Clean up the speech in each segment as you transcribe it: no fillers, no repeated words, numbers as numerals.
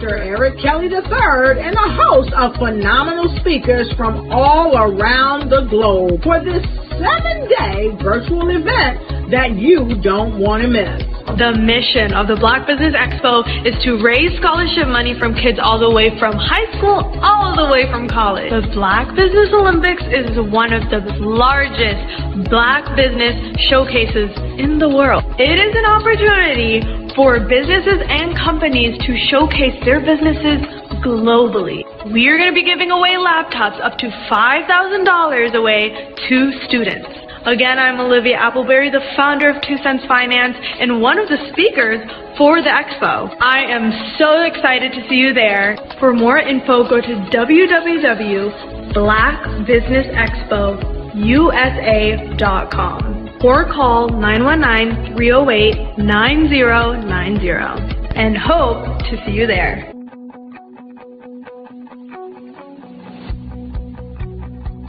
Dr. Eric Kelly III and a host of phenomenal speakers from all around the globe for this 7-day virtual event that you don't want to miss. The mission of the Black Business Expo is to raise scholarship money from kids all the way from high school all the way from college. The Black Business Olympics is one of the largest Black business showcases in the world. It is an opportunity for businesses and companies to showcase their businesses globally. We are going to be giving away laptops up to $5,000 away to students. Again, I'm Olivia Appleberry, the founder of 2 Cents Finance and one of the speakers for the expo. I am so excited to see you there. For more info, go to www.blackbusinessexpousa.com or call 919-308-9090 and hope to see you there.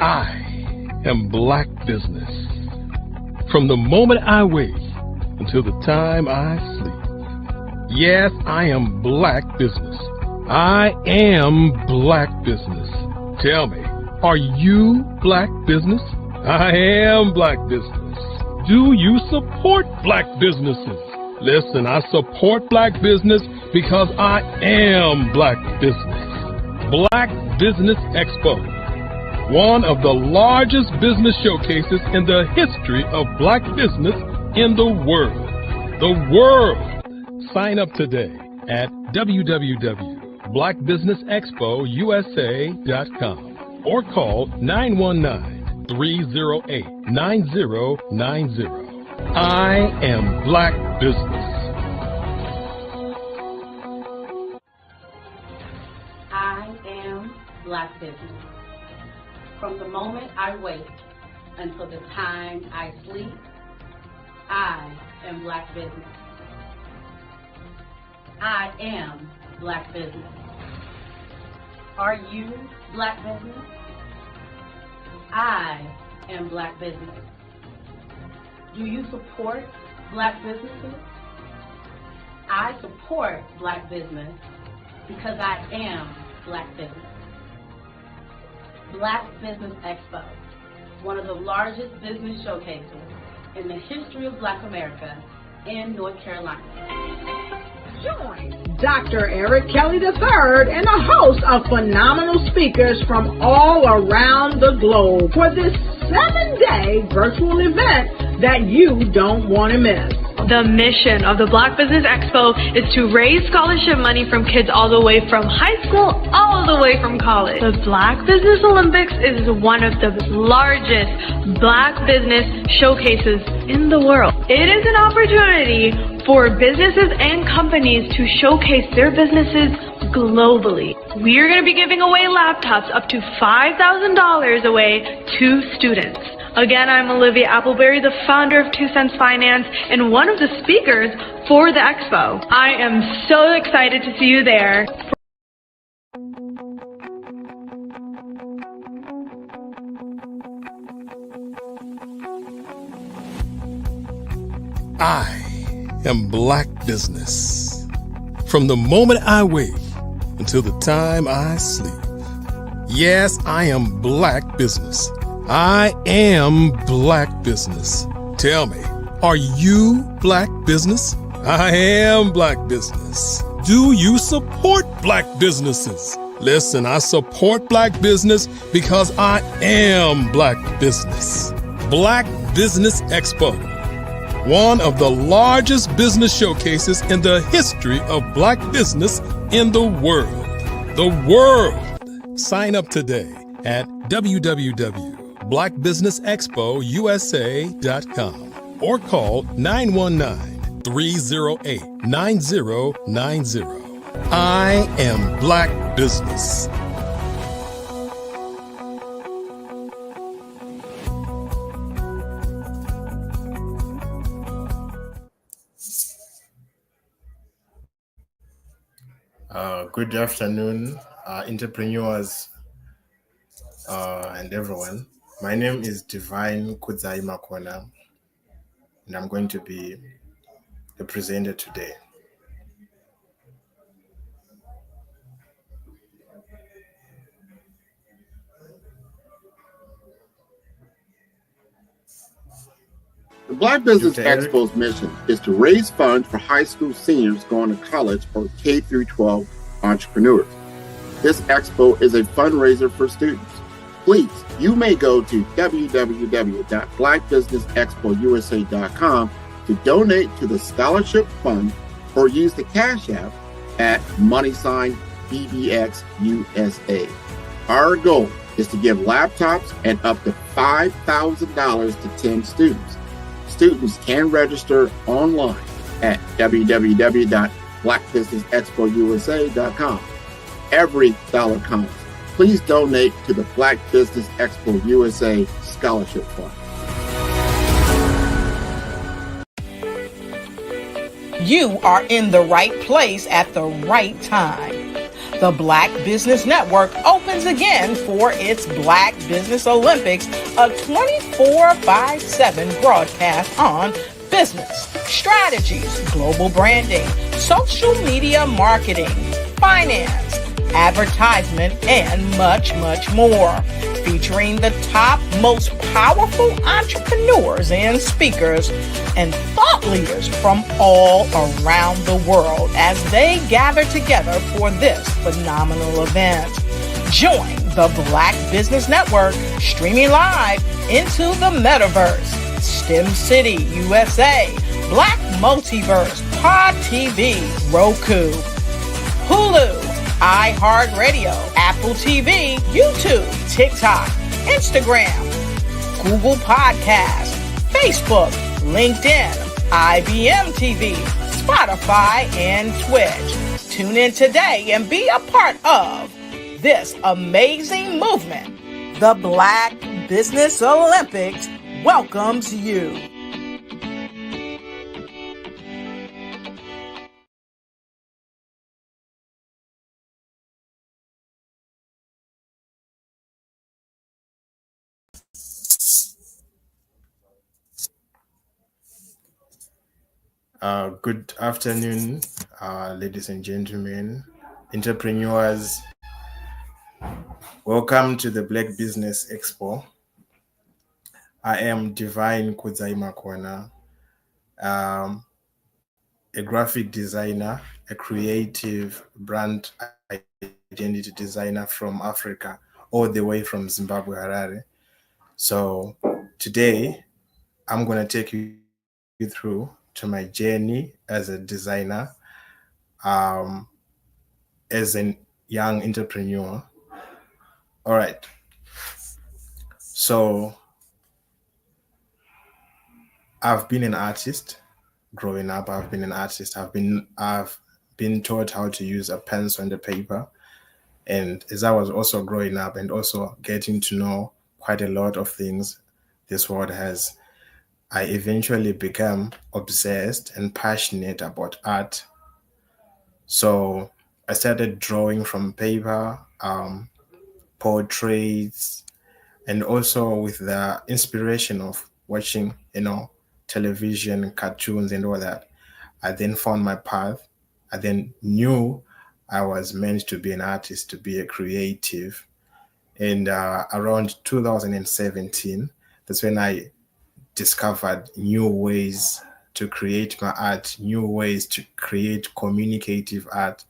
I am Black business. From the moment I wake until the time I sleep. Yes, I am Black business. I am Black business. Tell me, are you Black business? I am Black business. Do you support Black businesses? Listen, I support Black business because I am Black business. Black Business Expo, one of the largest business showcases in the history of Black business in the world. The world! Sign up today at www.blackbusinessexpousa.com or call 919-308-9090. I am Black business. I am Black business. From the moment I wake until the time I sleep, I am Black business. I am Black business. Are you Black business? I am Black business. Do you support Black businesses? I support Black business because I am Black business. Black Business Expo, one of the largest business showcases in the history of Black America in North Carolina. Join Dr. Eric Kelly III and a host of phenomenal speakers from all around the globe for this 7-day virtual event that you don't want to miss. The mission of the Black Business Expo is to raise scholarship money from kids all the way from high school all the way from college. The Black Business Olympics is one of the largest Black business showcases in the world. It is an opportunity for businesses and companies to showcase their businesses globally. We are going to be giving away laptops up to $5,000 away to students. Again, I'm Olivia Appleberry, the founder of 2 Cents Finance and one of the speakers for the expo. I am so excited to see you there. I am Black business. From the moment I wake until the time I sleep. Yes, I am Black business. I am Black business. Tell me, are you Black business? I am Black business. Do you support Black businesses? Listen, I support Black business because I am Black business. Black Business Expo, one of the largest business showcases in the history of Black business in the world. The world! Sign up today at www.blackbusinessexpousa.com or call 919-308-9090. I am Black business. Good afternoon, entrepreneurs and everyone. My name is Divine Kudzai Makwana, and I'm going to be the presenter today. Black Business Dr. Eric? Expo's mission is to raise funds for high school seniors going to college or K through 12 entrepreneurs. This expo is a fundraiser for students. Please, you may go to www.blackbusinessexpousa.com to donate to the scholarship fund or use the Cash App at $BBXUSA. Our goal is to give laptops and up to $5,000 to 10 students. Students can register online at www.blackbusinessexpousa.com. Every dollar counts. Please donate to the Black Business Expo USA Scholarship Fund. You are in the right place at the right time. The Black Business Network opens again for its Black Business Olympics, a 24/7 broadcast on business, strategies, global branding, social media marketing, finance, advertisement, and much, much more. Featuring the top, most powerful entrepreneurs and speakers and thought leaders from all around the world as they gather together for this phenomenal event. Join the Black Business Network streaming live into the metaverse, STEM City USA, Black Multiverse, Pod TV, Roku, Hulu, iHeartRadio, Apple TV, YouTube, TikTok, Instagram, Google Podcasts, Facebook, LinkedIn, IBM TV, Spotify, and Twitch. Tune in today and be a part of this amazing movement. The Black Business Olympics welcomes you. Good afternoon, ladies and gentlemen, entrepreneurs. Welcome to the Black Business Expo. I am Divine Kudzaimakwana, a graphic designer, a creative brand identity designer from Africa, all the way from Zimbabwe, Harare. So today, I'm going to take you through to my journey as a designer, as a young entrepreneur. All right. So I've been an artist growing up. I've been taught how to use a pencil and a paper. And as I was also growing up and also getting to know quite a lot of things this world has, I eventually became obsessed and passionate about art. So I started drawing from paper, portraits, and also with the inspiration of watching, television, cartoons, and all that. I then found my path. I then knew I was meant to be an artist, to be a creative. And around 2017, that's when I discovered new ways to create my art, new ways to create communicative art,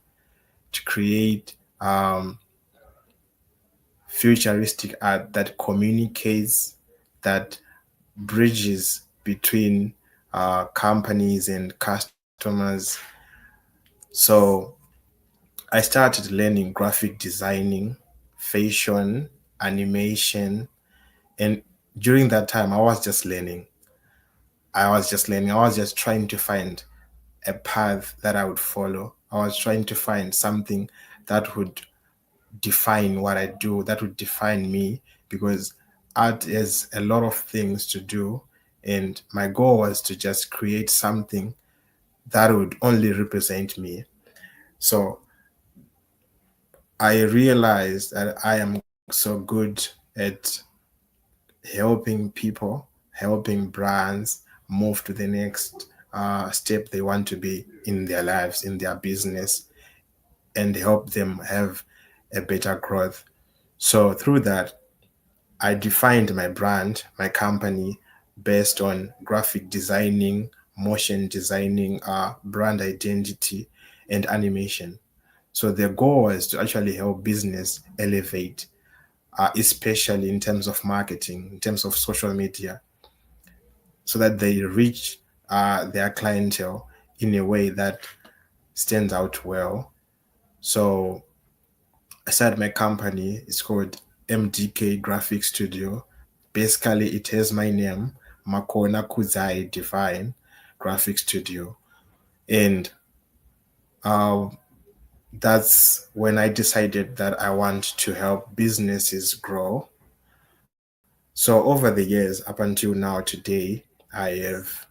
to create futuristic art that communicates, that bridges between companies and customers. So I started learning graphic designing, fashion, animation, and during that time, I was just learning. I was just trying to find a path that I would follow. I was trying to find something that would define what I do, that would define me, because art has a lot of things to do. And my goal was to just create something that would only represent me. So I realized that I am so good at helping people, helping brands move to the next step they want to be in their lives, in their business, and help them have a better growth. So through that, I defined my brand, my company, based on graphic designing, motion designing, brand identity, and animation. So the goal is to actually help business elevate, especially in terms of marketing, in terms of social media, so that they reach their clientele in a way that stands out well. So I started my company. It's called MDK Graphic Studio. Basically, it has my name, Makona Kuzai Divine Graphic Studio. And that's when I decided that I want to help businesses grow. So over the years, up until now, today, I have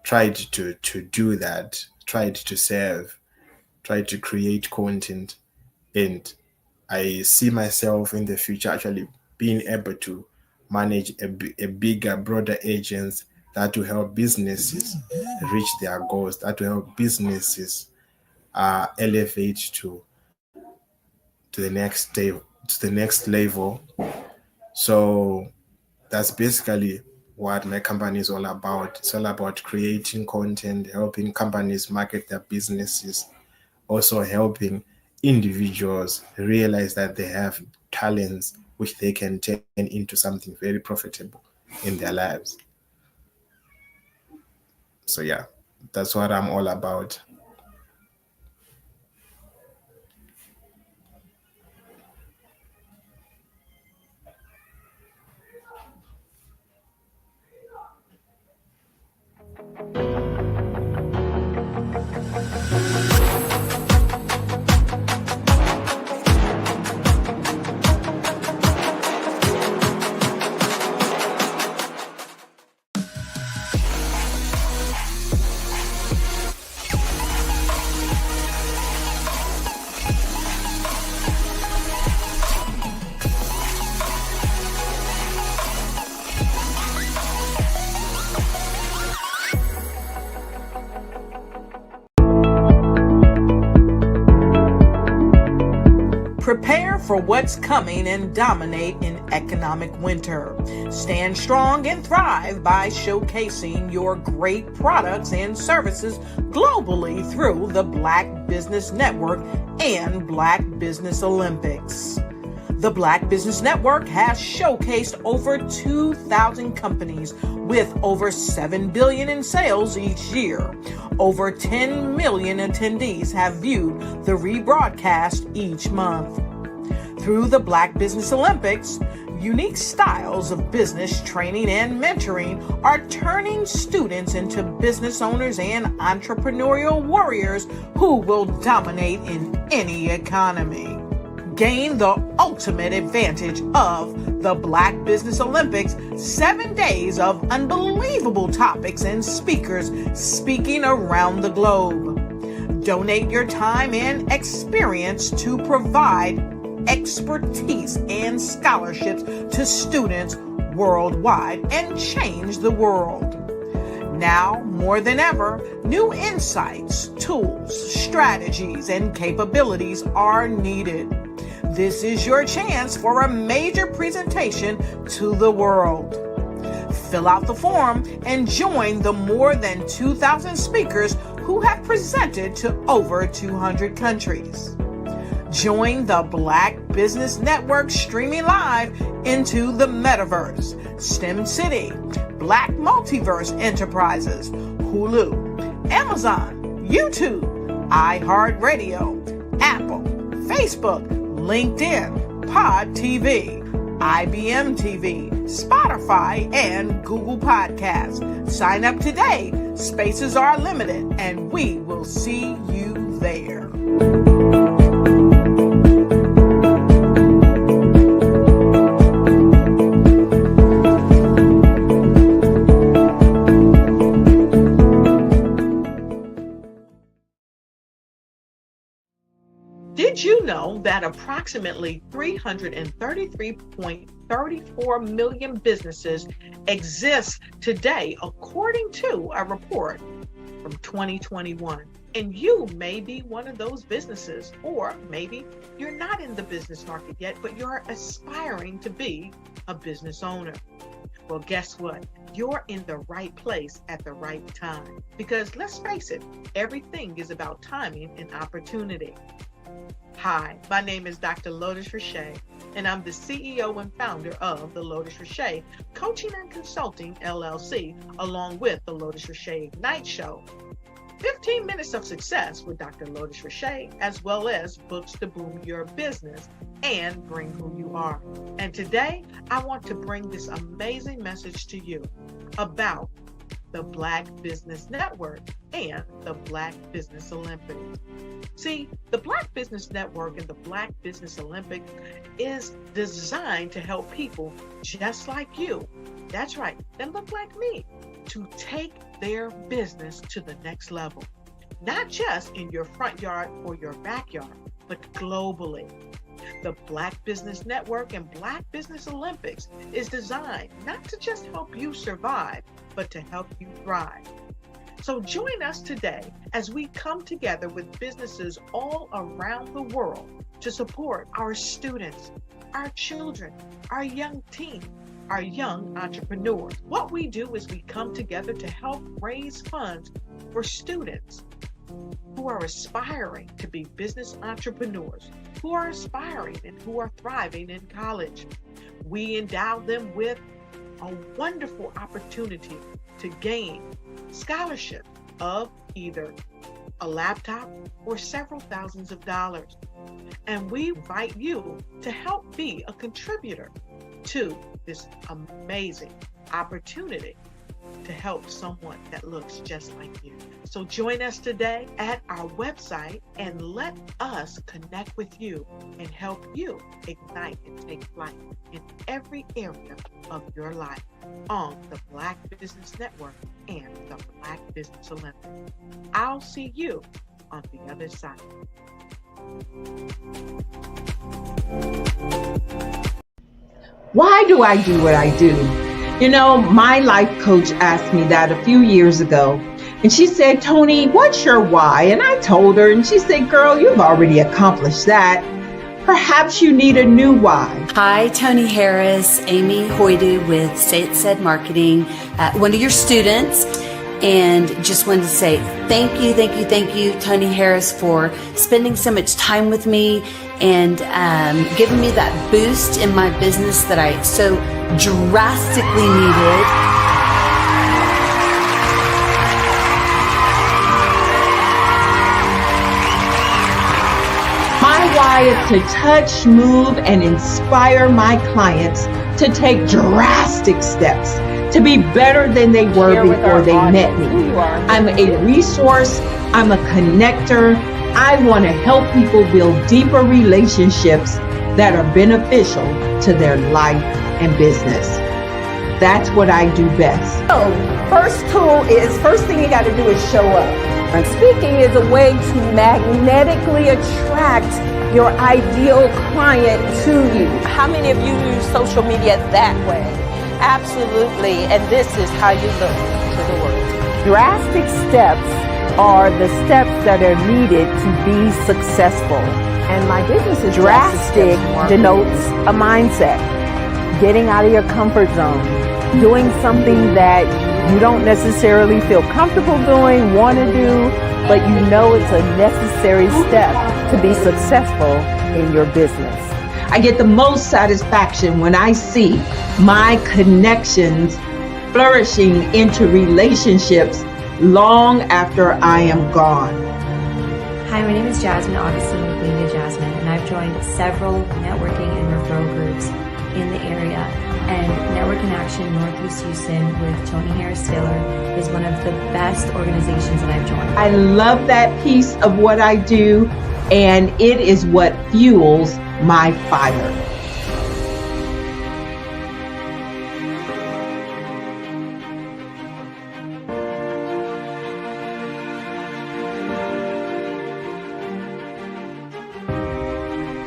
tried to do that, tried to serve, tried to create content. And I see myself in the future actually being able to manage a bigger, broader agents that will help businesses reach their goals, that will help businesses elevate to the next day, to the next level. So that's basically what my company is all about. It's all about creating content, helping companies market their businesses, also helping individuals realize that they have talents which they can turn into something very profitable in their lives. So yeah, that's what I'm all about. Prepare for what's coming and dominate in economic winter. Stand strong and thrive by showcasing your great products and services globally through the Black Business Network and Black Business Olympics. The Black Business Network has showcased over 2,000 companies with over $7 billion in sales each year. Over 10 million attendees have viewed the rebroadcast each month. Through the Black Business Olympics, unique styles of business training and mentoring are turning students into business owners and entrepreneurial warriors who will dominate in any economy. Gain the ultimate advantage of the Black Business Olympics, 7 days of unbelievable topics and speakers speaking around the globe. Donate your time and experience to provide expertise and scholarships to students worldwide and change the world. Now, more than ever, new insights, tools, strategies, and capabilities are needed. This is your chance for a major presentation to the world. Fill out the form and join the more than 2,000 speakers who have presented to over 200 countries. Join the Black Business Network streaming live into the Metaverse, STEM City, Black Multiverse Enterprises, Hulu, Amazon, YouTube, iHeartRadio, Apple, Facebook, LinkedIn, Pod TV, IBM TV, Spotify, and Google Podcasts. Sign up today. Spaces are limited, and we will see you there. Did you know that approximately 333.34 million businesses exist today, according to a report from 2021? And you may be one of those businesses, or maybe you're not in the business market yet, but you're aspiring to be a business owner. Well, guess what? You're in the right place at the right time. Because let's face it, everything is about timing and opportunity. Hi, my name is Dr. Lotus Richer, and I'm the CEO and founder of the Lotus Richer Coaching and Consulting LLC, along with the Lotus Richer Ignite Show. 15 minutes of success with Dr. Lotus Richer, as well as books to boom your business and bring who you are. And today, I want to bring this amazing message to you about the Black Business Network and the Black Business Olympics. See, the Black Business Network and the Black Business Olympics is designed to help people just like you, that's right, that look like me, to take their business to the next level. Not just in your front yard or your backyard, but globally. The Black Business Network and Black Business Olympics is designed not to just help you survive, but to help you thrive. So join us today as we come together with businesses all around the world to support our students, our children, our young teens, our young entrepreneurs. What we do is we come together to help raise funds for students who are aspiring to be business entrepreneurs, who are aspiring and who are thriving in college. We endow them with a wonderful opportunity to gain scholarship of either a laptop or several thousands of dollars. And we invite you to help be a contributor to this amazing opportunity to help someone that looks just like you. So join us today at our website and let us connect with you and help you ignite and take flight in every area of your life on the Black Business Network and the Black Business Olympics. I'll see you on the other side. Why do I do what I do? You know, my life coach asked me that a few years ago, and she said, Tony, what's your why? And I told her, and she said, girl, you've already accomplished that. Perhaps you need a new why. Hi, Tony Harris, Amy Hoydu with Say It Said Marketing, one of your students. And just wanted to say thank you, Tony Harris, for spending so much time with me and giving me that boost in my business that I so drastically needed. My why is to touch, move, and inspire my clients to take drastic steps to be better than they were before they met me. I'm a resource, I'm a connector. I want to help people build deeper relationships that are beneficial to their life and business. That's what I do best. So, first thing you got to do is show up. And speaking is a way to magnetically attract your ideal client to you. How many of you use social media that way? Absolutely, and this is how you look to the world. Drastic steps are the steps that are needed to be successful. And my business is drastic denotes a mindset. Getting out of your comfort zone. Doing something that you don't necessarily feel comfortable doing, want to do, but you know it's a necessary step to be successful in your business. I get the most satisfaction when I see my connections flourishing into relationships long after I am gone. Hi, my name is Jasmine Augustine with Media Jasmine, and I've joined several networking and referral groups in the area. And Network in Action Northeast Houston with Tony Harris Taylor is one of the best organizations that I've joined. I love that piece of what I do, and it is what fuels my fire.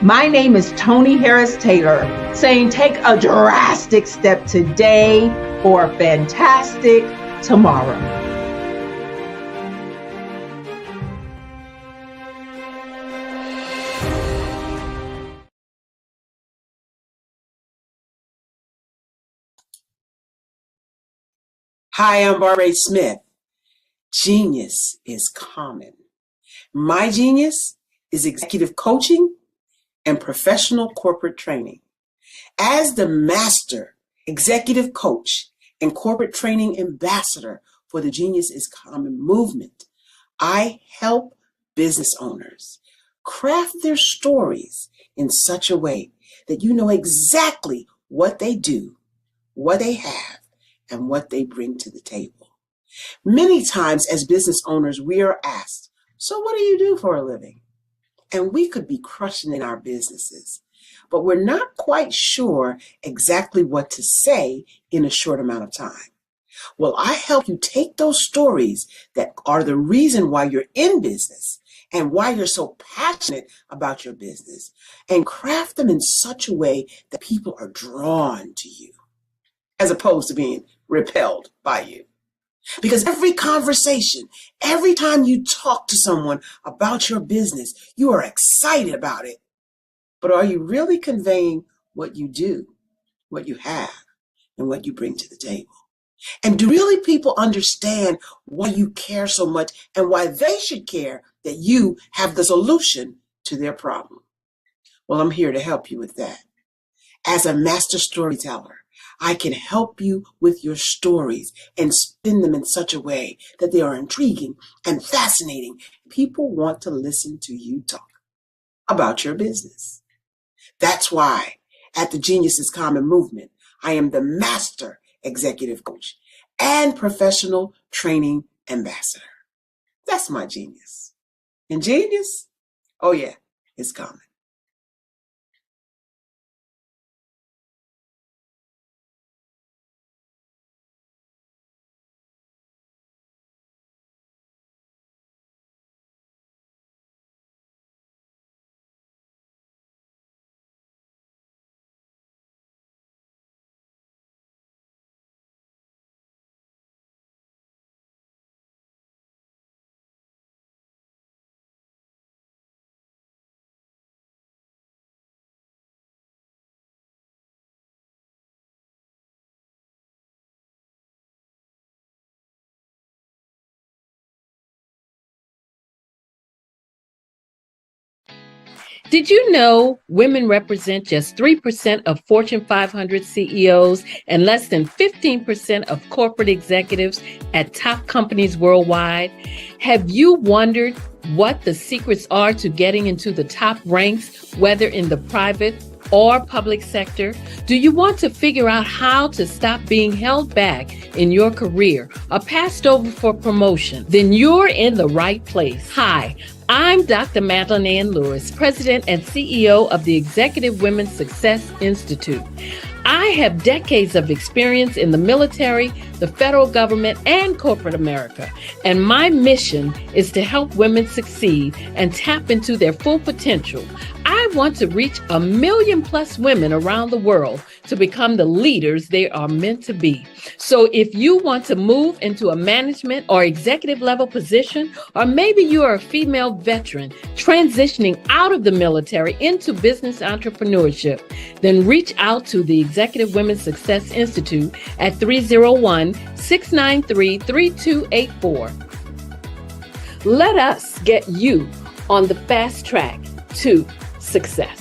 My name is Tony Harris Taylor, saying take a drastic step today for a fantastic tomorrow. Hi, I'm Barbara Smith. Genius is common. My genius is executive coaching and professional corporate training. As the master executive coach and corporate training ambassador for the Genius is Common movement, I help business owners craft their stories in such a way that you know exactly what they do, what they have, and what they bring to the table. Many times as business owners, we are asked, so what do you do for a living? And we could be crushing in our businesses, but we're not quite sure exactly what to say in a short amount of time. Well, I help you take those stories that are the reason why you're in business and why you're so passionate about your business and craft them in such a way that people are drawn to you as opposed to being repelled by you. Because every conversation, every time you talk to someone about your business, you are excited about it. But are you really conveying what you do, what you have, and what you bring to the table? And do really people understand why you care so much and why they should care that you have the solution to their problem? Well, I'm here to help you with that. As a master storyteller, I can help you with your stories and spin them in such a way that they are intriguing and fascinating. People want to listen to you talk about your business. That's why at the Genius is Common movement, I am the master executive coach and professional training ambassador. That's my genius. And genius? Oh yeah, it's common. Did you know women represent just 3% of Fortune 500 CEOs and less than 15% of corporate executives at top companies worldwide? Have you wondered what the secrets are to getting into the top ranks, whether in the private or public sector? Do you want to figure out how to stop being held back in your career or passed over for promotion? Then you're in the right place. Hi, I'm Dr. Madeline Ann Lewis, President and CEO of the Executive Women's Success Institute. I have decades of experience in the military, the federal government, and corporate America, and my mission is to help women succeed and tap into their full potential. I want to reach 1 million+ women around the world to become the leaders they are meant to be. So if you want to move into a management or executive level position, or maybe you are a female veteran transitioning out of the military into business entrepreneurship, then reach out to the Executive Women's Success Institute at 301-693-3284. Let us get you on the fast track to success.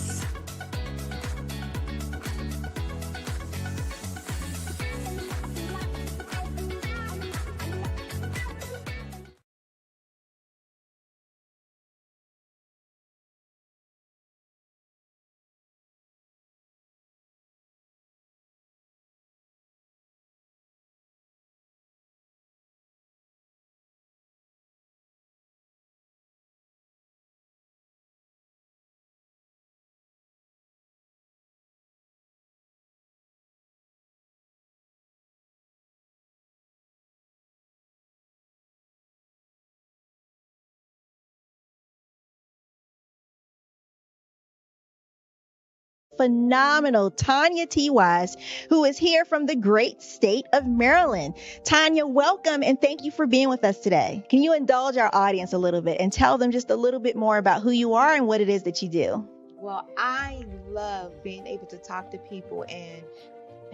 Phenomenal Tanya T. Wise, who is here from the great state of Maryland. Tanya, welcome and thank you for being with us today. Can you indulge our audience a little bit and tell them just a little bit more about who you are and what it is that you do? Well, I love being able to talk to people and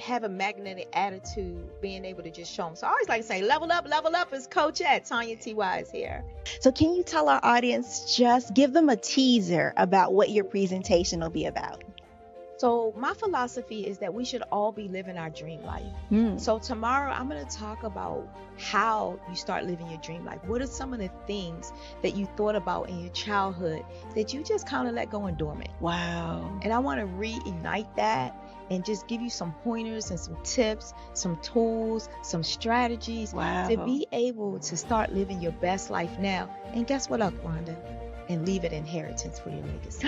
have a magnetic attitude, being able to just show them. So I always like to say, level up is Coach at Tanya T. Wise here. So can you tell our audience, just give them a teaser about what your presentation will be about? So my philosophy is that we should all be living our dream life. So tomorrow I'm going to talk about how you start living your dream life. What are some of the things that you thought about in your childhood that you just kind of let go and dormant? Wow. And I want to reignite that and just give you some pointers and some tips, some tools, some strategies to be able to start living your best life now. And guess what, Wanda? And leave an inheritance for your legacy.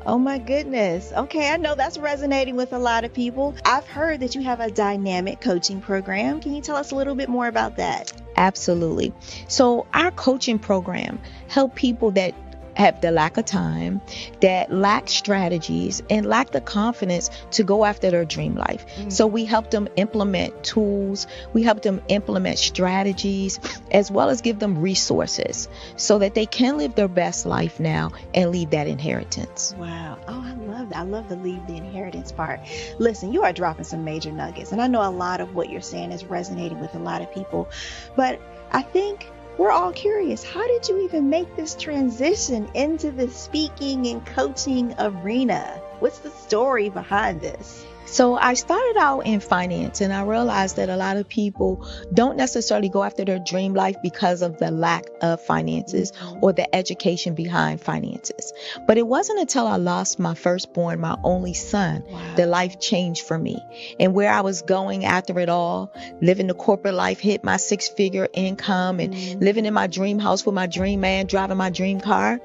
Oh my goodness. Okay, I know that's resonating with a lot of people. I've heard that you have a dynamic coaching program. Can you tell us a little bit more about that? Absolutely. So our coaching program help people that have the lack of time, that lack strategies, and lack the confidence to go after their dream life. So we help them implement tools, we help them implement strategies, as well as give them resources so that they can live their best life now and leave that inheritance. Wow. Oh, I love that. I love the leave the inheritance part. Listen, you are dropping some major nuggets, and I know a lot of what you're saying is resonating with a lot of people, but I think we're all curious. How did you even make this transition into the speaking and coaching arena? What's the story behind this? So I started out in finance, and I realized that a lot of people don't necessarily go after their dream life because of the lack of finances or the education behind finances. But it wasn't until I lost my firstborn, my only son, that life changed for me. And where I was going after it all, living the corporate life, hit my 6-figure income and living in my dream house with my dream man, driving my dream car.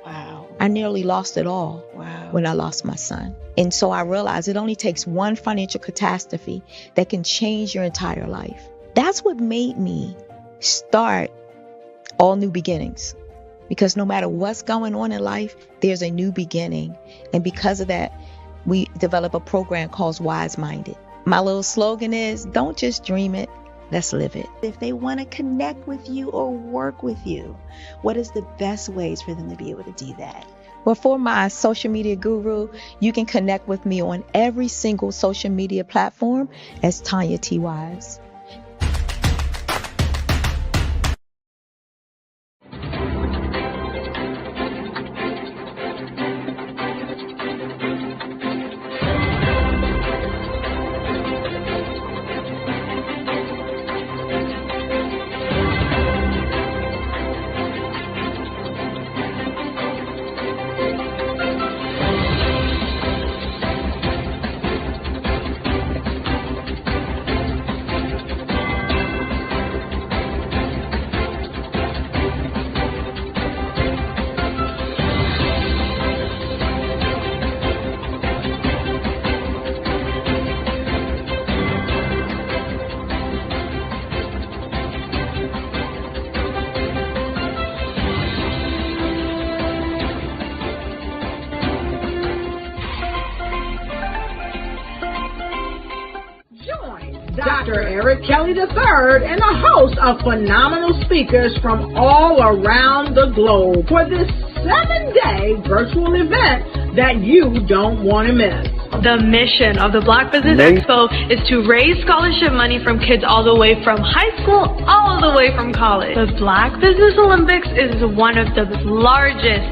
I nearly lost it all when I lost my son. And so I realized it only takes one financial catastrophe that can change your entire life. That's what made me start All New Beginnings. Because no matter what's going on in life, there's a new beginning. And because of that, we develop a program called Wise Minded. My little slogan is, don't just dream it, let's live it. If they want to connect with you or work with you, what is the best ways for them to be able to do that? Well, for my social media guru, you can connect with me on every single social media platform as Tanya T. Wise. Dr. Eric Kelly III and a host of phenomenal speakers from all around the globe for this 7-day virtual event that you don't want to miss. The mission of the Black Business Expo is to raise scholarship money from kids all the way from high school, all the way from college. The Black Business Olympics is one of the largest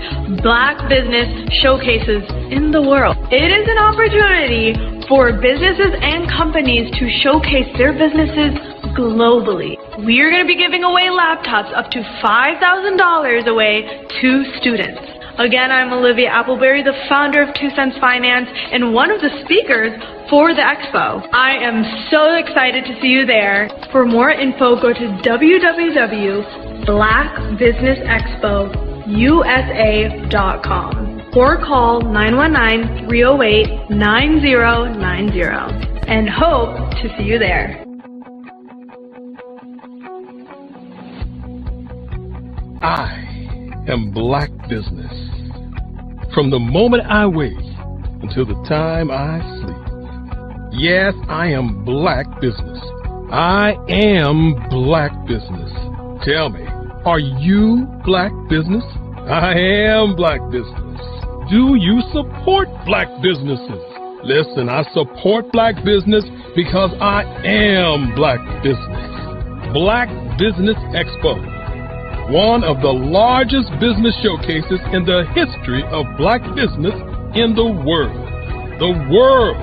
Black business showcases in the world. It is an opportunity for businesses and companies to showcase their businesses globally. We are going to be giving away laptops up to $5,000 away to students. Again, I'm Olivia Appleberry, the founder of 2 Cents Finance and one of the speakers for the expo. I am so excited to see you there. For more info, go to www.blackbusinessexpousa.com or call 919-308-9090 and hope to see you there. I am Black Business. From the moment I wake until the time I sleep. Yes, I am Black Business. I am Black Business. Tell me, are you Black Business? I am Black Business. Do you support Black businesses? Listen, I support Black business because I am Black business. Black Business Expo, one of the largest business showcases in the history of black business in the world. The world!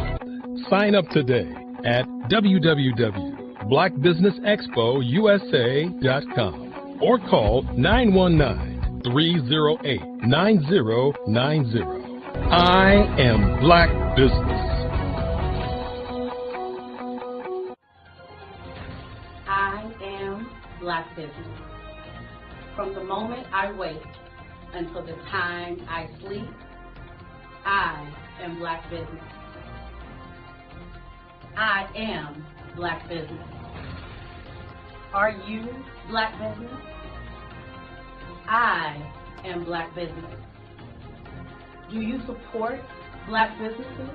Sign up today at www.blackbusinessexpousa.com or call 919-308-9090. I am Black business. I am Black business. From the moment I wake until the time I sleep, I am Black business. I am Black business. Are you Black business? I am Black business. Do you support Black businesses?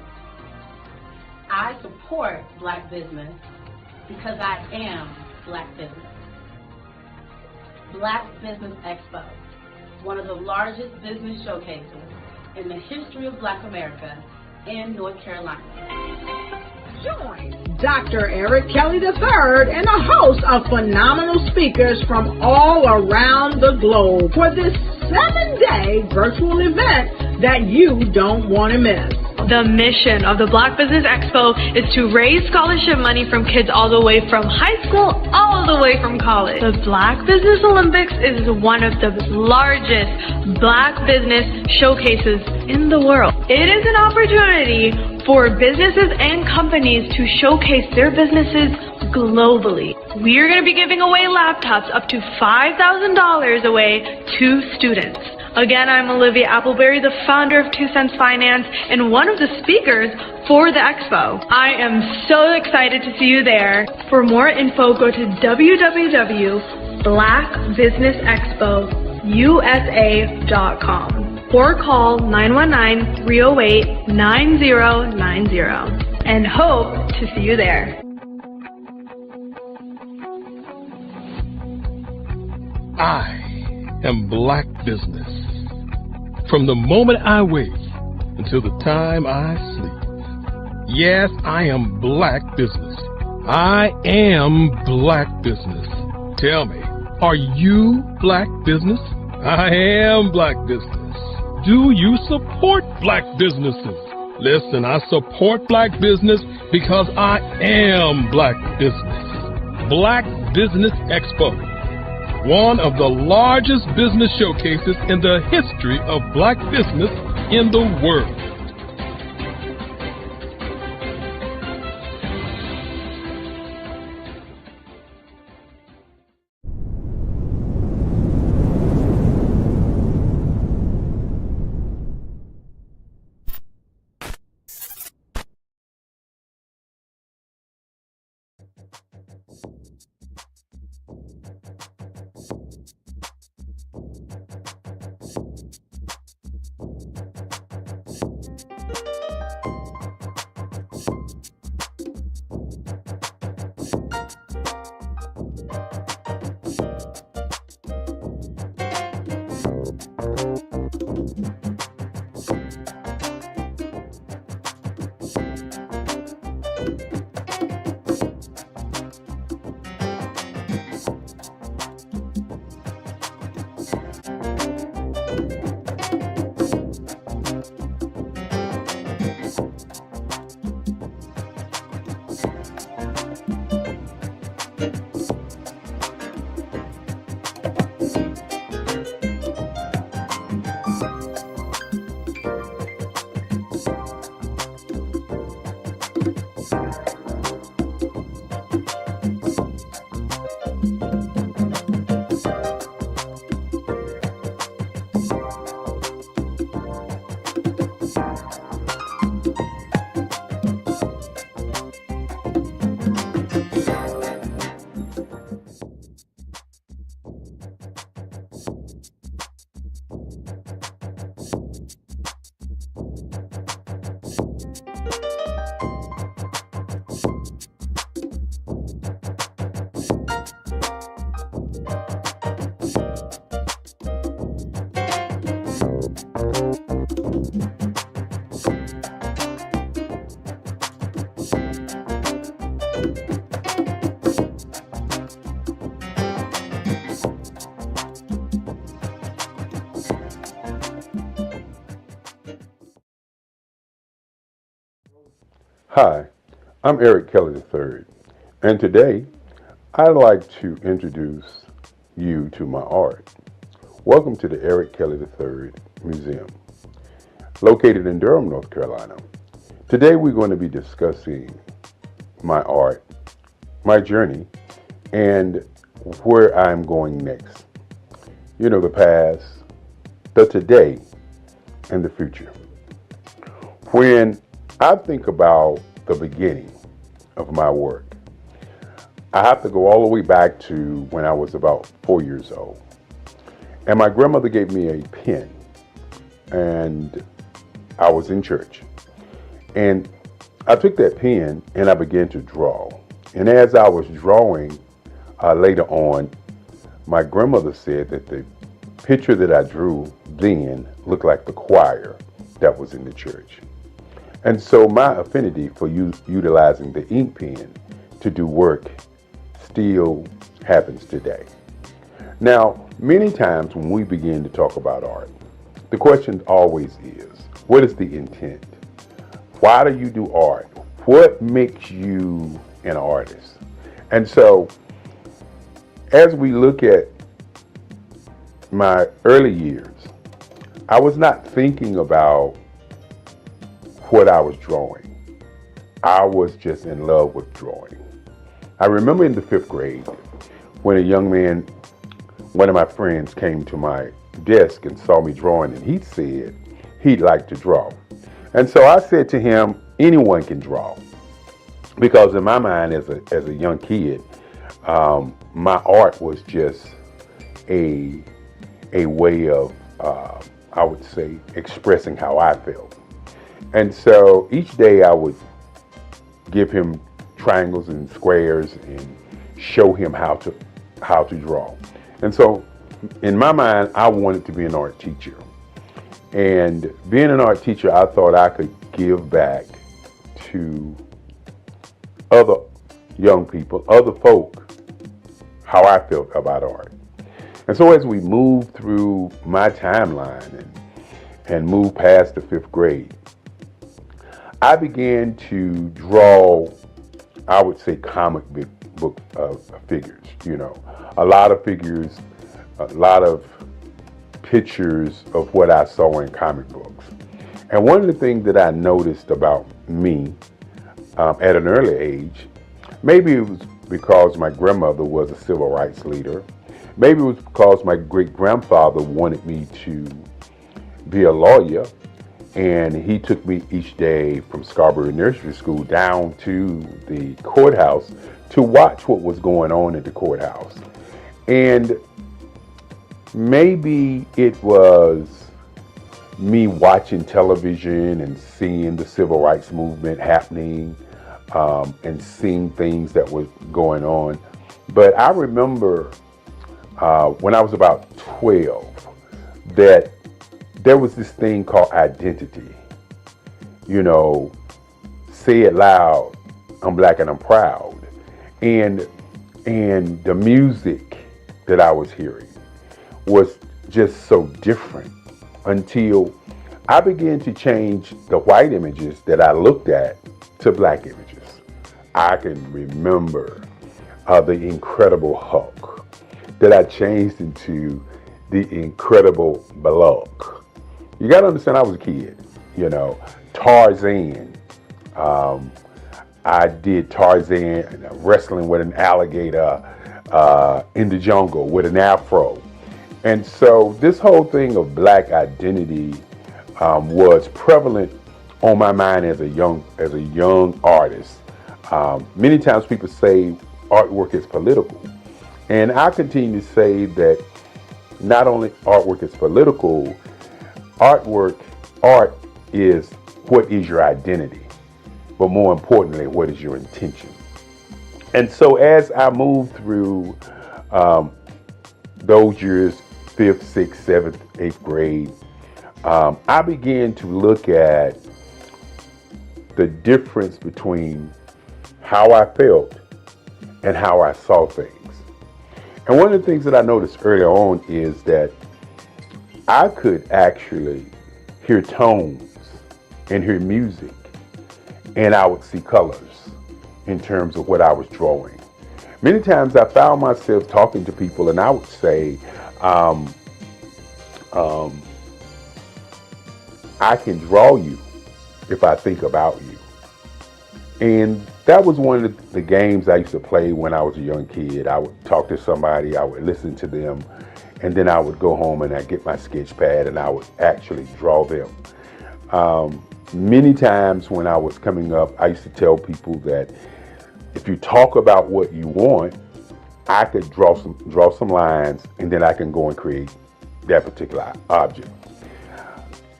I support Black business because I am Black business. Black Business Expo, one of the largest business showcases in the history of Black America in North Carolina. Join Dr. Eric Kelly III and a host of phenomenal speakers from all around the globe for this 7-day virtual event that you don't want to miss. The mission of the Black Business Expo is to raise scholarship money from kids all the way from high school all the way from college. The Black Business Olympics is one of the largest black business showcases in the world. It is an opportunity for businesses and companies to showcase their businesses globally. We are going to be giving away laptops up to $5,000 away to students. Again, I'm Olivia Appleberry, the founder of 2 Cents Finance and one of the speakers for the expo. I am so excited to see you there. For more info, go to www.blackbusinessexpousa.com or call 919-308-9090 and hope to see you there. I am Black business. From the moment I wake until the time I sleep. Yes, I am Black business. I am Black business. Tell me, are you Black business? I am Black business. Do you support Black businesses? Listen, I support Black business because I am Black business. Black Business Expo, one of the largest business showcases in the history of black business in the world. Hi, I'm Eric Kelly III, and today I'd like to introduce you to my art. Welcome to the Eric Kelly III Museum, located in Durham, North Carolina. Today we're going to be discussing my art, my journey, and where I'm going next. You know, the past, the today, and the future. When I think about the beginning of my work, I have to go all the way back to when I was about 4 years old. And my grandmother gave me a pen, and I was in church. And I took that pen and I began to draw. And as I was drawing, later on, my grandmother said that the picture that I drew then looked like the choir that was in the church. And so my affinity for utilizing the ink pen to do work still happens today. Now, many times when we begin to talk about art, the question always is, what is the intent? Why do you do art? What makes you an artist? And so, as we look at my early years, I was not thinking about what I was drawing. I was just in love with drawing. I remember in the 5th grade when a young man, one of my friends, came to my desk and saw me drawing, and he said he'd like to draw. And so I said to him, anyone can draw. Because in my mind as a young kid, my art was just a way of, I would say, expressing how I felt. And so each day I would give him triangles and squares and show him how to draw. And so in my mind, I wanted to be an art teacher. And being an art teacher, I thought I could give back to other young people, other folk, how I felt about art. And so as we moved through my timeline and moved past the 5th grade, I began to draw, I would say, comic book figures, you know, a lot of figures, a lot of pictures of what I saw in comic books. And one of the things that I noticed about me at an early age, maybe it was because my grandmother was a civil rights leader, maybe it was because my great-grandfather wanted me to be a lawyer, and he took me each day from Scarborough Nursery School down to the courthouse to watch what was going on at the courthouse. And maybe it was me watching television and seeing the civil rights movement happening, and seeing things that were going on. But I remember when I was about 12 that there was this thing called identity. You know, say it loud, I'm black and I'm proud. And the music that I was hearing was just so different until I began to change the white images that I looked at to black images. I can remember the Incredible Hulk that I changed into the Incredible Bullock. You got to understand, I was a kid, you know. Tarzan. I did Tarzan wrestling with an alligator in the jungle with an afro. And so this whole thing of black identity was prevalent on my mind as a young artist. Many times people say artwork is political. And I continue to say that not only artwork is political, art is what is your identity, but more importantly, what is your intention. And so as I moved through those years, 5th, 6th, 7th, 8th grade, I began to look at the difference between how I felt and how I saw things. And one of the things that I noticed early on is that I could actually hear tones and hear music and I would see colors in terms of what I was drawing. Many times I found myself talking to people and I would say, I can draw you if I think about you. And that was one of the games I used to play when I was a young kid. I would talk to somebody, I would listen to them, and then I would go home and I'd get my sketch pad and I would actually draw them. Many times when I was coming up, I used to tell people that if you talk about what you want, I could draw some lines, and then I can go and create that particular object.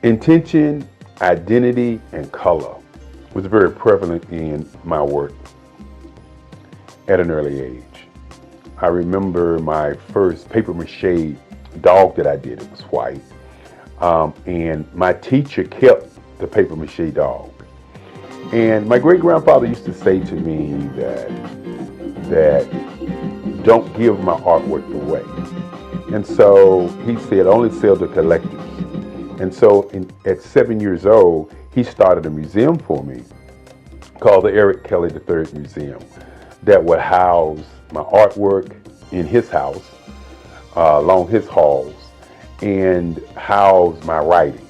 Intention, identity, and color was very prevalent in my work at an early age. I remember my first paper mache dog that I did. It was white, and my teacher kept the paper mache dog. And my great-grandfather used to say to me that don't give my artwork away. And so he said, only sell to collectors. And so at 7 years old, he started a museum for me called the Eric Kelly III Museum that would house my artwork in his house, along his halls, and house my writings.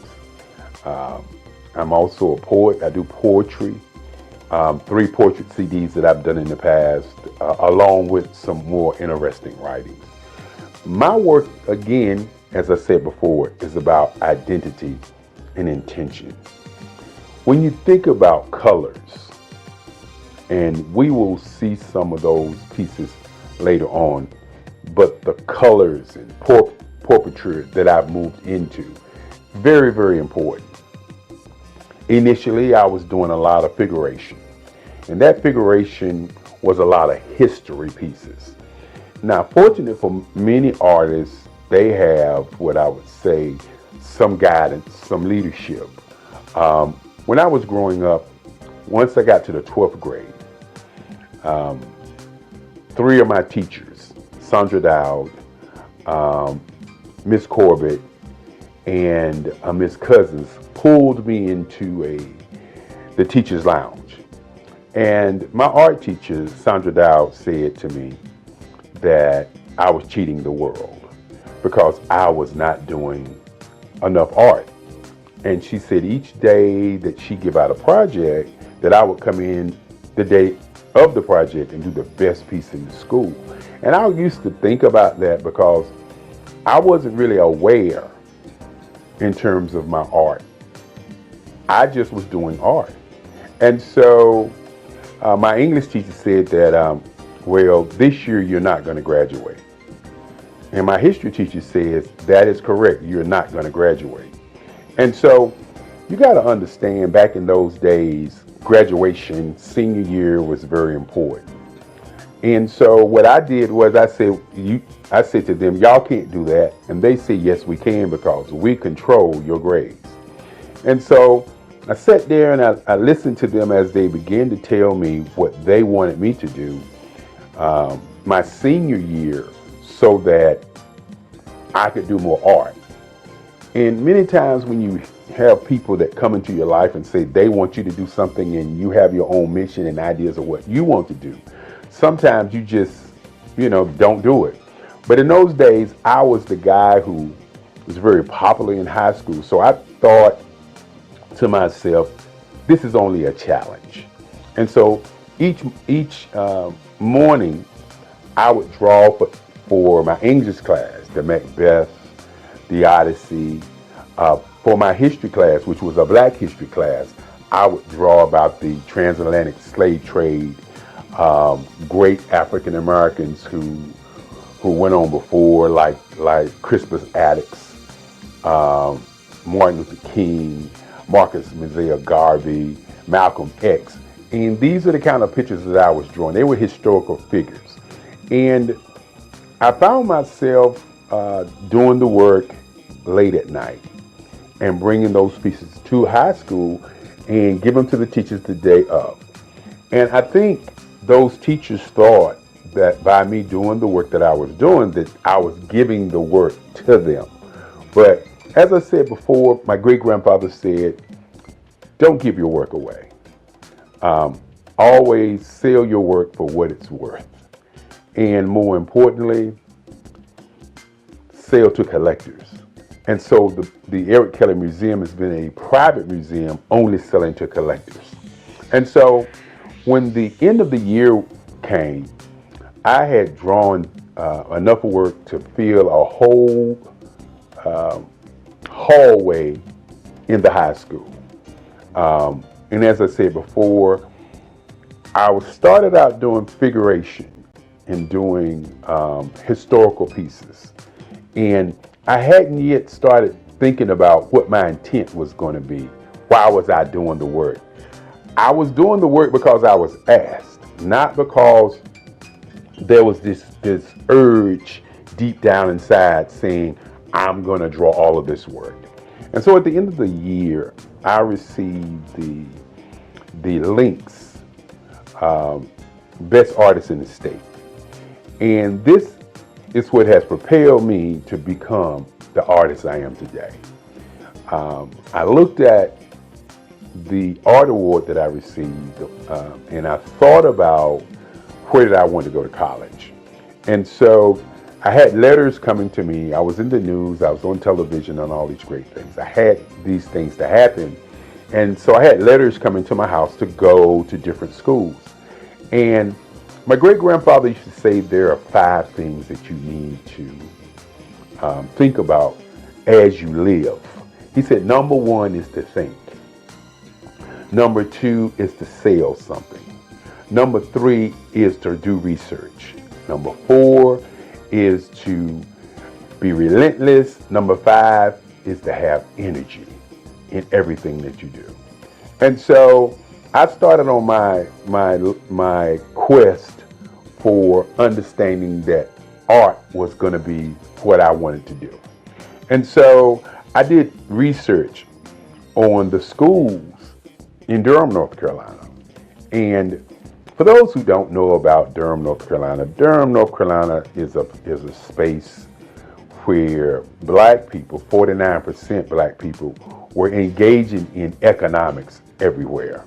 I'm also a poet. I do poetry, 3 portrait CDs that I've done in the past, along with some more interesting writings. My work, again, as I said before, is about identity and intention. When you think about colors, and we will see some of those pieces later on, but the colors and portraiture that I've moved into, very, very important. Initially, I was doing a lot of figuration, and that figuration was a lot of history pieces. Now, fortunate for many artists, they have what I would say some guidance, some leadership. When I was growing up, once I got to the 12th grade, 3 of my teachers, Sandra Dowd, Miss Corbett, and Miss Cousins, pulled me into the teacher's lounge. And my art teacher, Sandra Dowd, said to me that I was cheating the world because I was not doing enough art. And she said each day that she give out a project, that I would come in the day of the project and do the best piece in the school. And I used to think about that because I wasn't really aware in terms of my art. I just was doing art. And so my English teacher said that, well, this year you're not going to graduate. And my history teacher says, that is correct, you're not going to graduate. And so you got to understand, back in those days, graduation, senior year was very important. And so what I did was I said to them, y'all can't do that. And they said, yes, we can, because we control your grades. And so I sat there and I listened to them as they began to tell me what they wanted me to do my senior year so that I could do more art. And many times when you have people that come into your life and say they want you to do something and you have your own mission and ideas of what you want to do, sometimes you just, don't do it. But in those days, I was the guy who was very popular in high school. So I thought to myself, this is only a challenge. And so each morning, I would draw for my English class, the Macbeth, the Odyssey. For my history class, which was a Black history class, I would draw about the transatlantic slave trade, great African Americans who went on before, like Crispus Attucks, Martin Luther King, Marcus Mosiah Garvey, Malcolm X. And these are the kind of pictures that I was drawing. They were historical figures. And I found myself doing the work late at night and bringing those pieces to high school and give them to the teachers the day of. And I think those teachers thought that by me doing the work that I was doing, that I was giving the work to them. But as I said before, my great-grandfather said, don't give your work away. Always sell your work for what it's worth. And more importantly, sell to collectors. And so the Eric Kelly Museum has been a private museum only selling to collectors. And so when the end of the year came, I had drawn enough work to fill a whole hallway in the high school. And as I said before, I started out doing figuration and doing historical pieces. And I hadn't yet started thinking about what my intent was going to be. Why was I doing the work? I was doing the work because I was asked, not because there was this urge deep down inside saying, I'm going to draw all of this work. And so at the end of the year, I received the Links Best Artist in the State. And this is what has propelled me to become the artist I am today. I looked at the art award that I received and I thought about where did I want to go to college. And so I had letters coming to me. I was in the news, I was on television and all these great things. I had these things to happen. And so I had letters coming to my house to go to different schools. And my great-grandfather used to say there are 5 things that you need to think about as you live. He said, number 1 is to think. Number 2 is to sell something. Number 3 is to do research. Number 4 is to be relentless. Number 5 is to have energy in everything that you do. And so I started on my quest for understanding that art was going to be what I wanted to do. And so I did research on the schools in Durham, North Carolina. And for those who don't know about Durham, North Carolina is a space where black people, 49% black people, were engaging in economics everywhere.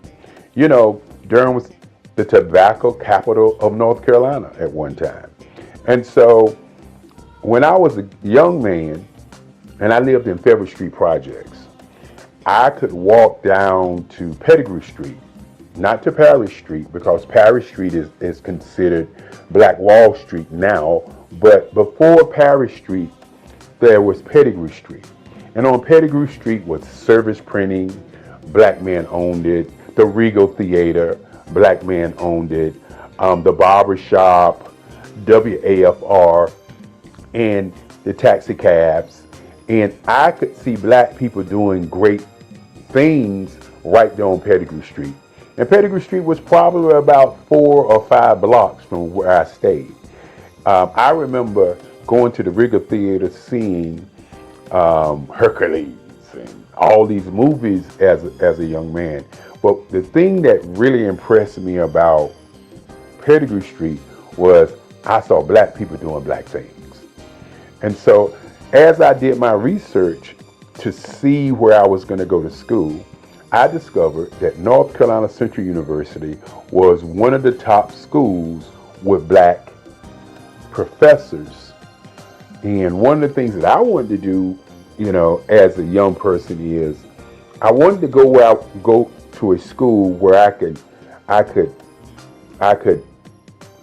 You know, Durham was the tobacco capital of North Carolina at one time. And so when I was a young man and I lived in Federal Street Projects, I could walk down to Pettigrew Street, not to Parish Street, because Parish Street is considered Black Wall Street now, but before Parish Street, there was Pettigrew Street. And on Pettigrew Street was Service Printing, black men owned it, the Regal Theater, black men owned it, the Barber Shop, WAFR, and the taxi cabs. And I could see black people doing great things right there on Pettigrew Street. And Pettigrew Street was probably about 4 or 5 blocks from where I stayed. I remember going to the Regal Theater, seeing Hercules and all these movies as a young man. But the thing that really impressed me about Pettigrew Street was I saw black people doing black things. And so as I did my research to see where I was going to go to school, I discovered that North Carolina Central University was one of the top schools with black professors. And one of the things that I wanted to do, you know, as a young person is I wanted to go to a school where I could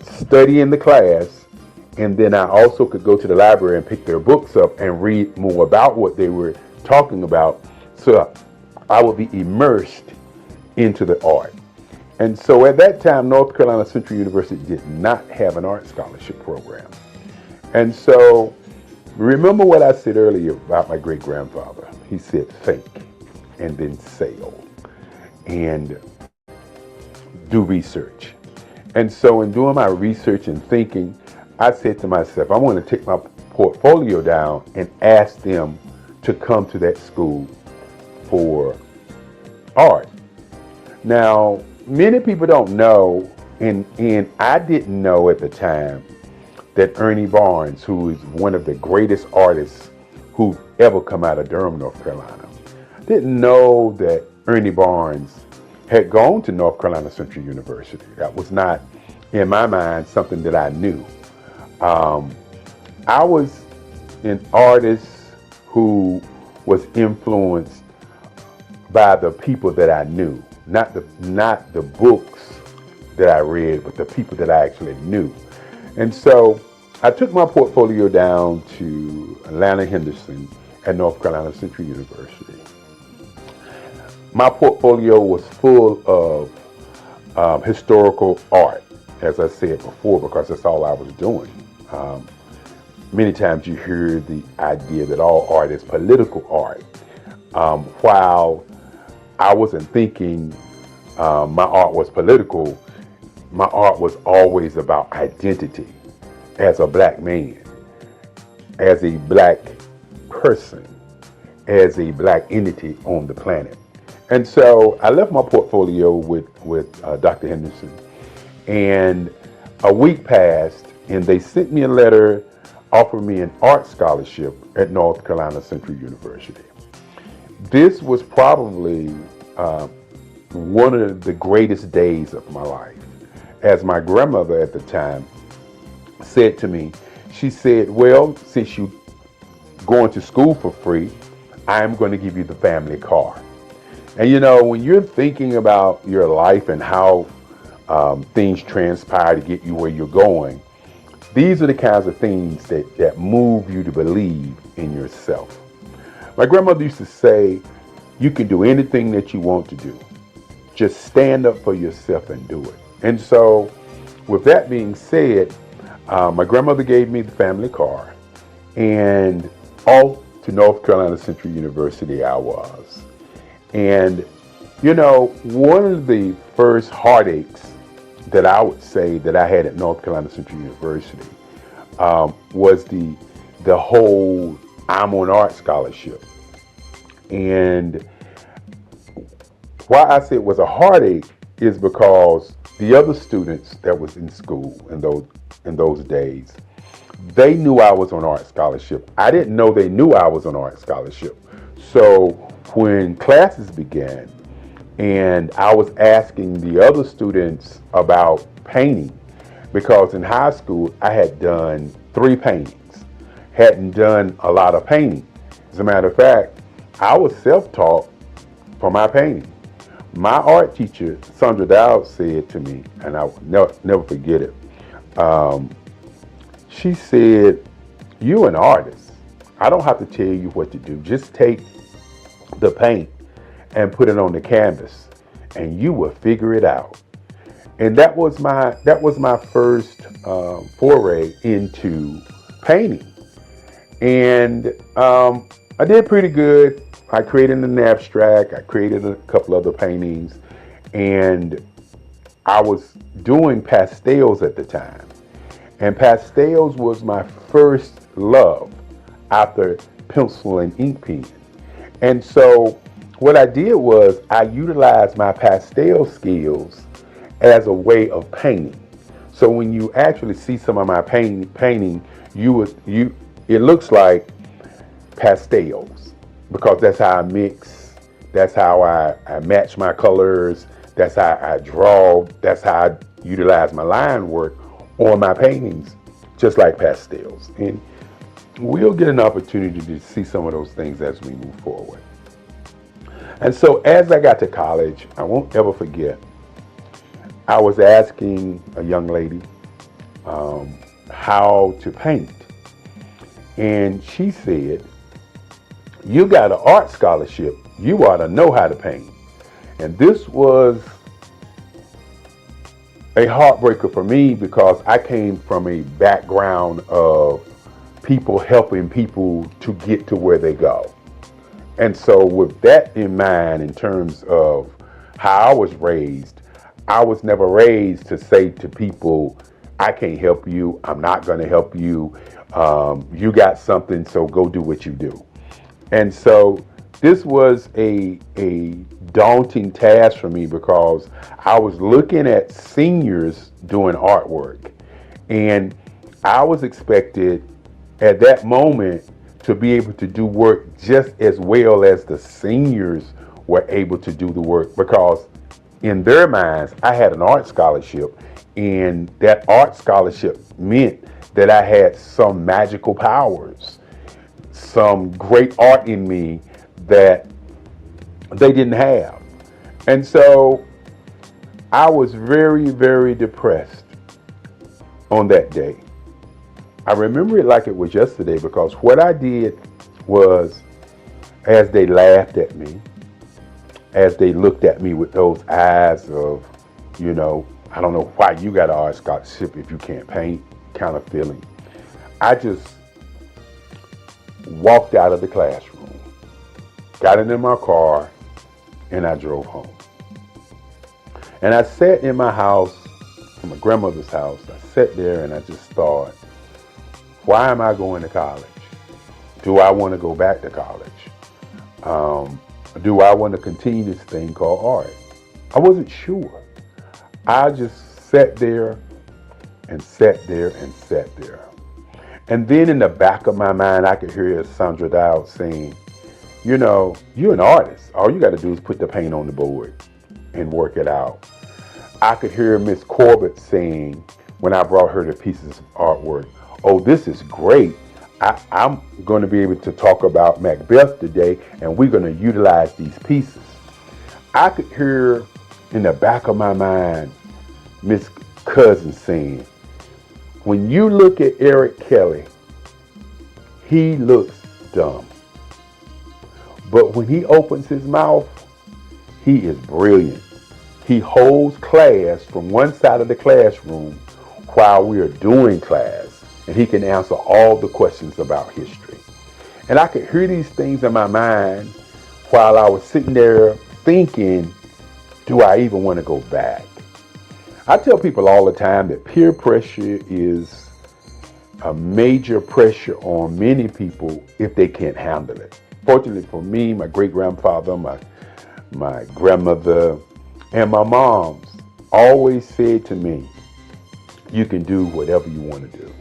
study in the class, and then I also could go to the library and pick their books up and read more about what they were talking about, so I would be immersed into the art. And so at that time, North Carolina Central University did not have an art scholarship program. And so remember what I said earlier about my great-grandfather. He said, think and then sell and do research. And so in doing my research and thinking, I said to myself, I want to take my portfolio down and ask them to come to that school for art. Now, many people don't know, and I didn't know at the time, that Ernie Barnes, who is one of the greatest artists who've ever come out of Durham, North Carolina, didn't know that Ernie Barnes had gone to North Carolina Central University. That was not, in my mind, something that I knew. I was an artist who was influenced by the people that I knew, not the books that I read, but the people that I actually knew. And so I took my portfolio down to Atlanta Henderson at North Carolina Central University. My portfolio was full of historical art, as I said before, because that's all I was doing. Many times you hear the idea that all art is political art. While I wasn't thinking my art was political, my art was always about identity as a black man, as a black person, as a black entity on the planet. And so I left my portfolio with Dr. Henderson, and a week passed, and they sent me a letter offering me an art scholarship at North Carolina Central University. This was probably one of the greatest days of my life. As my grandmother at the time said to me, she said, well, since you're going to school for free, I'm going to give you the family car. And you know, when you're thinking about your life and how things transpire to get you where you're going, these are the kinds of things that move you to believe in yourself. My grandmother used to say, you can do anything that you want to do. Just stand up for yourself and do it. And so, with that being said, my grandmother gave me the family car, and off to North Carolina Central University I was. And, you know, one of the first heartaches that I would say that I had at North Carolina Central University was the whole I'm on art scholarship. And why I say it was a heartache is because the other students that was in school in those days, they knew I was on art scholarship. I didn't know they knew I was on art scholarship. So when classes began and I was asking the other students about painting, because in high school I had done 3 paintings, hadn't done a lot of painting. As a matter of fact, I was self-taught for my painting. My art teacher, Sandra Dowd, said to me, and I will never forget it, she said, you're an artist. I don't have to tell you what to do. Just take the paint and put it on the canvas and you will figure it out. And that was my first foray into painting. And I did pretty good. I created an abstract, I created a couple other paintings, and I was doing pastels at the time. And pastels was my first love after pencil and ink pen. And so what I did was I utilized my pastel skills as a way of painting. So when you actually see some of my painting, it looks like pastels, because that's how I mix, that's how I match my colors, that's how I draw, that's how I utilize my line work on my paintings, just like pastels. And we'll get an opportunity to see some of those things as we move forward. And so as I got to college, I won't ever forget, I was asking a young lady how to paint. And she said, you got an art scholarship, you ought to know how to paint. And this was a heartbreaker for me, because I came from a background of people helping people to get to where they go. And so with that in mind, in terms of how I was raised, I was never raised to say to people, I can't help you, I'm not going to help you, you got something, so go do what you do. And so this was a daunting task for me, because I was looking at seniors doing artwork, and I was expected at that moment to be able to do work just as well as the seniors were able to do the work, because in their minds, I had an art scholarship, and that art scholarship meant that I had some magical powers, some great art in me that they didn't have. And so I was very, very depressed on that day. I remember it like it was yesterday, because what I did was, as they laughed at me, as they looked at me with those eyes of, you know, I don't know why you got an art scholarship if you can't paint kind of feeling, I just walked out of the classroom, got into my car, and I drove home. And I sat in my house, in my grandmother's house. I sat there and I just thought, why am I going to college? Do I want to go back to college? Do I want to continue this thing called art? I wasn't sure. I just sat there and sat there and sat there. And then in the back of my mind, I could hear Sandra Dowd saying, you know, you're an artist. All you got to do is put the paint on the board and work it out. I could hear Miss Corbett saying, when I brought her the pieces of artwork, oh, this is great. I'm going to be able to talk about Macbeth today, and we're going to utilize these pieces. I could hear in the back of my mind Miss Cousin saying, when you look at Eric Kelly, he looks dumb. But when he opens his mouth, he is brilliant. He holds class from one side of the classroom while we are doing class. And he can answer all the questions about history. And I could hear these things in my mind while I was sitting there thinking, do I even want to go back? I tell people all the time that peer pressure is a major pressure on many people if they can't handle it. Fortunately for me, my great-grandfather, my grandmother, and my moms always said to me, you can do whatever you want to do.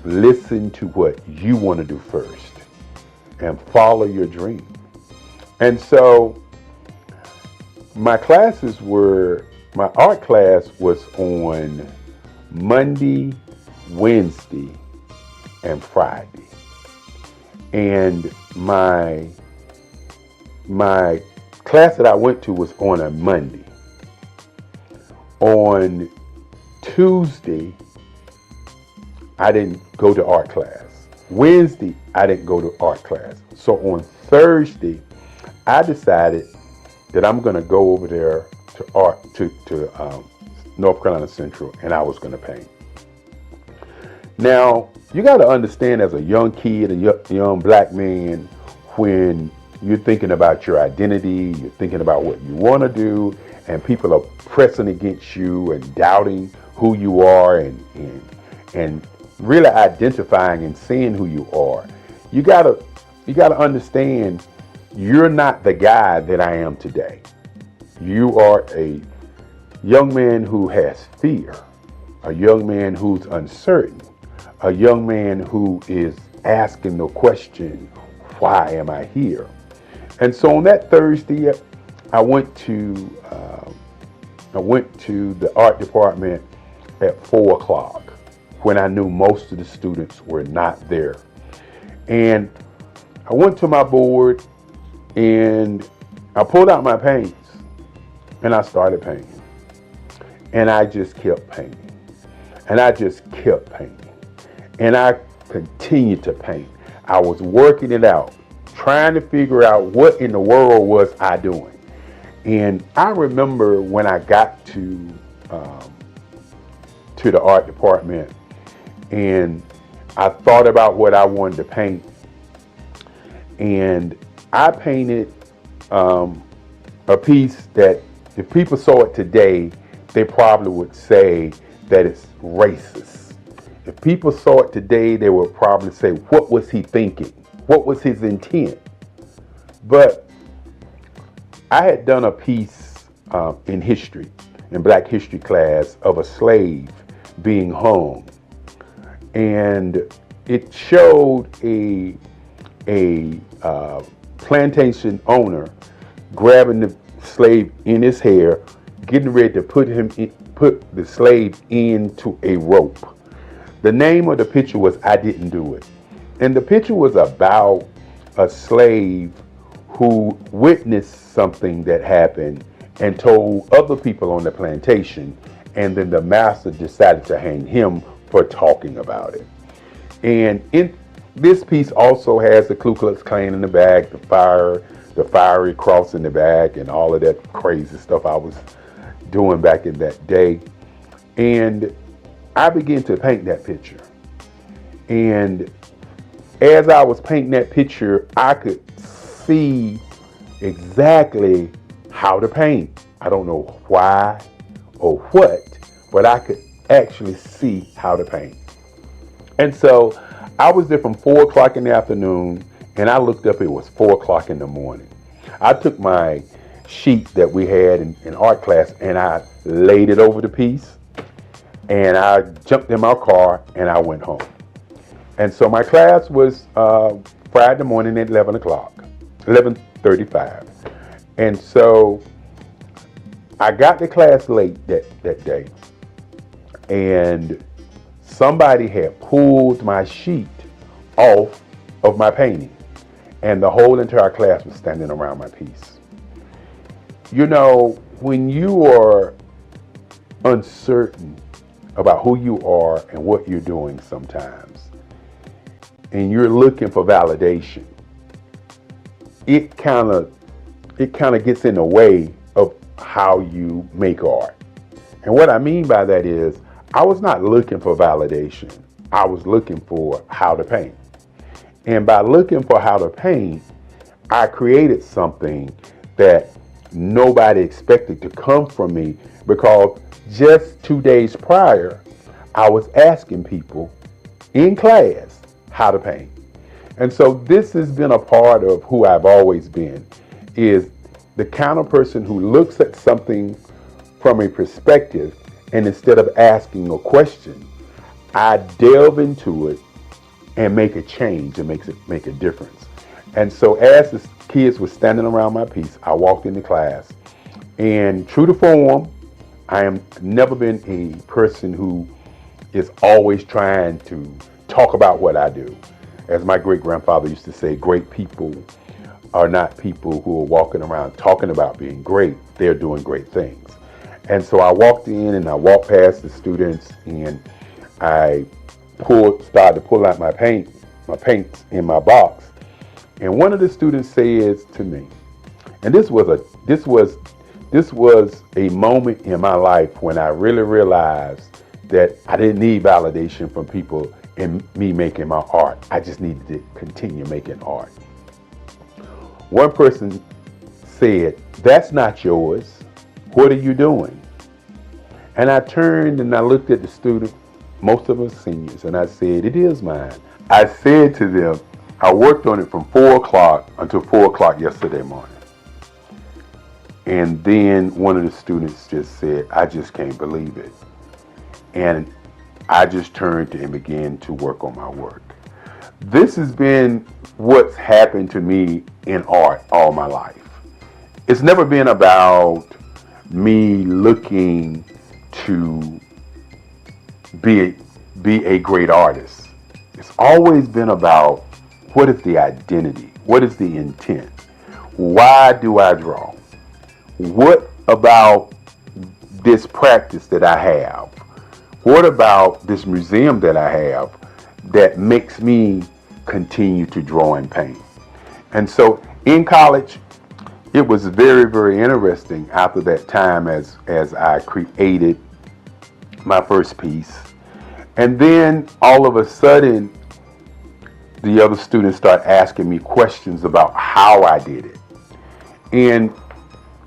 Listen to what you want to do first and follow your dream. And so my art class was on Monday, Wednesday, and Friday. And my class that I went to was on a Monday. On Tuesday, I didn't go to art class. Wednesday, I didn't go to art class. So on Thursday, I decided that I'm going to go over there to North Carolina Central, and I was going to paint. Now, you got to understand, as a young kid, a young black man, when you're thinking about your identity, you're thinking about what you want to do, and people are pressing against you and doubting who you are and really identifying and seeing who you are. You gotta understand, you're not the guy that I am today. You are a young man who has fear, a young man who's uncertain, a young man who is asking the question, why am I here? And so on that Thursday, I went to the art department at 4:00 when I knew most of the students were not there. And I went to my board and I pulled out my paints and I started painting. And I just kept painting. And I just kept painting. And I continued to paint. I was working it out, trying to figure out what in the world was I doing. And I remember when I got to the art department and I thought about what I wanted to paint. And I painted a piece that if people saw it today, they probably would say that it's racist. If people saw it today, they would probably say, what was he thinking? What was his intent? But I had done a piece in history, in Black history class, of a slave being hung. And it showed a plantation owner grabbing the slave in his hair, getting ready to put the slave into a rope. The name of the picture was I Didn't Do It. And the picture was about a slave who witnessed something that happened and told other people on the plantation, and then the master decided to hang him for talking about it. And in this piece also has the Ku Klux Klan in the back, the fiery cross in the back, and all of that crazy stuff I was doing back in that day. And I began to paint that picture. And as I was painting that picture, I could see exactly how to paint. I don't know why or what, but I could actually see how to paint. And so I was there from 4 o'clock in the afternoon, and I looked up, it was 4 o'clock in the morning. I took my sheet that we had in art class and I laid it over the piece, and I jumped in my car and I went home. And so my class was Friday morning at 11 o'clock, 11:35. And so I got to class late that day, and somebody had pulled my sheet off of my painting, and the whole entire class was standing around my piece. You know, when you are uncertain about who you are and what you're doing sometimes, and you're looking for validation, it kind of gets in the way of how you make art. And what I mean by that is, I was not looking for validation. I was looking for how to paint. And by looking for how to paint, I created something that nobody expected to come from me, because just 2 days prior, I was asking people in class how to paint. And so this has been a part of who I've always been, is the kind of person who looks at something from a perspective, and instead of asking a question, I delve into it and make a change and make a difference. And so as the kids were standing around my piece, I walked into class, and true to form, I am never been a person who is always trying to talk about what I do. As my great-grandfather used to say, great people are not people who are walking around talking about being great. They're doing great things. And so I walked in and I walked past the students, and I started to pull out my paints in my box. And one of the students says to me, and this was a moment in my life when I really realized that I didn't need validation from people in me making my art. I just needed to continue making art. One person said, "That's not yours. What are you doing?" And I turned and I looked at the student, most of us seniors, and I said, "It is mine." I said to them, I worked on it from 4 o'clock until 4 o'clock yesterday morning. And then one of the students just said, "I just can't believe it." And I just turned and began to work on my work. This has been what's happened to me in art all my life. It's never been about me looking to be a great artist. It's always been about, what is the identity? What is the intent? Why do I draw? What about this practice that I have? What about this museum that I have that makes me continue to draw and paint? And so in college, it was very, very interesting after that time as I created my first piece. And then all of a sudden, the other students start asking me questions about how I did it. And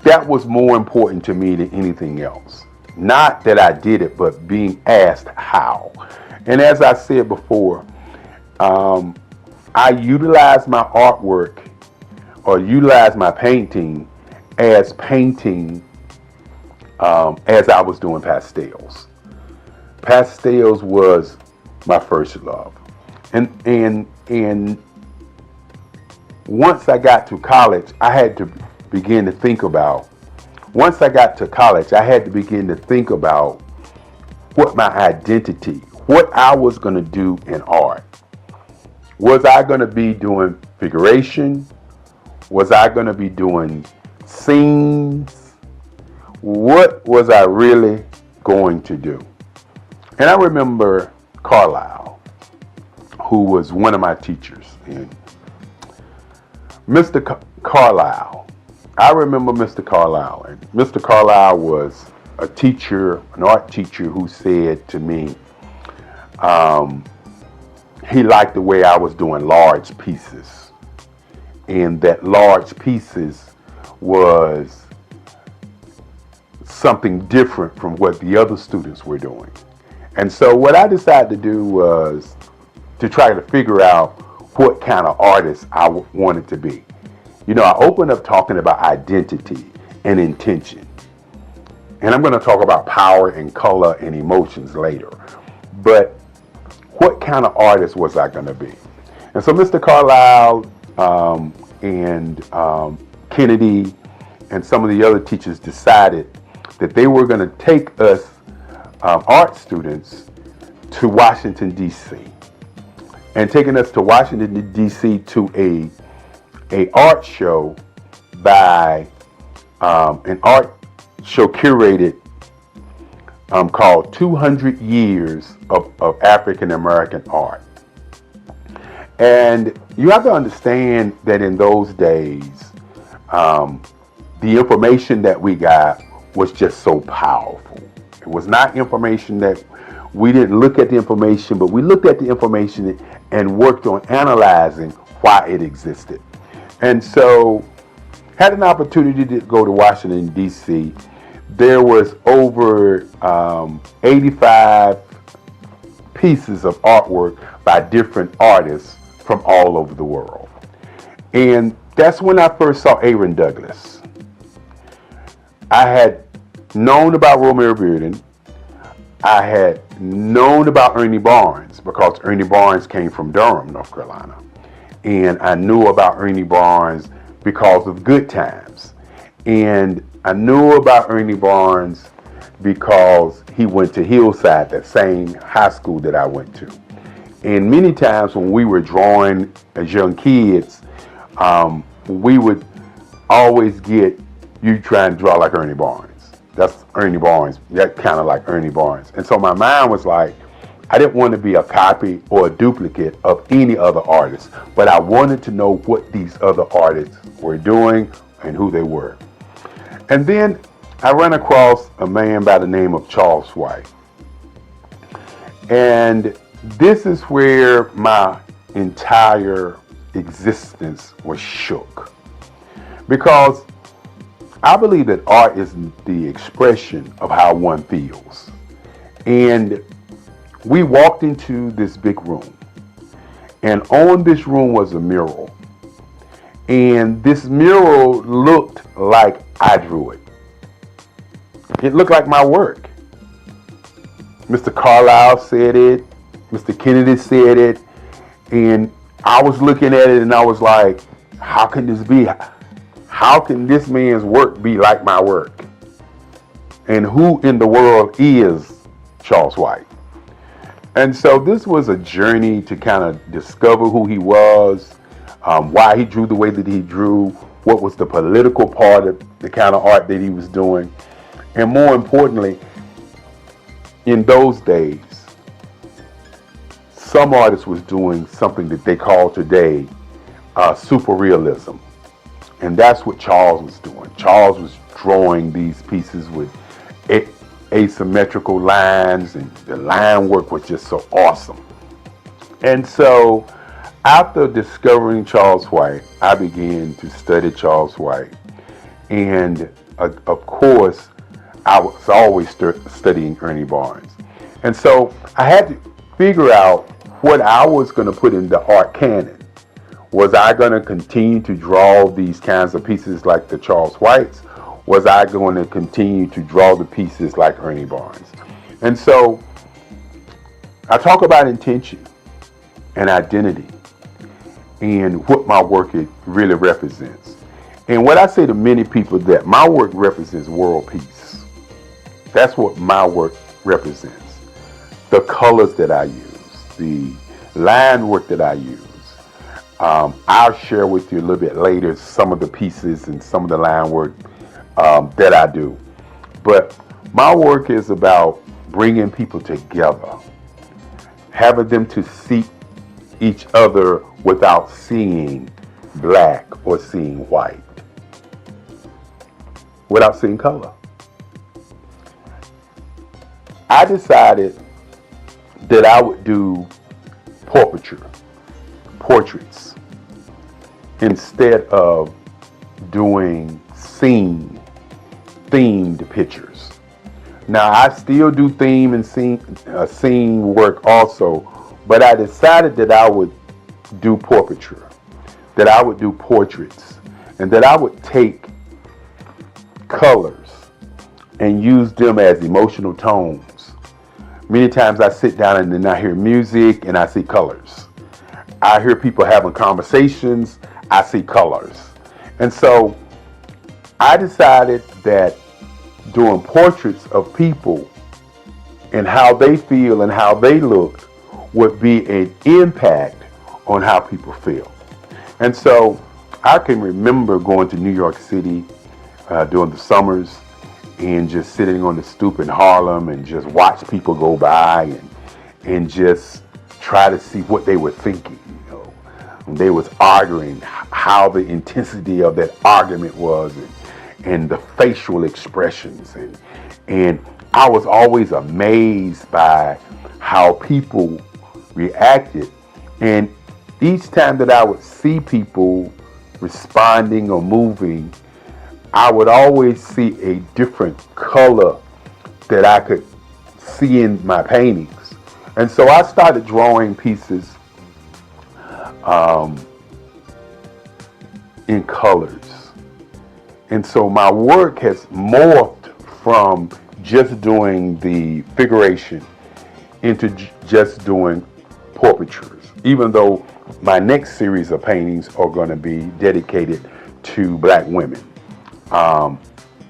that was more important to me than anything else. Not that I did it, but being asked how. And as I said before, I utilize my artwork or utilize my painting as I was doing pastels. Pastels was my first love. And once I got to college, I had to begin to think about once I got to college, I had to begin to think about what my identity, what I was going to do in art. Was I going to be doing figuration? Was I going to be doing scenes? What was I really going to do? And I remember Carlisle, who was one of my teachers. And Mr. Carlisle, I remember Mr. Carlisle. And Mr. Carlisle was a teacher, an art teacher, who said to me, he liked the way I was doing large pieces. And that large pieces was something different from what the other students were doing. And so what I decided to do was to try to figure out what kind of artist I wanted to be. You know, I opened up talking about identity and intention. And I'm going to talk about power and color and emotions later. But what kind of artist was I going to be? And so Mr. Carlisle and Kennedy and some of the other teachers decided that they were going to take us art students to Washington, D.C. and taking us to Washington, D.C. to a art show by an art show curated called 200 Years of African American Art. And you have to understand that in those days, the information that we got was just so powerful. It was not information that we didn't look at the information, but we looked at the information and worked on analyzing why it existed. And so had an opportunity to go to Washington, D.C. There was over 85 pieces of artwork by different artists from all over the world. And that's when I first saw Aaron Douglas. I had known about Romare Bearden. I had known about Ernie Barnes because Ernie Barnes came from Durham, North Carolina. And I knew about Ernie Barnes because of Good Times. And I knew about Ernie Barnes because he went to Hillside, that same high school that I went to. And many times when we were drawing as young kids, we would always get, you trying to draw like Ernie Barnes. That's Ernie Barnes. That kind of like Ernie Barnes. And so my mind was like, I didn't want to be a copy or a duplicate of any other artist, but I wanted to know what these other artists were doing and who they were. And then I ran across a man by the name of Charles White. And this is where my entire existence was shook. Because I believe that art is the expression of how one feels. And we walked into this big room, and on this room was a mural. And this mural looked like I drew it. It looked like my work. Mr. Carlisle said it, Mr. Kennedy said it, and I was looking at it and I was like, how can this be? How can this man's work be like my work? And who in the world is Charles White? And so this was a journey to kind of discover who he was, why he drew the way that he drew, what was the political part of the kind of art that he was doing. And more importantly, in those days, some artists was doing something that they call today super realism. And that's what Charles was doing. Charles was drawing these pieces with asymmetrical lines, and the line work was just so awesome. And so after discovering Charles White, I began to study Charles White. And of course, I was always studying Ernie Barnes. And so I had to figure out what I was going to put in the art canon. Was I going to continue to draw these kinds of pieces like the Charles Whites? Was I going to continue to draw the pieces like Ernie Barnes? And so I talk about intention and identity and what my work really represents. And what I say to many people, that my work represents world peace. That's what my work represents. The colors that I use, the line work that I use. I'll share with you a little bit later some of the pieces and some of the line work that I do. But my work is about bringing people together, having them to see each other without seeing black or seeing white, without seeing color. I decided that I would do portraits, instead of doing themed pictures. Now, I still do theme and scene work also, but I decided that I would do portraiture, that I would do portraits, and that I would take colors and use them as emotional tones. Many times I sit down and then I hear music and I see colors. I hear people having conversations, I see colors. And so I decided that doing portraits of people and how they feel and how they look would be an impact on how people feel. And so I can remember going to New York City during the summers and just sitting on the stoop in Harlem and just watch people go by and just try to see what they were thinking. You know, when they was arguing, how the intensity of that argument was, and the facial expressions, and I was always amazed by how people reacted. And each time that I would see people responding or moving, I would always see a different color that I could see in my paintings. And so I started drawing pieces in colors. And so my work has morphed from just doing the figuration into just doing portraitures, even though my next series of paintings are going to be dedicated to black women.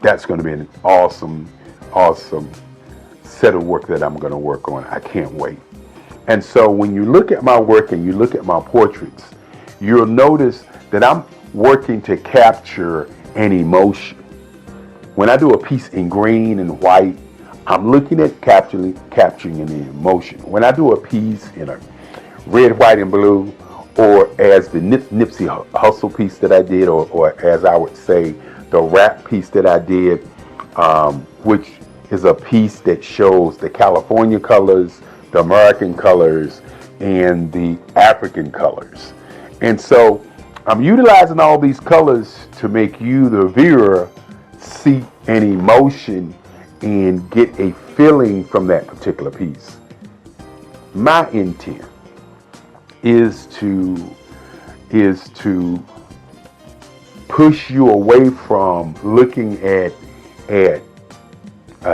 That's going to be an awesome set of work that I'm going to work on. I can't wait. And so when you look at my work and you look at my portraits, you'll notice that I'm working to capture an emotion. When I do a piece in green and white, I'm looking at capturing an emotion. When I do a piece in a red, white, and blue, or as the Nipsey Hussle piece that I did, or as I would say, the rap piece that I did, which is a piece that shows the California colors, the American colors, and the African colors. And so I'm utilizing all these colors to make you, the viewer, see an emotion and get a feeling from that particular piece. My intent is to push you away from looking at a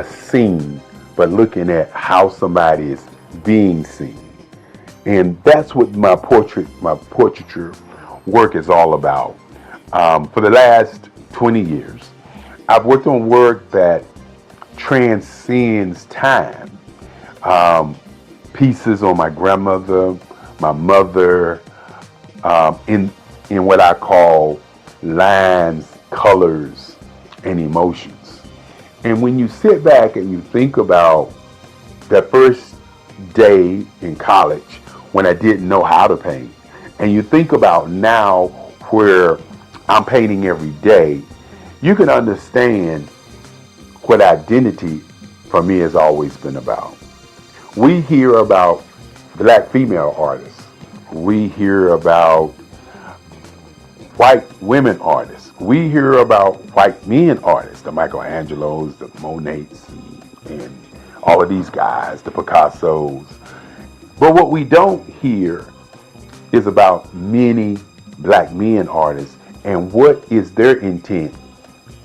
scene, but looking at how somebody is being seen. And that's what my portraiture work is all about. For the last 20 years, I've worked on work that transcends time. Pieces on my grandmother, my mother, in what I call lines, colors, and emotions. And when you sit back and you think about that first day in college when I didn't know how to paint, and you think about now where I'm painting every day, you can understand what identity for me has always been about. We hear about black female artists. We hear about white women artists. We hear about white men artists, the Michelangelos, the Monets, and all of these guys, the Picassos. But what we don't hear is about many black men artists and what is their intent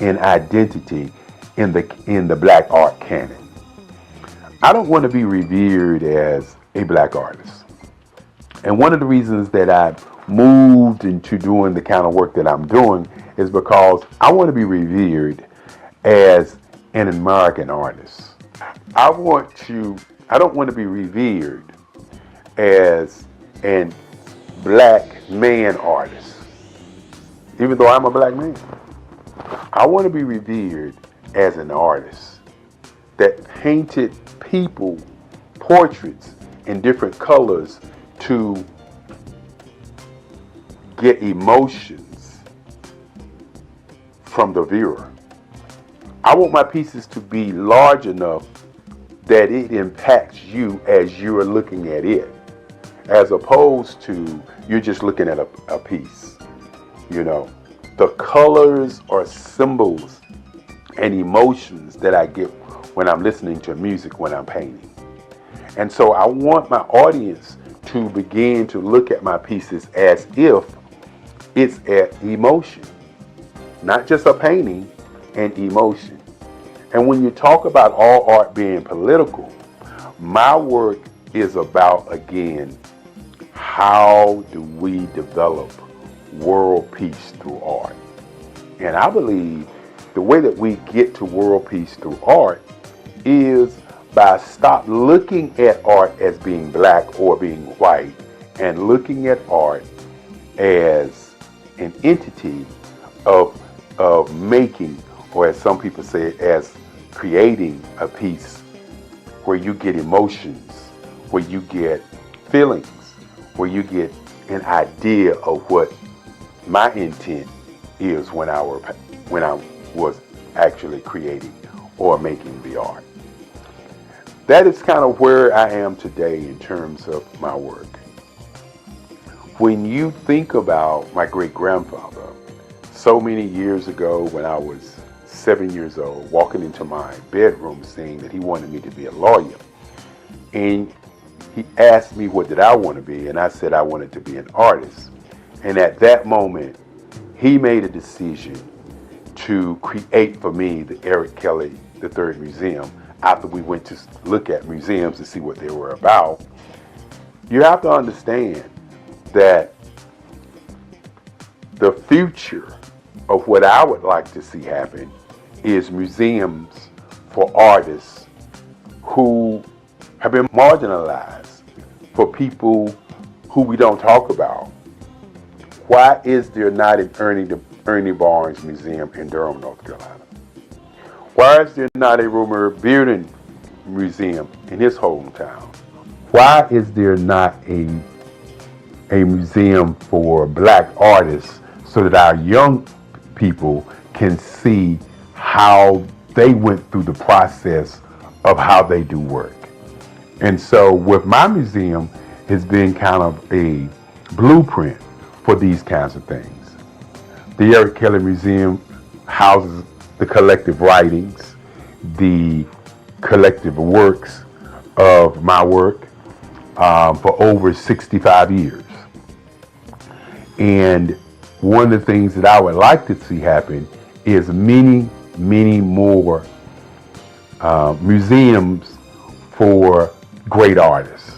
and identity in the black art canon. I don't want to be revered as a black artist. And one of the reasons that I moved into doing the kind of work that I'm doing is because I want to be revered as an American artist. I don't want to be revered as an black man artist, even though I'm a black man. I want to be revered as an artist that painted people portraits in different colors to get emotions from the viewer. I want my pieces to be large enough that it impacts you as you're looking at it, as opposed to you're just looking at a piece. You know, the colors are symbols and emotions that I get when I'm listening to music, when I'm painting. And so I want my audience to begin to look at my pieces as if it's an emotion, not just a painting, an emotion. And when you talk about all art being political, my work is about, again, how do we develop world peace through art? And I believe the way that we get to world peace through art is by stop looking at art as being black or being white and looking at art as an entity of making, or as some people say, as creating a piece where you get emotions, where you get feelings, where you get an idea of what my intent is when I was actually creating or making the art. That is kind of where I am today in terms of my work. When you think about my great-grandfather, so many years ago when I was 7 years old, walking into my bedroom saying that he wanted me to be a lawyer. And he asked me what did I want to be, and I said I wanted to be an artist. And at that moment, he made a decision to create for me the Eric Kelly III Museum. After we went to look at museums to see what they were about, you have to understand that the future of what I would like to see happen is museums for artists who have been marginalized, for people who we don't talk about. Why is there not an Ernie Barnes Museum in Durham, North Carolina? Why is there not a Romare Bearden Museum in his hometown? Why is there not a museum for black artists so that our young people can see how they went through the process of how they do work? And so with my museum, it's been kind of a blueprint for these kinds of things. The Eric Kelly Museum houses the collective writings, the collective works of my work for over 65 years. And one of the things that I would like to see happen is many, many more museums for great artists.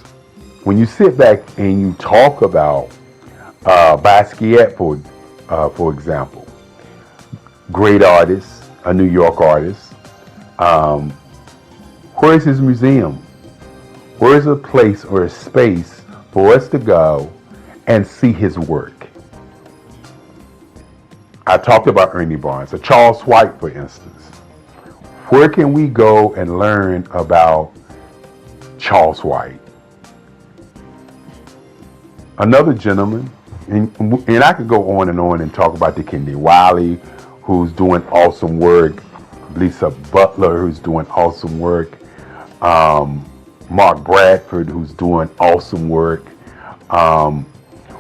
When you sit back and you talk about Basquiat, for example, great artist, a New York artist, where is his museum? Where is a place or a space for us to go and see his work? I talked about Ernie Barnes, Charles White, for instance. Where can we go and learn about Charles White? Another gentleman, and I could go on and talk about Kehinde Wiley, who's doing awesome work, Lisa Butler, who's doing awesome work, Mark Bradford, who's doing awesome work.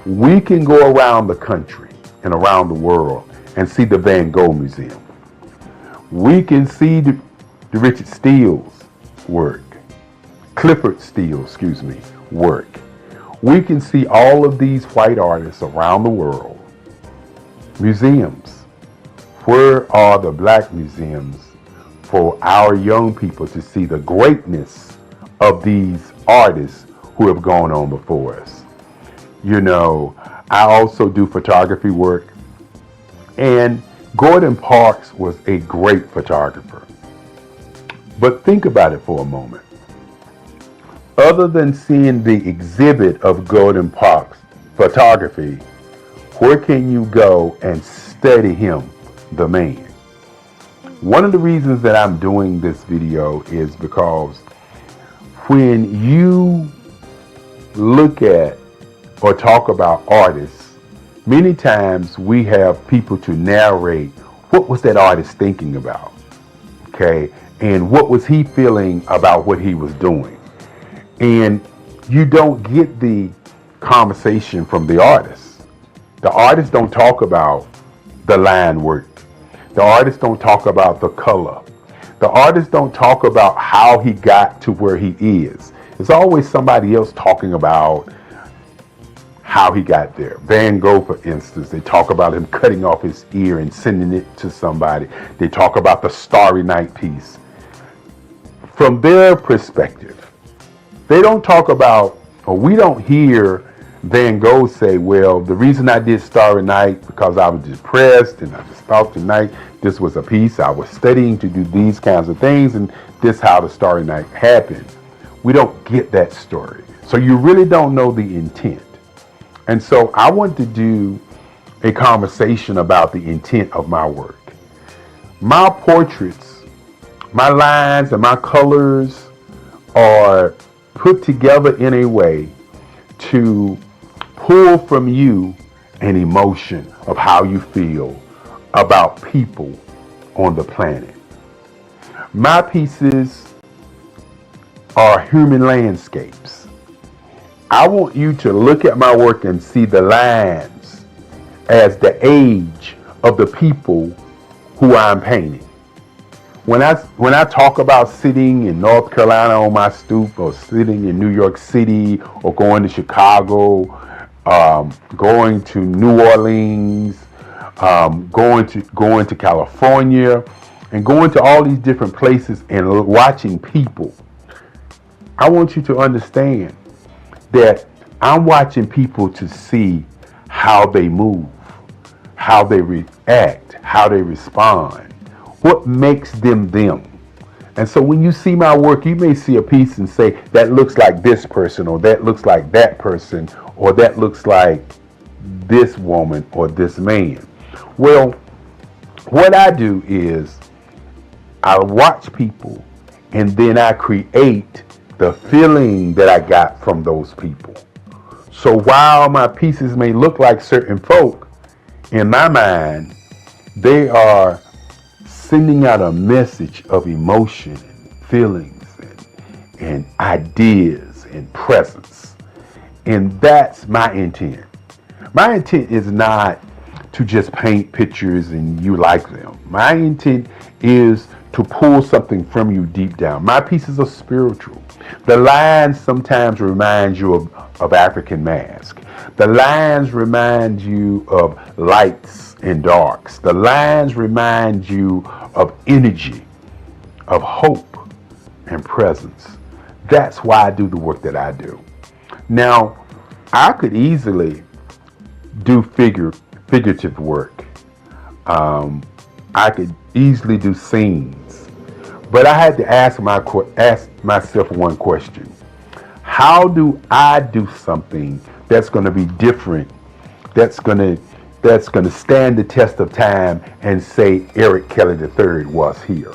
We can go around the country and around the world and see the Van Gogh Museum. We can see the Richard Steele's work, Clifford Steele, work. We can see all of these white artists around the world. Museums. Where are the black museums for our young people to see the greatness of these artists who have gone on before us? You know, I also do photography work, and Gordon Parks was a great photographer. But think about it for a moment. Other than seeing the exhibit of Gordon Parks photography, where can you go and study him, the man? One of the reasons that I'm doing this video is because when you look at or talk about artists, many times we have people to narrate what was that artist thinking about, okay? And what was he feeling about what he was doing? And you don't get the conversation from the artist. The artists don't talk about the line work. The artists don't talk about the color. The artists don't talk about how he got to where he is. It's always somebody else talking about how he got there. Van Gogh, for instance, they talk about him cutting off his ear and sending it to somebody. They talk about the Starry Night piece. From their perspective, they don't talk about, or we don't hear Van Gogh say, well, the reason I did Starry Night because I was depressed and I just thought tonight this was a piece. I was studying to do these kinds of things and this is how the Starry Night happened. We don't get that story. So you really don't know the intent. And so I want to do a conversation about the intent of my work. My portraits, my lines and my colors are put together in a way to pull from you an emotion of how you feel about people on the planet. My pieces are human landscapes. I want you to look at my work and see the lines as the age of the people who I'm painting. When I talk about sitting in North Carolina on my stoop, or sitting in New York City, or going to Chicago, going to New Orleans, going to California, and going to all these different places and watching people, I want you to understand that I'm watching people to see how they move, how they react, how they respond, what makes them them. And so when you see my work, you may see a piece and say, that looks like this person, or that looks like that person, or that looks like this woman or this man. Well, what I do is I watch people and then I create the feeling that I got from those people. So while my pieces may look like certain folk, in my mind, they are sending out a message of emotion and feelings and ideas and presence. And that's my intent. My intent is not to just paint pictures and you like them. My intent is to pull something from you deep down. My pieces are spiritual. The lines sometimes remind you of African Mask. The lines remind you of lights and darks. The lines remind you of energy, of hope and presence. That's why I do the work that I do. Now, I could easily do figurative work. I could easily do scenes. But I had to ask myself one question. How do I do something that's going to be different, that's going to stand the test of time and say Eric Kelly III was here?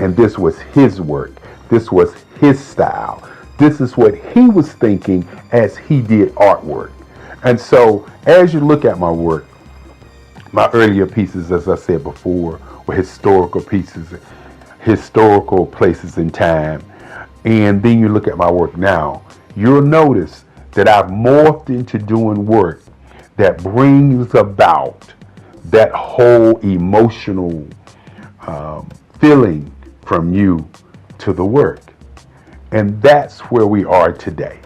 And this was his work. This was his style. This is what he was thinking as he did artwork. And so as you look at my work, my earlier pieces, as I said before, were historical pieces, historical places in time. And then you look at my work now, you'll notice that I've morphed into doing work that brings about that whole emotional feeling from you to the work. And that's where we are today.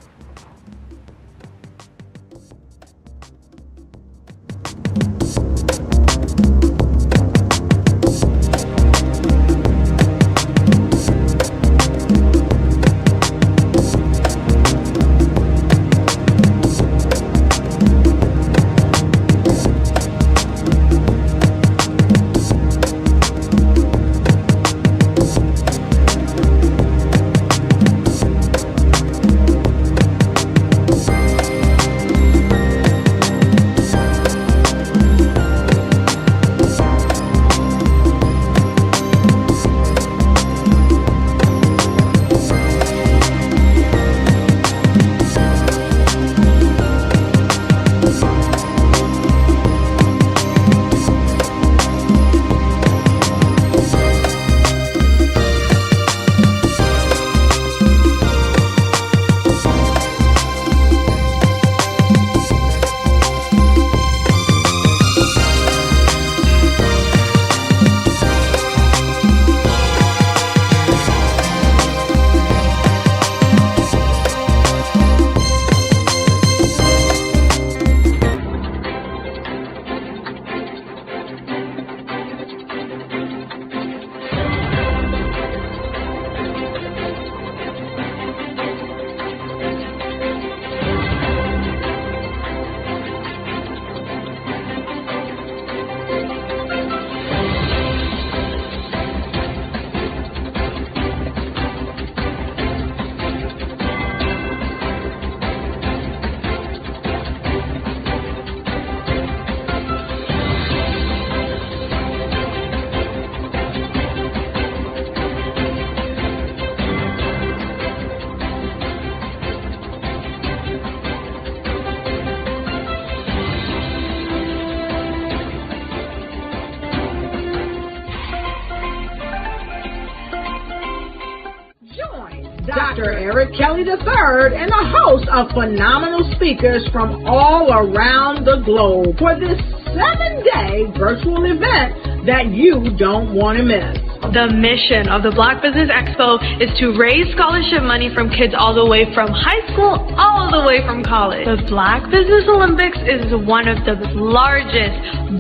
Dr. Eric Kelly III and a host of phenomenal speakers from all around the globe for this 7-day virtual event that you don't want to miss. The mission of the Black Business Expo is to raise scholarship money from kids all the way from high school, all the way from college. The Black Business Olympics is one of the largest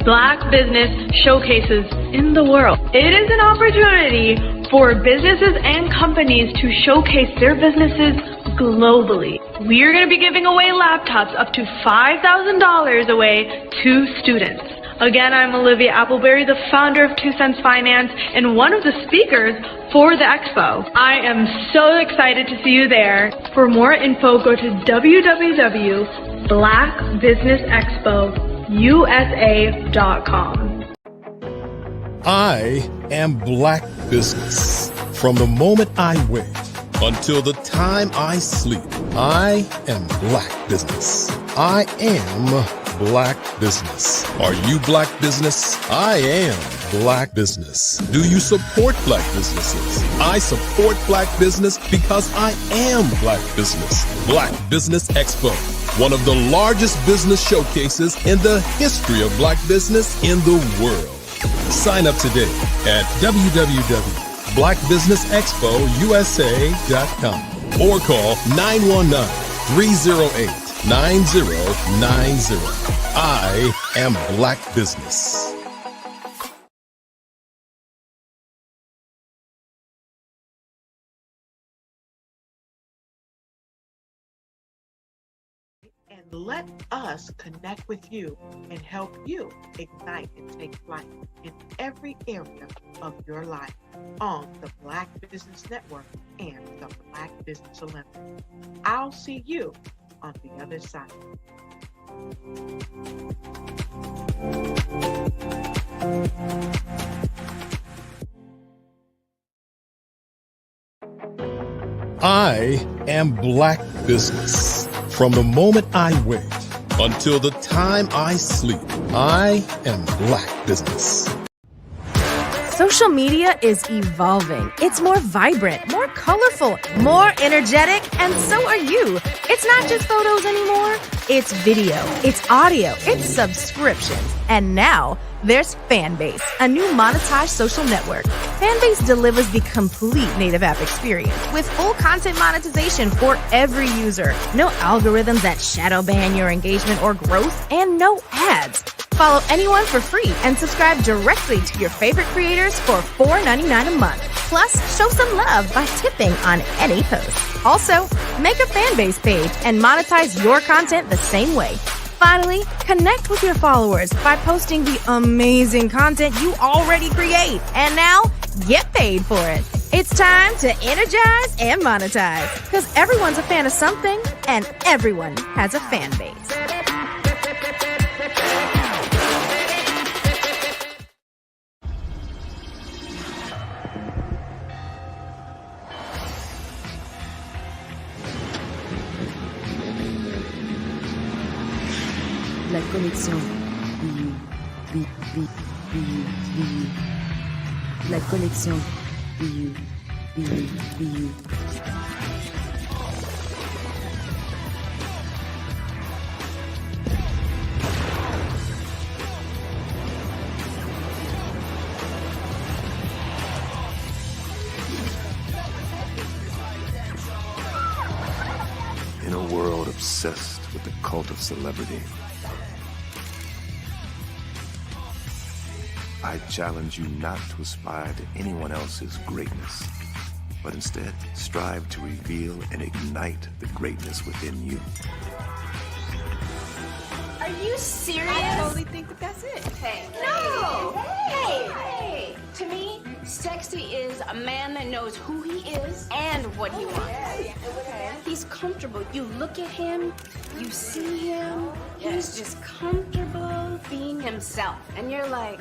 Black business showcases in the world. It is an opportunity for businesses and companies to showcase their businesses globally. We are going to be giving away laptops up to $5,000 away to students. Again, I'm Olivia Appleberry, the founder of 2 Cents Finance and one of the speakers for the expo. I am so excited to see you there. For more info, go to www.blackbusinessexpousa.com. I am Black Business. From the moment I wake until the time I sleep, I am Black Business. I am Black Business. Are you Black Business? I am Black Business. Do you support Black businesses? I support Black business because I am Black Business. Black Business Expo, one of the largest business showcases in the history of Black business in the world. Sign up today at www.blackbusinessexpousa.com or call 919-308-9090. I am Black Business. And let us connect with you and help you ignite and take flight in every area of your life on the Black Business Network and the Black Business Olympics. I'll see you on the other side. I am Black Business. From the moment I wake until the time I sleep, I am Black Business. Social media is evolving. It's more vibrant, more colorful, more energetic, and so are you. It's not just photos anymore. It's video, it's audio, it's subscriptions. And now there's Fanbase, a new monetized social network. Fanbase delivers the complete native app experience with full content monetization for every user. No algorithms that shadow ban your engagement or growth, and no ads. Follow anyone for free and subscribe directly to your favorite creators for $4.99 a month. Plus, show some love by tipping on any post. Also, make a Fanbase page and monetize your content the same way. Finally, connect with your followers by posting the amazing content you already create. And now, get paid for it. It's time to energize and monetize. Because everyone's a fan of something, and everyone has a fan base. La connexion BU. La connexion BU. In a world obsessed with the cult of celebrity, I challenge you not to aspire to anyone else's greatness, but instead strive to reveal and ignite the greatness within you. Are you serious? I totally think that's it. Hey. No! Hey! To me, sexy is a man that knows who he is and what he wants. Okay. He's comfortable. You look at him, you see him, he's just comfortable being himself. And you're like,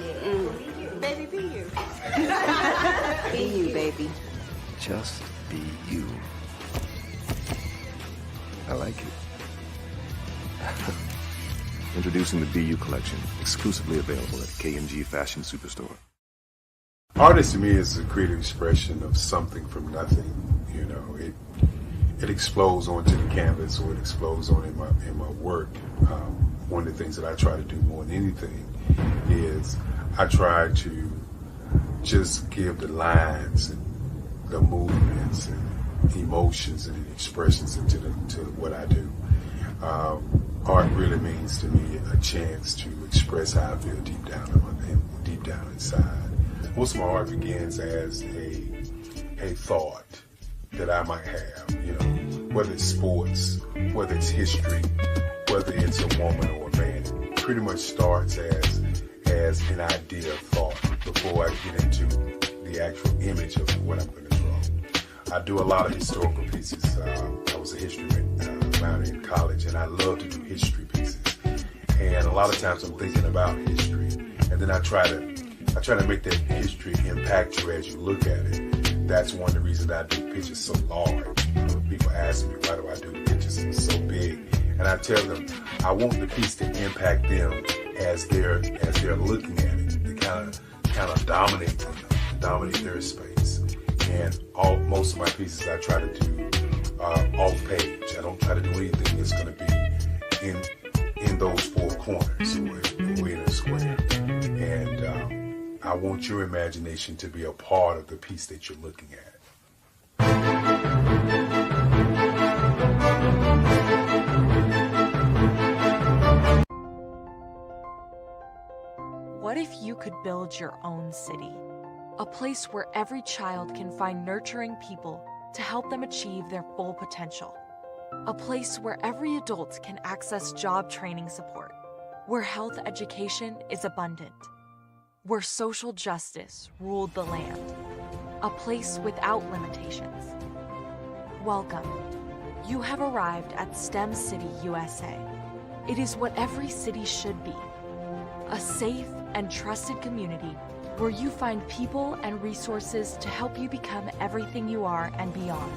Baby, be you. be you, baby. Just be you. I like it. Introducing the BU collection, exclusively available at KMG Fashion Superstore. Art to me is a creative expression of something from nothing. You know, it explodes onto the canvas, or it explodes on in my work. One of the things that I try to do more than anything is I try to just give the lines and the movements and emotions and expressions into what I do. Art really means to me a chance to express how I feel deep down inside. Most of my art begins as a thought that I might have, you know, whether it's sports, whether it's history, whether it's a woman or a man. It pretty much starts as an idea of thought before I get into the actual image of what I'm going to draw. I do a lot of historical pieces. I was a history minor in college, and I love to do history pieces. And a lot of times I'm thinking about history, and then I try to make that history impact you as you look at it. That's one of the reasons I do pictures so large. People ask me, why do I do pictures so big? And I tell them, I want the piece to impact them as they're looking at it. To kind of dominate their space. And most of my pieces I try to do off page. I don't try to do anything that's going to be in those four corners or in a square. And I want your imagination to be a part of the piece that you're looking at. What if you could build your own city? A place where every child can find nurturing people to help them achieve their full potential. A place where every adult can access job training support, where health education is abundant, where social justice ruled the land. A place without limitations. Welcome. You have arrived at STEM City, USA. It is what every city should be. A safe and trusted community where you find people and resources to help you become everything you are and beyond.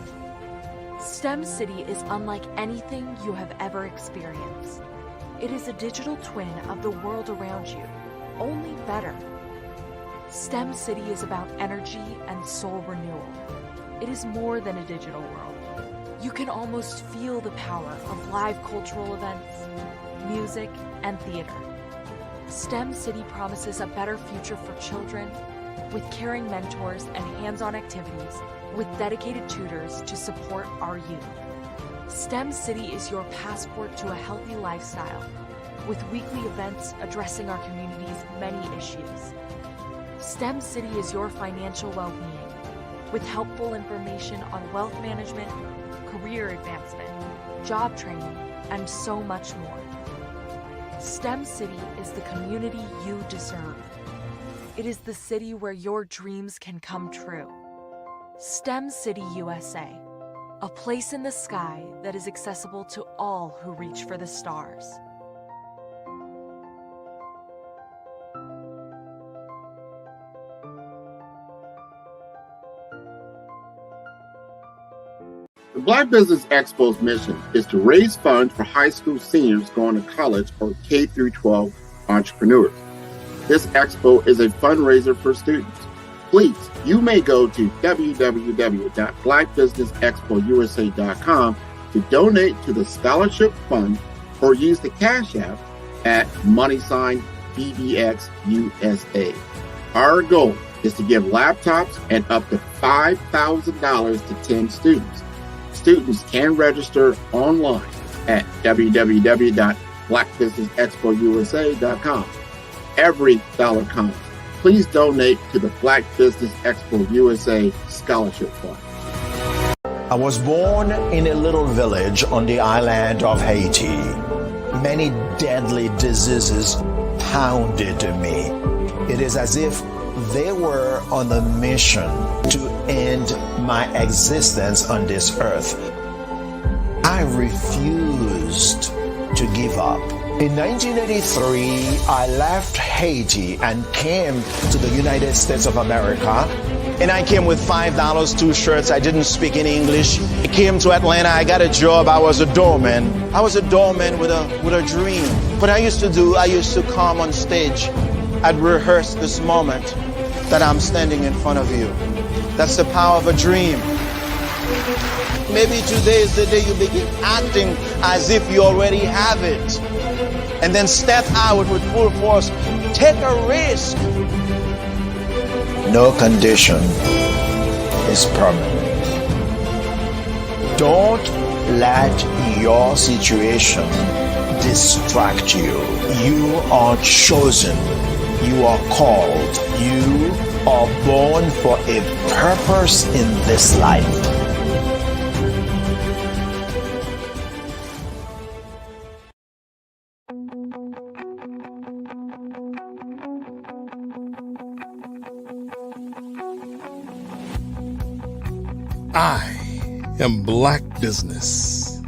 STEM City is unlike anything you have ever experienced. It is a digital twin of the world around you, only better. STEM City is about energy and soul renewal. It is more than a digital world. You can almost feel the power of live cultural events, music, and theater. STEM City promises a better future for children with caring mentors and hands-on activities with dedicated tutors to support our youth. STEM City is your passport to a healthy lifestyle with weekly events addressing our community's many issues. STEM City is your financial well-being with helpful information on wealth management, career advancement, job training, and so much more. STEM City is the community you deserve. It is the city where your dreams can come true. STEM City USA, a place in the sky that is accessible to all who reach for the stars. The Black Business Expo's mission is to raise funds for high school seniors going to college or K-12 entrepreneurs. This expo is a fundraiser for students. Please, you may go to www.blackbusinessexpousa.com to donate to the scholarship fund or use the Cash App at $BBXUSA. Our goal is to give laptops and up to $5,000 to 10 students. Students can register online at www.blackbusinessexpousa.com. Every dollar counts. Please donate to the Black Business Expo USA Scholarship Fund. I was born in a little village on the island of Haiti. Many deadly diseases pounded me. It is as if they were on a mission to end my existence on this earth. I refused to give up. In 1983, I left Haiti and came to the United States of America. And I came with $5, 2 shirts. I didn't speak any English. I came to Atlanta. I got a job. I was a doorman. I was a doorman with a dream. What I used to come on stage. I'd rehearse this moment that I'm standing in front of you. That's the power of a dream. Maybe today is the day you begin acting as if you already have it. And then step out with full force. Take a risk. No condition is permanent. Don't let your situation distract you. You are chosen. You are called. You are born for a purpose in this life. I am Black business.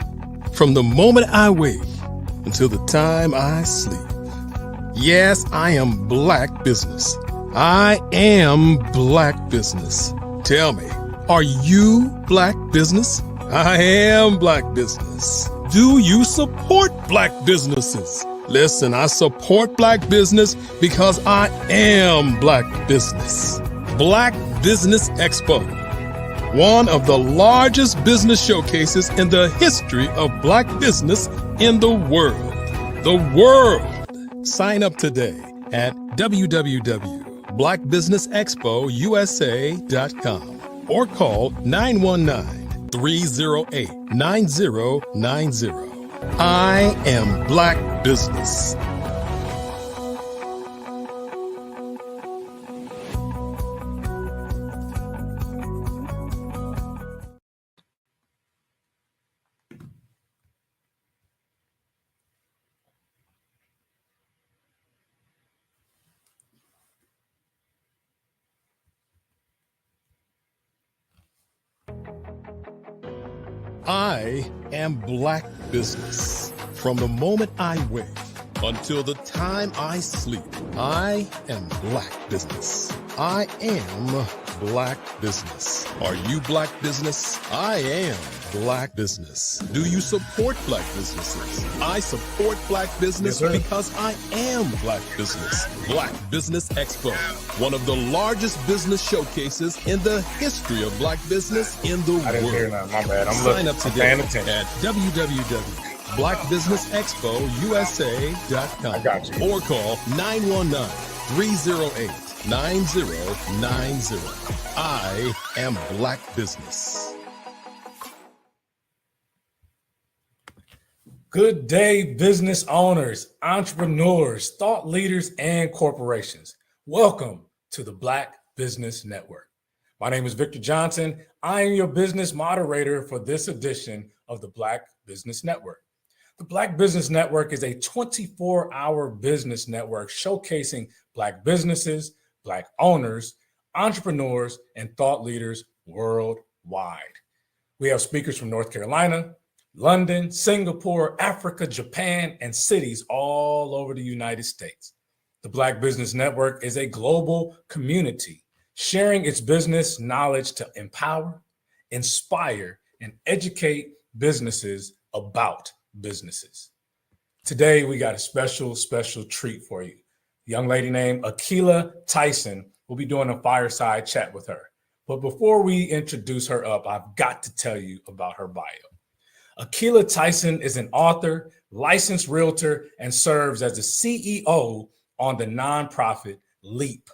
From the moment I wake until the time I sleep. Yes, I am Black business. I am Black business. Tell me, are you Black business? I am Black business. Do you support Black businesses? Listen, I support Black business because I am Black business. Black Business Expo, one of the largest business showcases in the history of Black business in the world. The world. Sign up today at www.blackbusinessexpousa.com or call 919-308-9090. I am Black business. I am Black business. From the moment I wake until the time I sleep, I am Black business. I am Black business. Are you Black business? I am Black business. Do you support Black businesses? I support Black business because I am Black business. Black Business Expo, one of the largest business showcases in the history of Black business in the world. Hear that. My bad. Sign up today at www.blackbusinessexpousa.com or call 919-308-9090. I am Black business. Good day, business owners, entrepreneurs, thought leaders, and corporations. Welcome to the Black Business Network. My name is Victor Johnson. I am your business moderator for this edition of the Black Business Network. The Black Business Network is a 24-hour business network showcasing Black businesses, Black owners, entrepreneurs, and thought leaders worldwide. We have speakers from North Carolina, London, Singapore, Africa, Japan, and cities all over the United States. The Black Business Network is a global community sharing its business knowledge to empower, inspire, and educate businesses about businesses. Today, we got a special treat for you. A young lady named Akilah Tyson will be doing a fireside chat with her. But before we introduce her up, I've got to tell you about her bio. Akilah Tyson is an author, licensed realtor, and serves as the CEO on the nonprofit LEAP.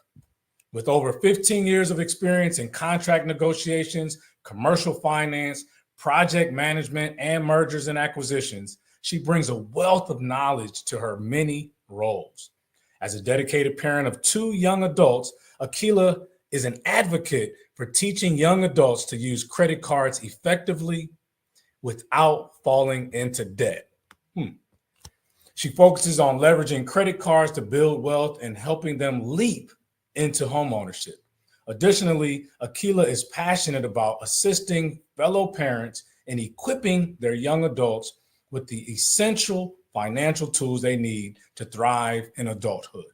With over 15 years of experience in contract negotiations, commercial finance, project management, and mergers and acquisitions, she brings a wealth of knowledge to her many roles. As a dedicated parent of 2 young adults, Akilah is an advocate for teaching young adults to use credit cards effectively without falling into debt. She focuses on leveraging credit cards to build wealth and helping them leap into homeownership. Additionally, Akilah is passionate about assisting fellow parents in equipping their young adults with the essential financial tools they need to thrive in adulthood.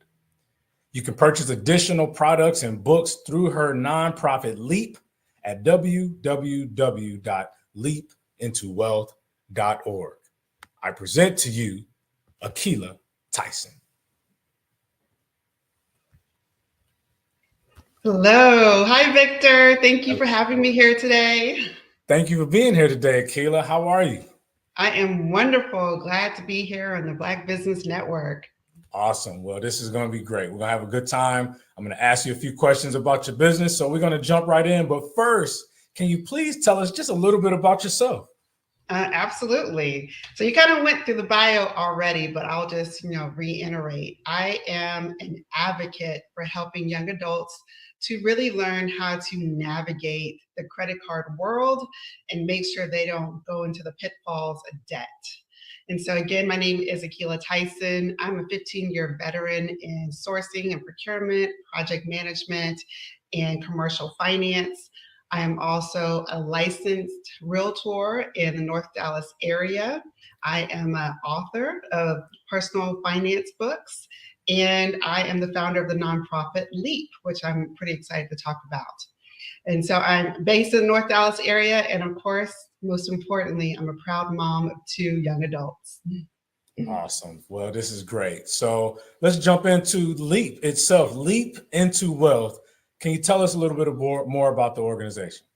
You can purchase additional products and books through her nonprofit LEAP at www.leapintowealth.org. I present to you Akilah Tyson. Hello. Hi, Victor. Thank you for having me here today. Thank you for being here today, Akilah. How are you? I am wonderful. Glad to be here on the Black Business Network. Awesome. Well, this is going to be great. We're going to have a good time. I'm going to ask you a few questions about your business, so we're going to jump right in. But first, can you please tell us just a little bit about yourself? Absolutely. So you kind of went through the bio already, but I'll just, reiterate. I am an advocate for helping young adults to really learn how to navigate the credit card world and make sure they don't go into the pitfalls of debt. And so again, my name is Akilah Tyson. I'm a 15-year veteran in sourcing and procurement, project management, and commercial finance. I am also a licensed realtor in the North Dallas area. I am an author of personal finance books, and I am the founder of the nonprofit LEAP, which I'm pretty excited to talk about. And so I'm based in the North Dallas area, and of course, most importantly, I'm a proud mom of 2 young adults. Awesome. Well, this is great. So let's jump into LEAP itself. LEAP into Wealth. Can you tell us a little bit more about the organization?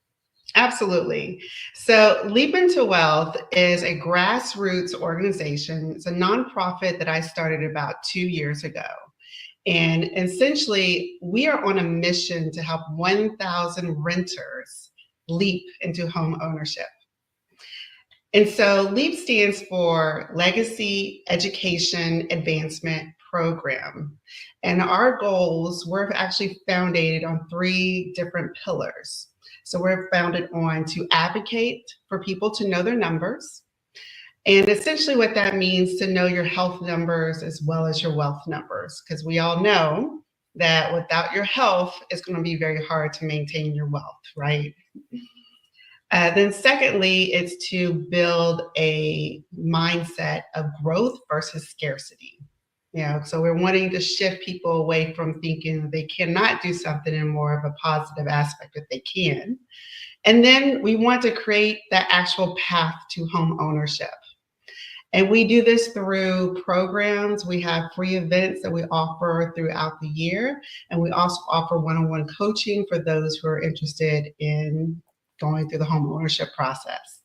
Absolutely. So Leap into Wealth is a grassroots organization. It's a nonprofit that I started about 2 years ago. And essentially, we are on a mission to help 1,000 renters leap into home ownership. And so LEAP stands for Legacy Education Advancement Program. And our goals were actually founded on 3 different pillars. So we're founded on to advocate for people to know their numbers. And essentially what that means to know your health numbers as well as your wealth numbers, because we all know that without your health, it's going to be very hard to maintain your wealth, right? Then secondly, it's to build a mindset of growth versus scarcity. So we're wanting to shift people away from thinking they cannot do something in more of a positive aspect that they can. And then we want to create that actual path to home ownership. And we do this through programs. We have free events that we offer throughout the year. And we also offer one-on-one coaching for those who are interested in going through the home ownership process.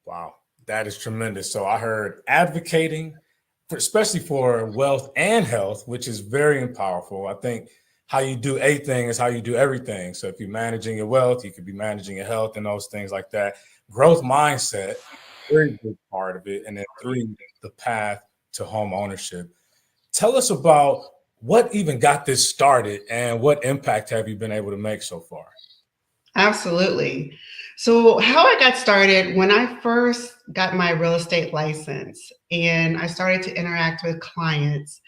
Wow, that is tremendous. So I heard advocating, especially for wealth and health, which is very powerful. I think how you do a thing is how you do everything. So if you're managing your wealth, you could be managing your health and those things like that. Growth mindset, very big part of it. And then 3, the path to home ownership. Tell us about what even got this started and what impact have you been able to make so far? Absolutely. So how I got started, when I first got my real estate license and I started to interact with clients,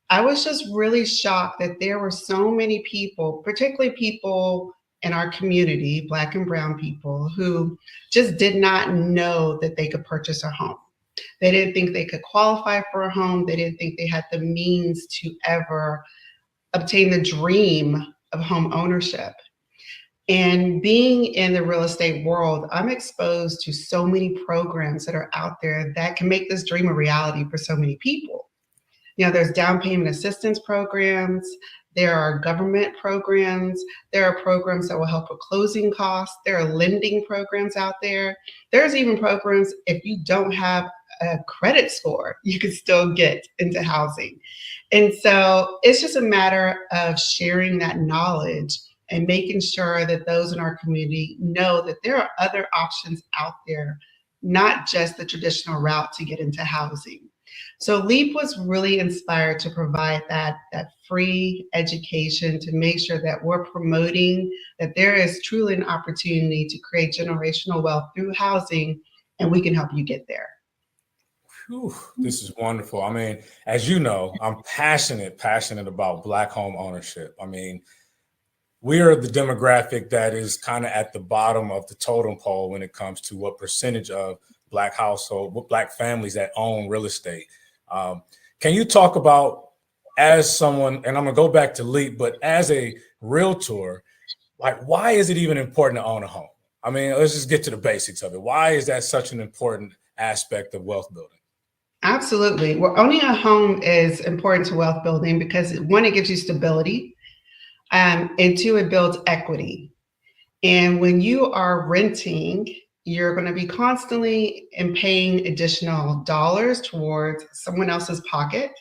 I was just really shocked that there were so many people, particularly people in our community, Black and brown people, who just did not know that they could purchase a home. They didn't think they could qualify for a home. They didn't think they had the means to ever obtain the dream of home ownership. And being in the real estate world, I'm exposed to so many programs that are out there that can make this dream a reality for so many people. There's down payment assistance programs, there are government programs, there are programs that will help with closing costs, there are lending programs out there. There's even programs, if you don't have a credit score, you can still get into housing. And so it's just a matter of sharing that knowledge and making sure that those in our community know that there are other options out there, not just the traditional route to get into housing. So LEAP was really inspired to provide that free education to make sure that we're promoting that there is truly an opportunity to create generational wealth through housing, and we can help you get there. Whew, this is wonderful. I mean, as you know, I'm passionate about Black home ownership. I mean, we are the demographic that is kind of at the bottom of the totem pole when it comes to what percentage of Black Black families that own real estate. Can you talk about, as someone, and I'm gonna go back to LEAP, but as a realtor, like, why is it even important to own a home? I mean, let's just get to the basics of it. Why is that such an important aspect of wealth building? Absolutely. Well, owning a home is important to wealth building because 1, it gives you stability, and 2, it builds equity. And when you are renting, you're going to be constantly and paying additional dollars towards someone else's pocket,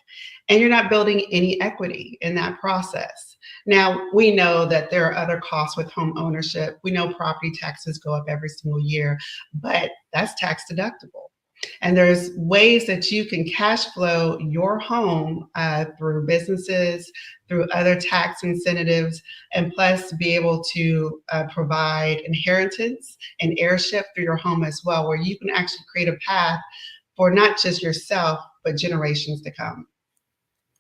and you're not building any equity in that process. Now, we know that there are other costs with home ownership. We know property taxes go up every single year, but that's tax deductible. And there's ways that you can cash flow your home through businesses, through other tax incentives, and plus to be able to provide inheritance and heirship through your home as well, where you can actually create a path for not just yourself, but generations to come.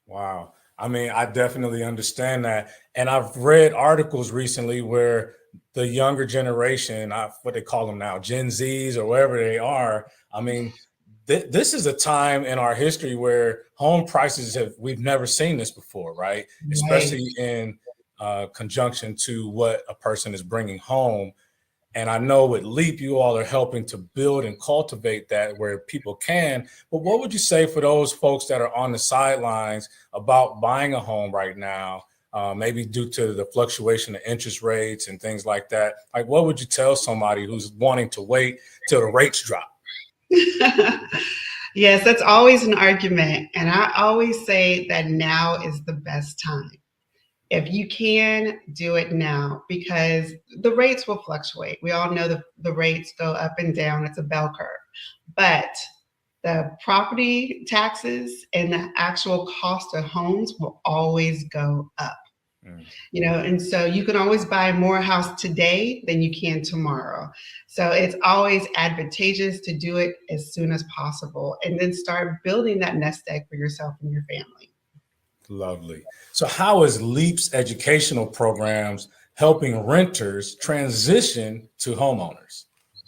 Wow. I mean, I definitely understand that. And I've read articles recently where the younger generation, what they call them now, Gen Zs or wherever they are, I mean, this is a time in our history where home prices we've never seen this before, right? Especially in conjunction to what a person is bringing home. And I know with LEAP, you all are helping to build and cultivate that where people can. But what would you say for those folks that are on the sidelines about buying a home right now, maybe due to the fluctuation of interest rates and things like that? Like, what would you tell somebody who's wanting to wait till the rates drop? Yes, that's always an argument. And I always say that now is the best time. If you can, do it now, because the rates will fluctuate. We all know the rates go up and down. It's a bell curve. But the property taxes and the actual cost of homes will always go up. You know, and so you can always buy more house today than you can tomorrow. So it's always advantageous to do it as soon as possible and then start building that nest egg for yourself and your family. Lovely. So how is LEAP's educational programs helping renters transition to homeowners?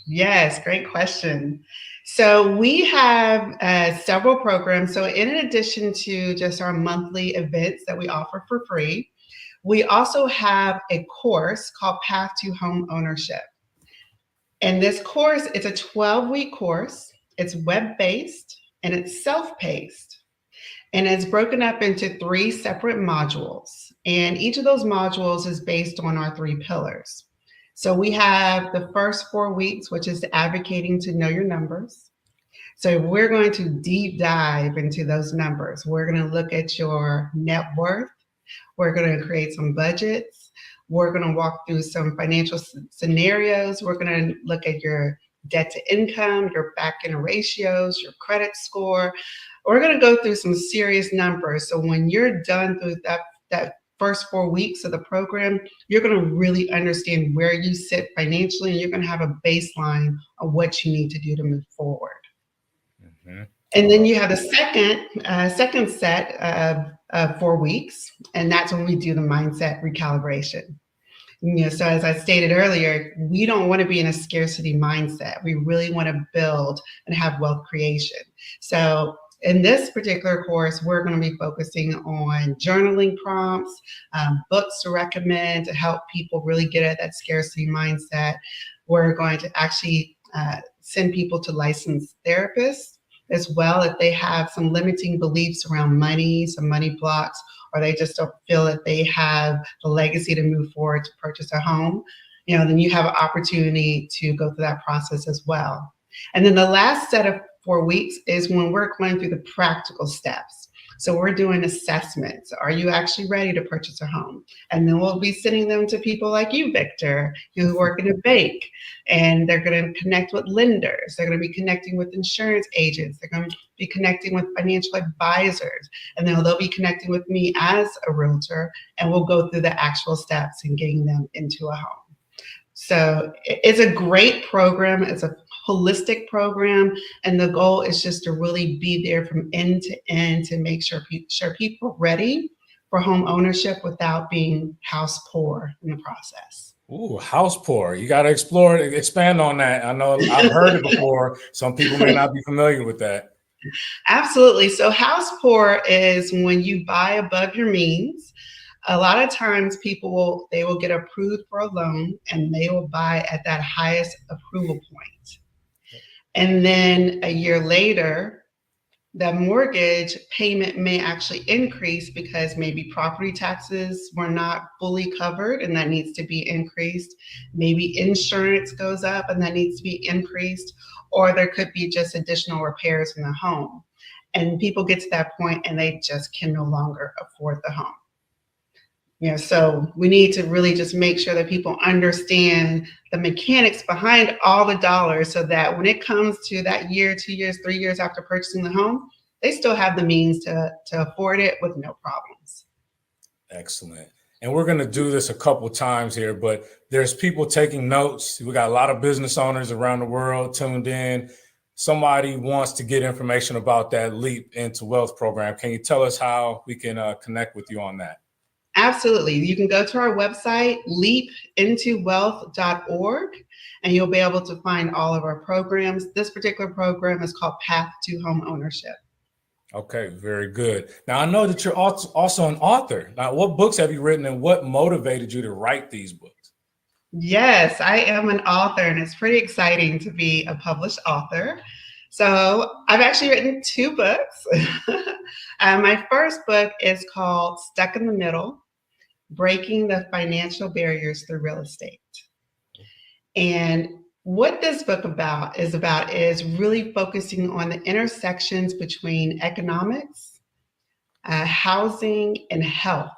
Yes, great question. So we have several programs. So in addition to just our monthly events that we offer for free, we also have a course called Path to Home Ownership. And this course is a 12-week course. It's web-based and it's self-paced. And it's broken up into 3 separate modules. And each of those modules is based on our 3 pillars. So we have the first 4 weeks, which is advocating to know your numbers. So we're going to deep dive into those numbers. We're going to look at your net worth. We're going to create some budgets. We're going to walk through some financial scenarios. We're going to look at your debt to income, your back-end ratios, your credit score. We're going to go through some serious numbers. So when you're done through that first 4 weeks of the program, you're going to really understand where you sit financially, and you're going to have a baseline of what you need to do to move forward. Mm-hmm. And then you have the second set of 4 weeks, and that's when we do the mindset recalibration. You know, so as I stated earlier, we don't want to be in a scarcity mindset. We really want to build and have wealth creation. So in this particular course, we're going to be focusing on journaling prompts, books to recommend to help people really get at that scarcity mindset. We're going to actually send people to licensed therapists as well if they have some limiting beliefs around money, some money blocks, or they just don't feel that they have the legacy to move forward to purchase a home. You know, then you have an opportunity to go through that process as well. And then the last set of 4 weeks is when we're going through the practical steps. So we're doing assessments. Are you actually ready to purchase a home? And then we'll be sending them to people like you, Victor, who work in a bank, and they're going to connect with lenders. They're going to be connecting with insurance agents. They're going to be connecting with financial advisors, and then they'll be connecting with me as a realtor, and we'll go through the actual steps in getting them into a home. So it's a great program. It's a holistic program, and the goal is just to really be there from end to end to make sure people are ready for home ownership without being house poor in the process. Ooh, house poor. You got to expand on that. I know I've heard it before. Some people may not be familiar with that. Absolutely. So house poor is when you buy above your means. A lot of times people will get approved for a loan, and they will buy at that highest approval point. And then a year later, the mortgage payment may actually increase because maybe property taxes were not fully covered and that needs to be increased. Maybe insurance goes up and that needs to be increased, or there could be just additional repairs in the home. And people get to that point and they just can no longer afford the home. So we need to really just make sure that people understand the mechanics behind all the dollars so that when it comes to that year, 2 years, 3 years after purchasing the home, they still have the means to afford it with no problems. Excellent. And we're going to do this a couple times here, but there's people taking notes. We got a lot of business owners around the world tuned in. Somebody wants to get information about that Leap into Wealth program. Can you tell us how we can connect with you on that? Absolutely. You can go to our website, leapintowealth.org, and you'll be able to find all of our programs. This particular program is called Path to Home Ownership. Okay, very good. Now, I know that you're also an author. Now, what books have you written and what motivated you to write these books? Yes, I am an author, and it's pretty exciting to be a published author. So I've actually written 2 books. My first book is called Stuck in the Middle: Breaking the Financial Barriers Through Real Estate. And what this book is really focusing on the intersections between economics, housing, and health,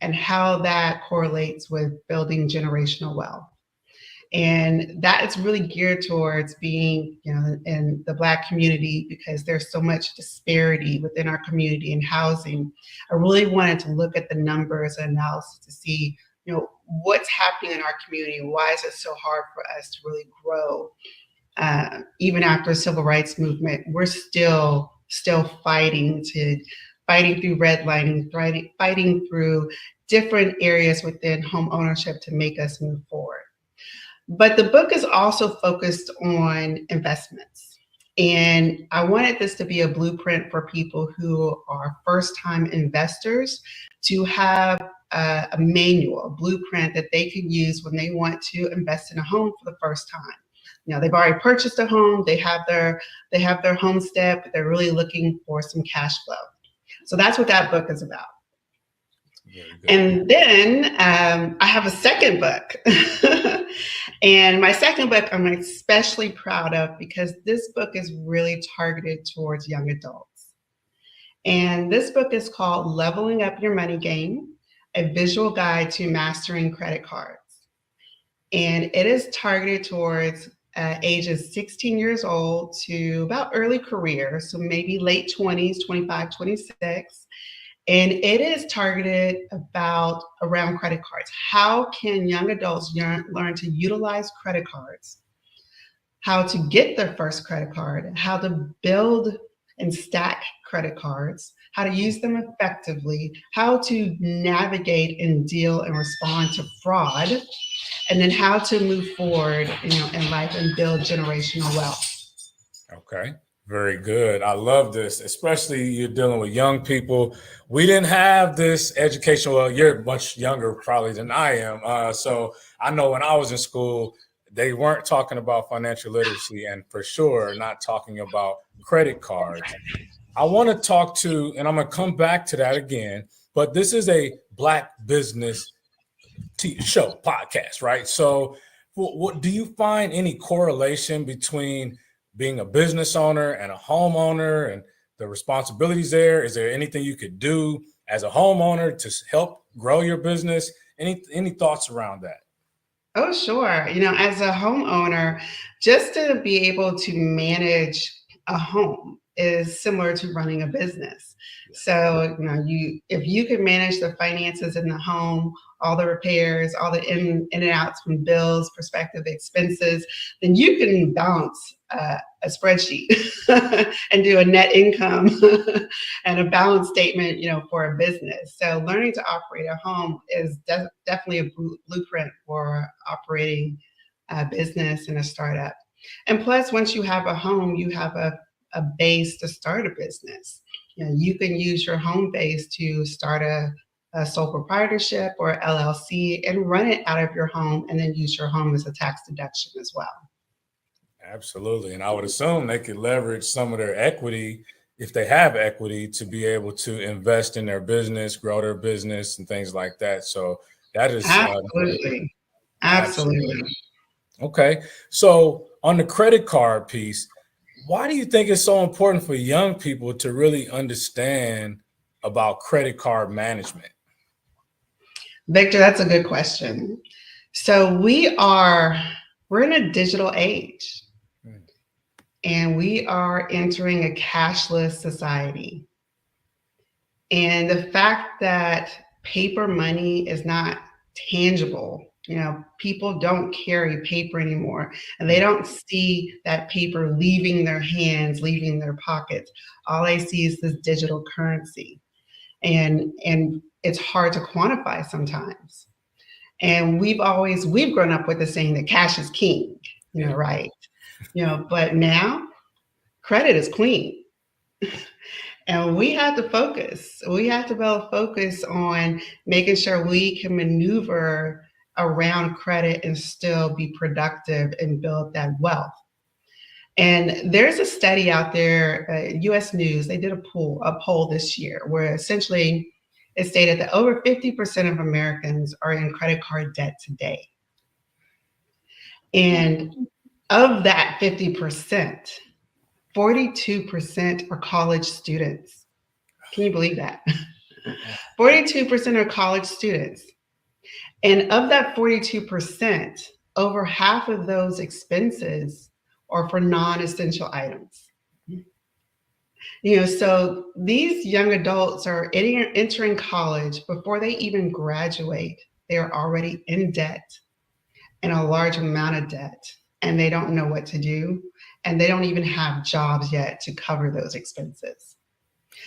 and how that correlates with building generational wealth. And that is really geared towards being, in the Black community, because there's so much disparity within our community in housing. I really wanted to look at the numbers and analysis to see, what's happening in our community. Why is it so hard for us to really grow? Even after the civil rights movement, we're still fighting through redlining, fighting through different areas within home ownership to make us move forward. But the book is also focused on investments. And I wanted this to be a blueprint for people who are first-time investors to have a manual, a blueprint that they can use when they want to invest in a home for the first time. They've already purchased a home, they have their homestead, but they're really looking for some cash flow. So that's what that book is about. And then I have a second book. And my second book I'm especially proud of because this book is really targeted towards young adults. And this book is called Leveling Up Your Money Game: A Visual Guide to Mastering Credit Cards. And it is targeted towards ages 16 years old to about early career, so maybe late 20s, 25, 26. And it is targeted around credit cards. How can young adults learn to utilize credit cards, how to get their first credit card, how to build and stack credit cards, how to use them effectively, how to navigate and deal and respond to fraud, and then how to move forward, in life and build generational wealth. Okay. Very good. I love this, especially you're dealing with young people. We didn't have this education. Well, you're much younger probably than I am. So I know when I was in school, they weren't talking about financial literacy and for sure not talking about credit cards. I want to talk to, and I'm going to come back to that again, but this is a Black business show podcast, right? So what do you find any correlation between being a business owner and a homeowner and the responsibilities there? Is there anything you could do as a homeowner to help grow your business? Any thoughts around that? Oh, sure. As a homeowner, just to be able to manage a home is similar to running a business. So, if you can manage the finances in the home, all the repairs, all the in and outs from bills, prospective expenses, then you can balance a spreadsheet and do a net income and a balance statement, for a business. So learning to operate a home is definitely a blueprint for operating a business and a startup. And plus, once you have a home, you have a base to start a business. You can use your home base to start a sole proprietorship or LLC and run it out of your home and then use your home as a tax deduction as well. Absolutely. And I would assume they could leverage some of their equity if they have equity, to be able to invest in their business, grow their business, and things like that. So that is absolutely. Okay. So on the credit card piece, why do you think it's so important for young people to really understand about credit card management? Victor, that's a good question. So we're in a digital age, and we are entering a cashless society. And the fact that paper money is not tangible, people don't carry paper anymore, and they don't see that paper leaving their hands, leaving their pockets. All they see is this digital currency. And it's hard to quantify sometimes. And we've grown up with the saying that cash is king, right? But now credit is queen. And we have to focus. We have to be able to focus on making sure we can maneuver around credit and still be productive and build that wealth. And there's a study out there, US News, they did a poll this year where essentially it stated that over 50% of Americans are in credit card debt today. And of that 50%, 42% are college students. Can you believe that? 42% are college students. And of that 42%, over half of those expenses are for non-essential items. So these young adults are entering college before they even graduate. They are already in debt, and a large amount of debt, and they don't know what to do. And they don't even have jobs yet to cover those expenses.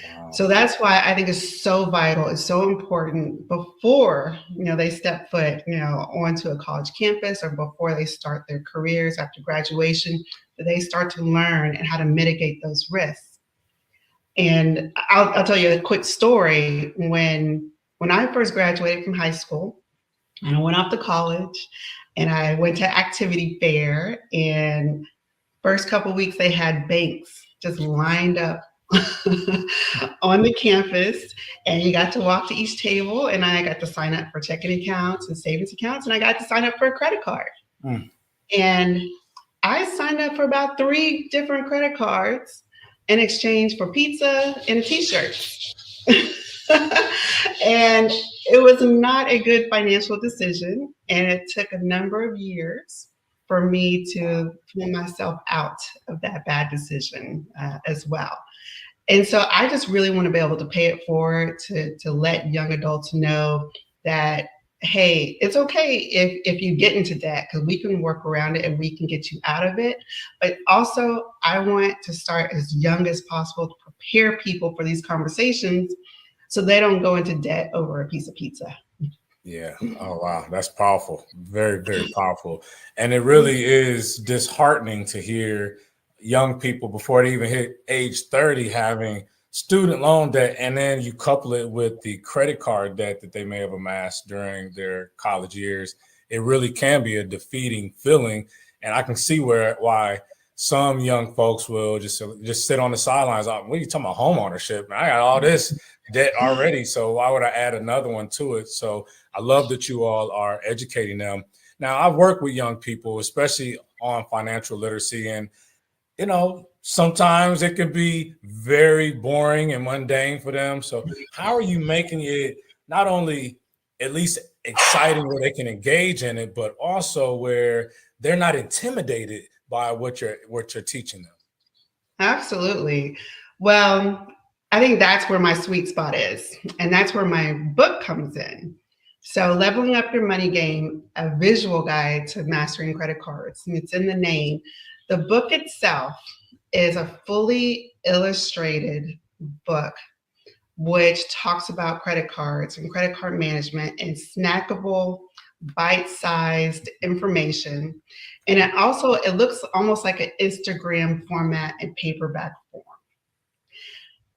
Wow. So that's why I think it's so vital. It's so important before, they step foot, onto a college campus, or before they start their careers after graduation, that they start to learn and how to mitigate those risks. And I'll tell you a quick story. When I first graduated from high school and I went off to college and I went to activity fair, and first couple of weeks they had banks just lined up on the campus, and you got to walk to each table, and I got to sign up for checking accounts and savings accounts, and I got to sign up for a credit card. And I signed up for about 3 different credit cards in exchange for pizza and a t-shirt. And it was not a good financial decision, and it took a number of years for me to pull myself out of that bad decision as well. And so I just really want to be able to pay it forward, to let young adults know that, hey, it's okay if you get into debt, because we can work around it and we can get you out of it. But also, I want to start as young as possible to prepare people for these conversations so they don't go into debt over a piece of pizza. Yeah. Oh, wow. That's powerful. Very, very powerful. And it really is disheartening to hear young people before they even hit age 30 having student loan debt, and then you couple it with the credit card debt that they may have amassed during their college years. It really can be a defeating feeling. And I can see why some young folks will just sit on the sidelines. What are you talking about, home ownership? I got all this debt already, so why would I add another one to it? So I love that you all are educating them. Now, I've worked with young people, especially on financial literacy, and sometimes it can be very boring and mundane for them. So how are you making it not only at least exciting where they can engage in it, but also where they're not intimidated by what you're teaching them? Absolutely. Well, I think that's where my sweet spot is. And that's where my book comes in. So Leveling Up Your Money Game, a visual guide to mastering credit cards. And it's in the name. The book itself is a fully illustrated book which talks about credit cards and credit card management in snackable, bite-sized information. And it looks almost like an Instagram format in paperback form.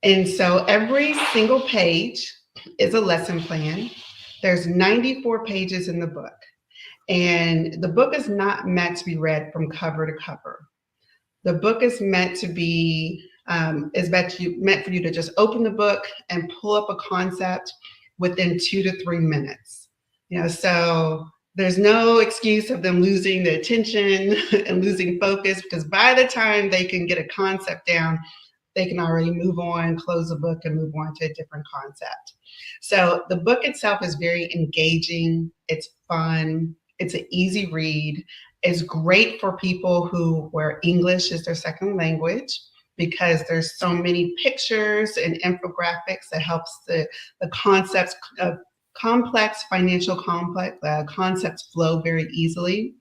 And so every single page is a lesson plan. There's 94 pages in the book. And the book is not meant to be read from cover to cover. The book is meant to be is meant for you to just open the book and pull up a concept within 2 to 3 minutes. So there's no excuse of them losing the attention and losing focus, because by the time they can get a concept down, they can already move on, close the book, and move on to a different concept. So the book itself is very engaging. It's fun. It's an easy read. It's great for people where English is their second language, because there's so many pictures and infographics that helps the concepts of complex financial concepts flow very easily.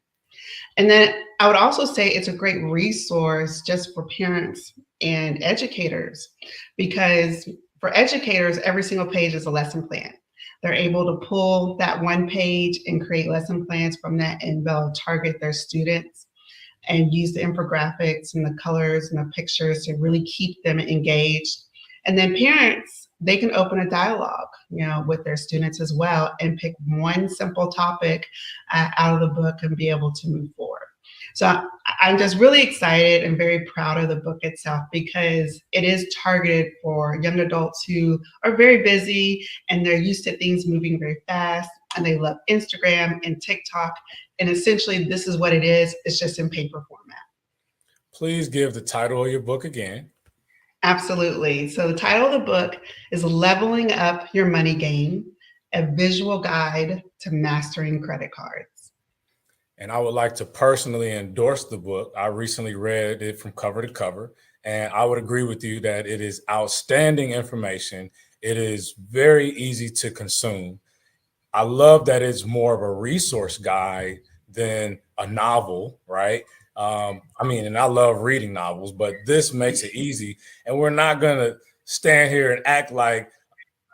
And then I would also say it's a great resource just for parents and educators, because for educators, every single page is a lesson plan. They're able to pull that one page and create lesson plans from that, and they'll target their students and use the infographics and the colors and the pictures to really keep them engaged. And then parents, they can open a dialogue, with their students as well, and pick one simple topic out of the book and be able to move forward. So I'm just really excited and very proud of the book itself, because it is targeted for young adults who are very busy and they're used to things moving very fast, and they love Instagram and TikTok. And essentially, this is what it is. It's just in paper format. Please give the title of your book again. Absolutely. So the title of the book is Leveling Up Your Money Game, a visual guide to mastering credit cards. And I would like to personally endorse the book. I recently read it from cover to cover, and I would agree with you that it is outstanding information. It is very easy to consume. I love that it's more of a resource guide than a novel, right? And I love reading novels, but this makes it easy. And we're not going to stand here and act like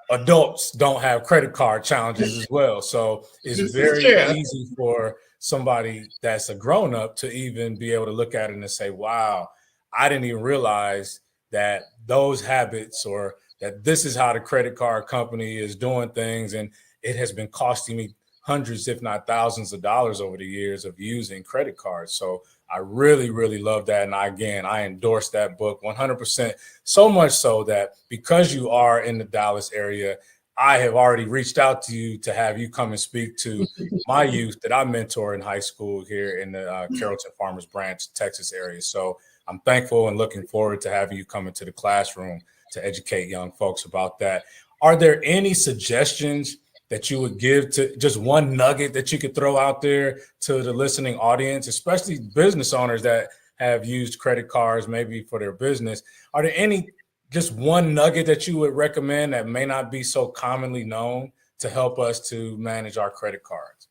adults don't have credit card challenges as well. So it's very easy for somebody that's a grown up to even be able to look at it and say, wow, I didn't even realize that those habits, or that this is how the credit card company is doing things. And it has been costing me hundreds, if not thousands of dollars over the years of using credit cards. So I really, really love that. And I endorse that book 100%. So much so that because you are in the Dallas area, I have already reached out to you to have you come and speak to my youth that I mentor in high school here in the Carrollton Farmers Branch, Texas area. So I'm thankful and looking forward to having you come into the classroom to educate young folks about that. Are there any suggestions that you would give, to just one nugget that you could throw out there to the listening audience, especially business owners that have used credit cards maybe for their business? Are there any, just one nugget that you would recommend that may not be so commonly known to help us to manage our credit cards?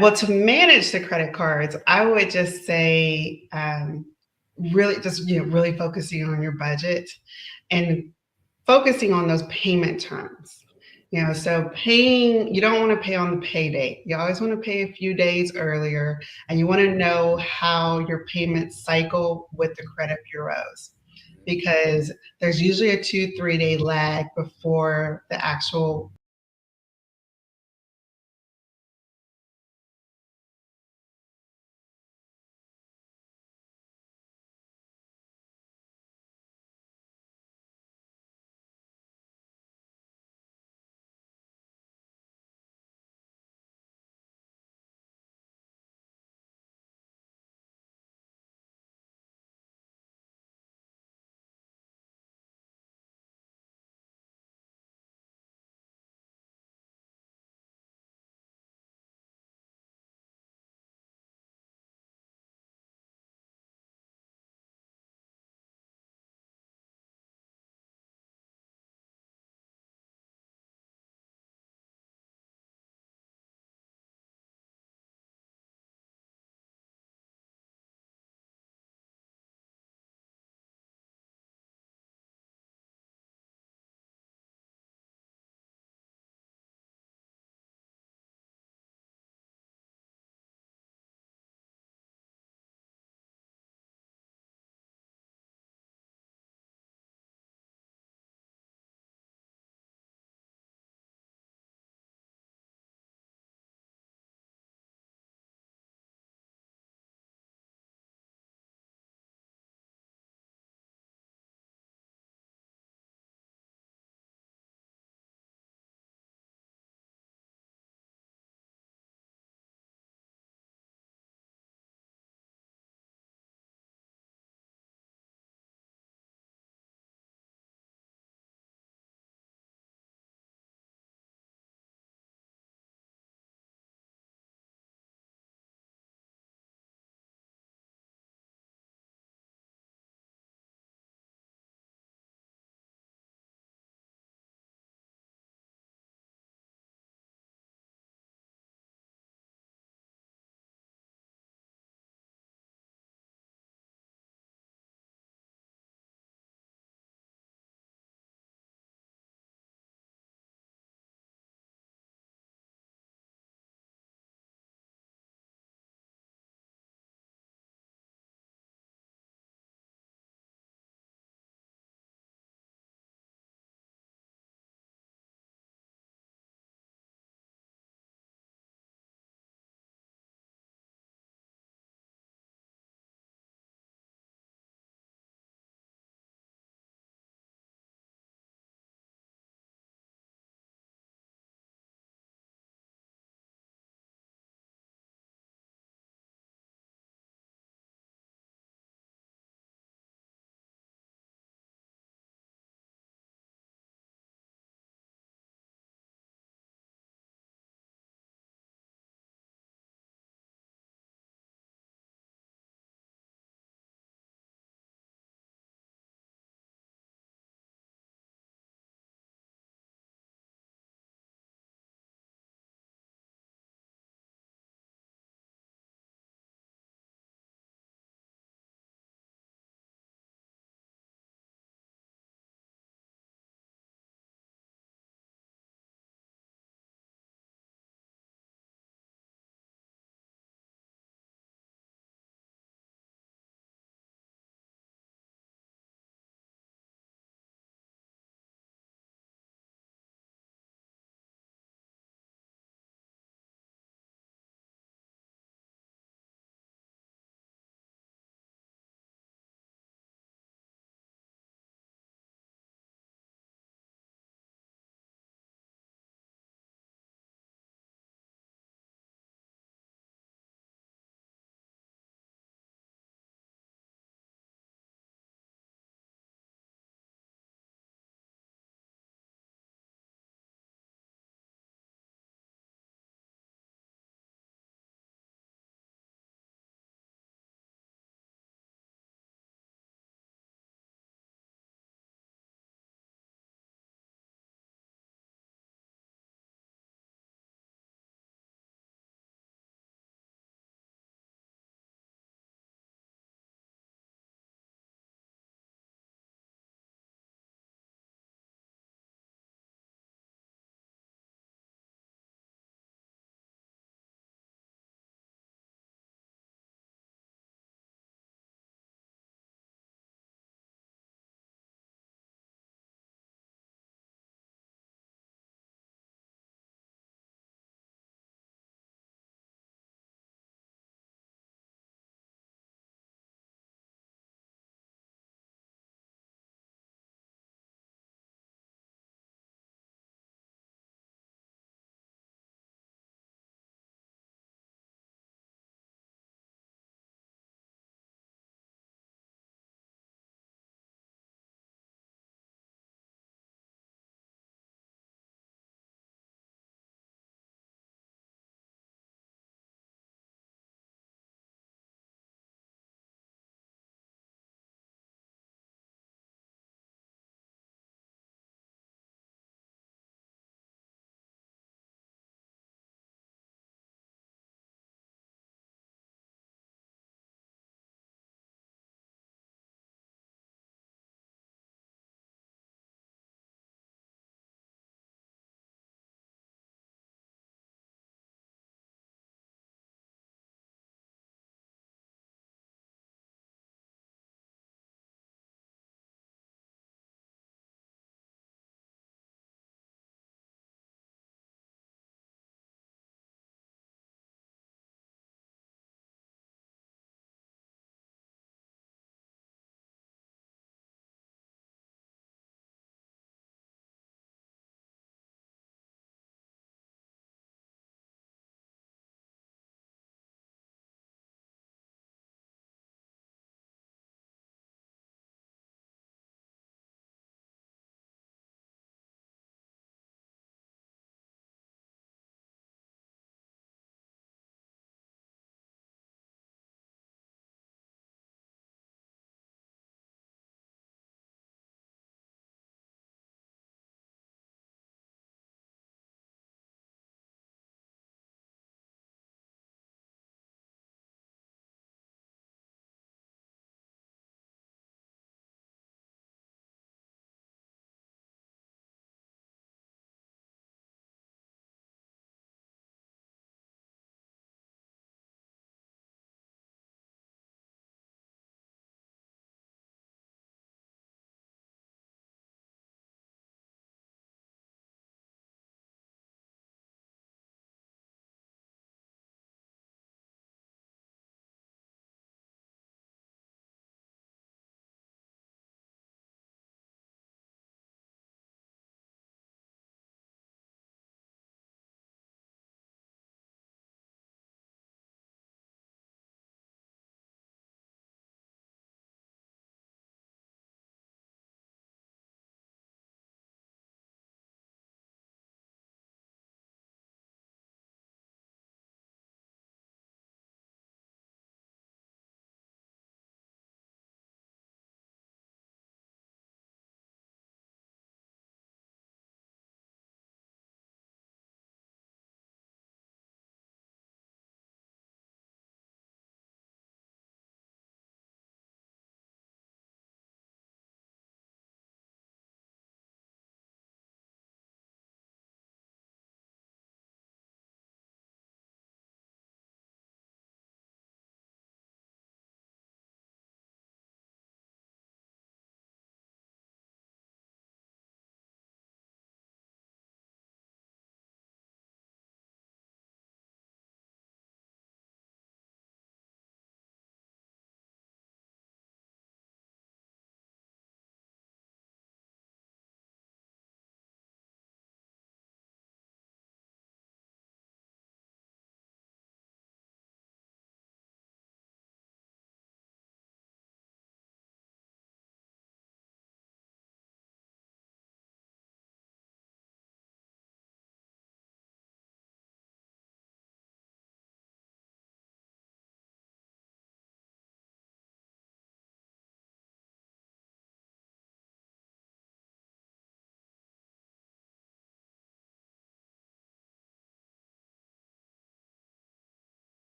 Well, to manage the credit cards, I would just say really focusing on your budget and focusing on those payment terms. So you don't want to pay on the pay date. You always want to pay a few days earlier, and you want to know how your payments cycle with the credit bureaus, because there's usually a 2-3 day lag before the actual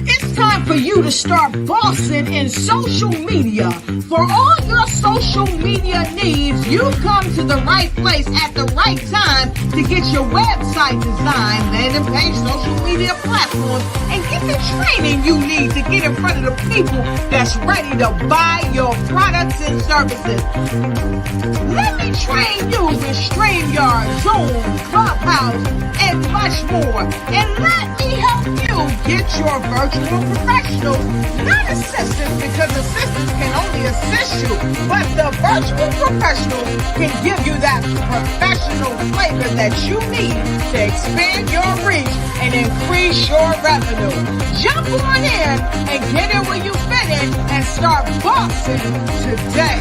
It's time for you to start bossing in social media. For all your social media needs, you've come to the right place at the right time to get your website designed, landing page, social media platforms, and get the training you need to get in front of the people that's ready to buy your products and services. Let me train you with StreamYard, Zoom, Clubhouse, and much more. And let me help you get your virtual professionals, not assistants, because assistants can only assist you, but the virtual professionals can give you that professional flavor that you need to expand your reach and increase your revenue. Jump on in and get in where you fit in and start bossing today.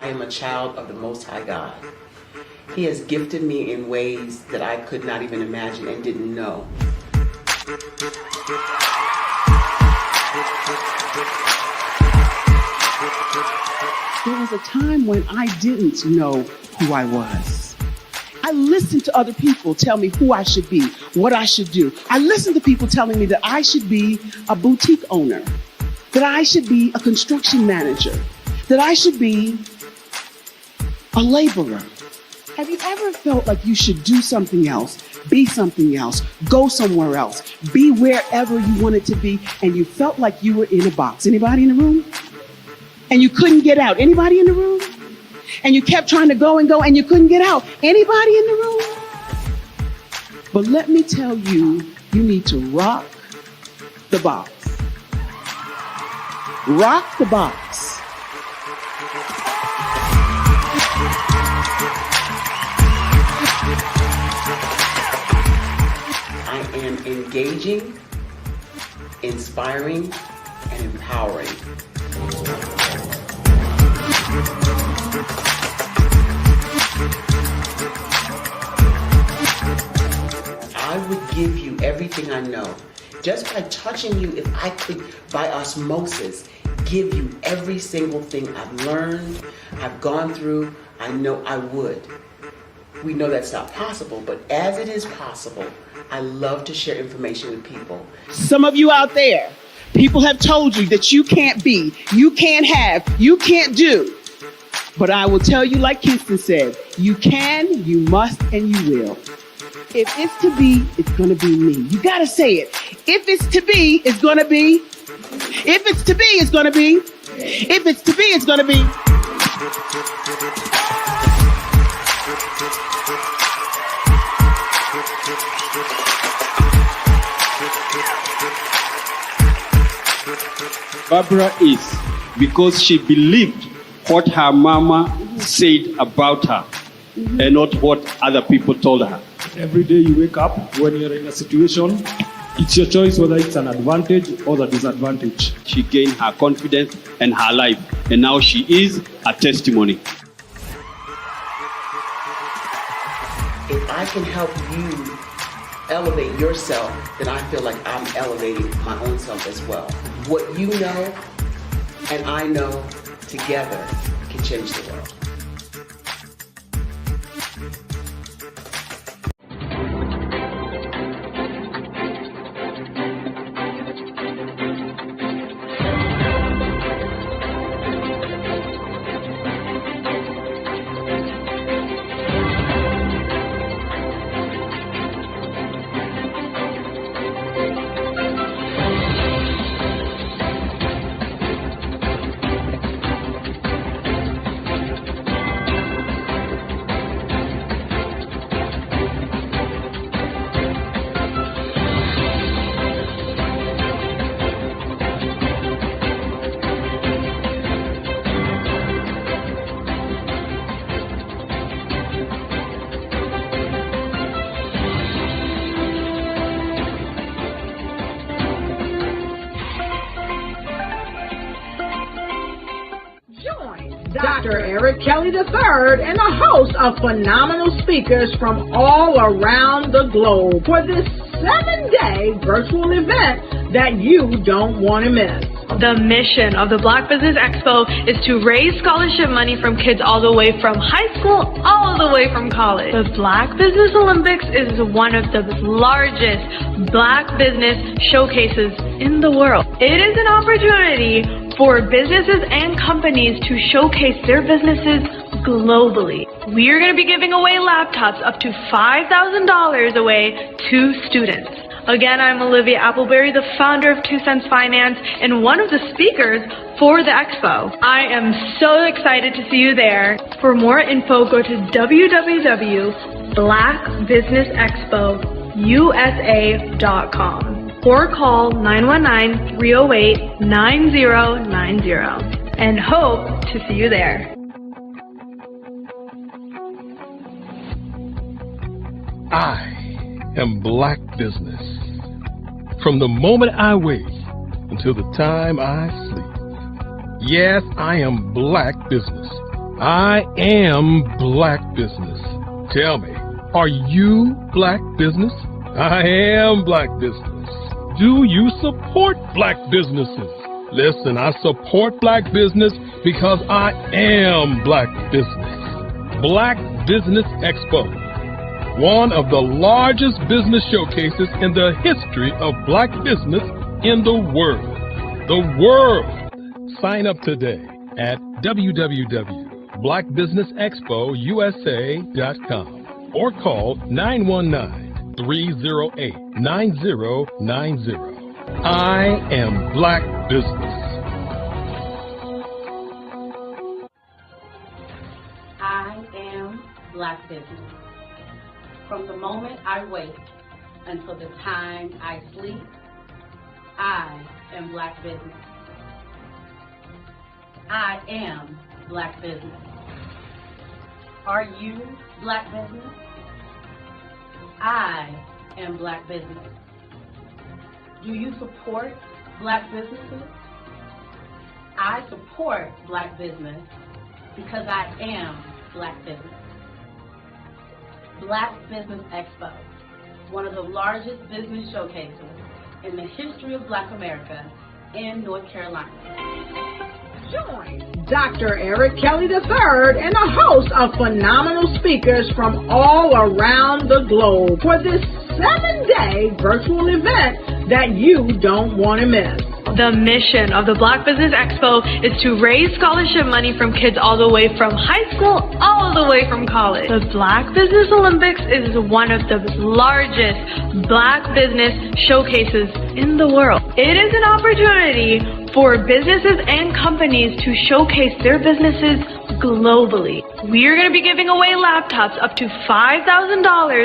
I am a child of the Most High God. He has gifted me in ways that I could not even imagine and didn't know. There was a time when I didn't know who I was. I listened to other people tell me who I should be, what I should do. I listened to people telling me that I should be a boutique owner, that I should be a construction manager, that I should be a laborer. Have you ever felt like you should do something else, be something else, go somewhere else, be wherever you wanted to be, and you felt like you were in a box? Anybody in the room? And you couldn't get out. Anybody in the room? And you kept trying to go and go and you couldn't get out. Anybody in the room? But let me tell you, you need to rock the box. Rock the box. I am engaging, inspiring, and empowering. I would give you everything I know. Just by touching you, if I could, by osmosis, give you every single thing I've learned, I've gone through, I know I would. We know that's not possible, but as it is possible, I love to share information with people. Some of you out there, people have told you that you can't be, you can't have, you can't do. But I will tell you, like Kingston said, you can, you must, and you will. If it's to be, it's going to be me. You got to say it. If it's to be, it's going to be. If it's to be, it's going to be. If it's to be, it's going to be. Barbara is because she believed what her mama said about her and not what other people told her. Every day you wake up, when you're in a situation, it's your choice whether it's an advantage or the disadvantage. She gained her confidence and her life, and now she is a testimony. If I can help you elevate yourself, then I feel like I'm elevating my own self as well. What you know and I know together can change the world. Dr. Eric Kelly III and a host of phenomenal speakers from all around the globe for this 7-day virtual event that you don't want to miss. The mission of the Black Business Expo is to raise scholarship money from kids all the way from high school, all the way from college. The Black Business Olympics is one of the largest Black business showcases in the world. It is an opportunity for businesses and companies to showcase their businesses globally. We are going to be giving away laptops up to $5,000 away to students. Again, I'm Olivia Appleberry, the founder of 2 Cents Finance and one of the speakers for the expo. I am so excited to see you there. For more info, go to www.blackbusinessexpousa.com or call 919-308-9090 and hope to see you there. I am Black business. From the moment I wake until the time I sleep. Yes, I am Black business. I am Black business. Tell me, are you Black business? I am Black business. Do you support Black businesses? Listen, I support Black business because I am Black business. Black Business Expo, one of the largest business showcases in the history of Black business in the world. The world! Sign up today at www.blackbusinessexpousa.com or call 919-308-9090. I am Black business. I am Black business. From the moment I wake until the time I sleep, I am Black business. I am Black business. Are you Black business? I am Black business. Do you support Black businesses? I support Black business because I am Black business. Black Business Expo, one of the largest business showcases in the history of Black America in North Carolina. Join Dr. Eric Kelly III and a host of phenomenal speakers from all around the globe for this 7-day virtual event that you don't want to miss. The mission of the Black Business Expo is to raise scholarship money from kids all the way from high school, all the way from college. The Black Business Olympics is one of the largest Black business showcases in the world. It is an opportunity for businesses and companies to showcase their businesses globally. We are going to be giving away laptops up to $5,000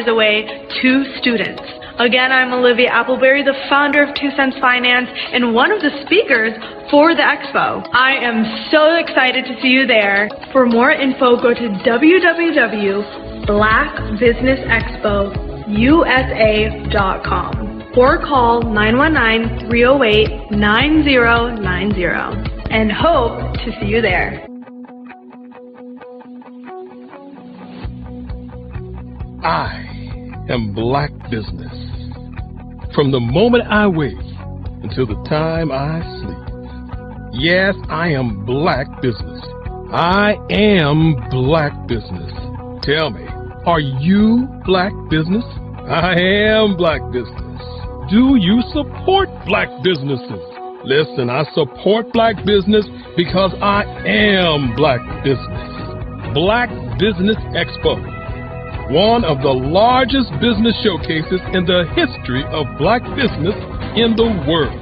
away to students. Again, I'm Olivia Appleberry, the founder of 2 Cents Finance and one of the speakers for the expo. I am so excited to see you there. For more info, go to www.blackbusinessexpousa.com or call 919-308-9090 and hope to see you there. I am Black business. From the moment I wake until the time I sleep. Yes, I am Black business. I am Black business. Tell me, are you Black business? I am Black business. Do you support Black businesses? Listen, I support Black business because I am Black business. Black Business Expo, one of the largest business showcases in the history of Black business in the world.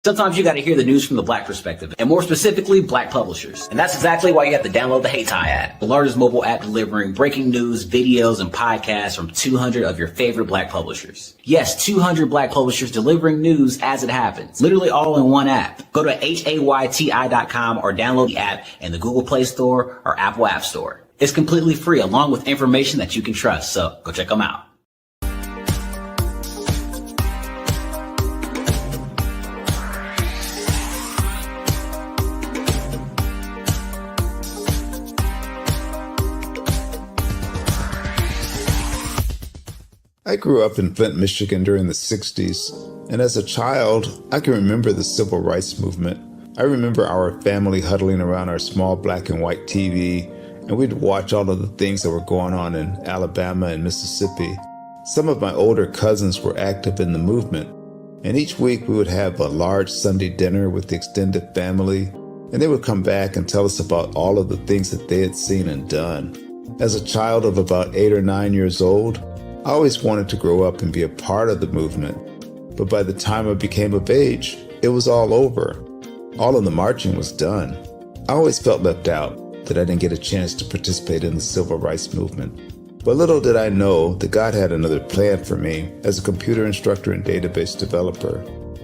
Sometimes you got to hear the news from the Black perspective, and more specifically, Black publishers. And that's exactly why you have to download the HeyTie app, the largest mobile app delivering breaking news, videos, and podcasts from 200 of your favorite Black publishers. Yes, 200 Black publishers delivering news as it happens, literally all in one app. Go to HAYTI.com or download the app in the Google Play Store or Apple App Store. It's completely free, along with information that you can trust, so go check them out. I grew up in Flint, Michigan during the 60s, and as a child, I can remember the civil rights movement. I remember our family huddling around our small black and white TV, and we'd watch all of the things that were going on in Alabama and Mississippi. Some of my older cousins were active in the movement, and each week we would have a large Sunday dinner with the extended family, and they would come back and tell us about all of the things that they had seen and done. As a child of about 8 or 9 years old, I always wanted to grow up and be a part of the movement, but by the time I became of age, it was all over. All of the marching was done. I always felt left out, that I didn't get a chance to participate in the civil rights movement. But little did I know that God had another plan for me as a computer instructor and database developer.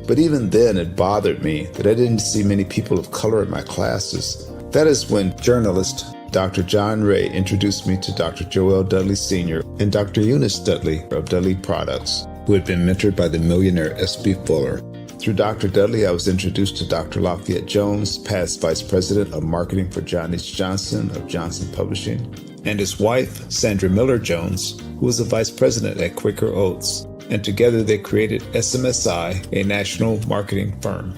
But even then, it bothered me that I didn't see many people of color in my classes. That is when journalist Dr. John Ray introduced me to Dr. Joel Dudley Sr. and Dr. Eunice Dudley of Dudley Products, who had been mentored by the millionaire S.B. Fuller. Through Dr. Dudley, I was introduced to Dr. Lafayette Jones, past Vice President of Marketing for John H. Johnson of Johnson Publishing, and his wife, Sandra Miller Jones, who was the Vice President at Quaker Oats, and together they created SMSI, a national marketing firm.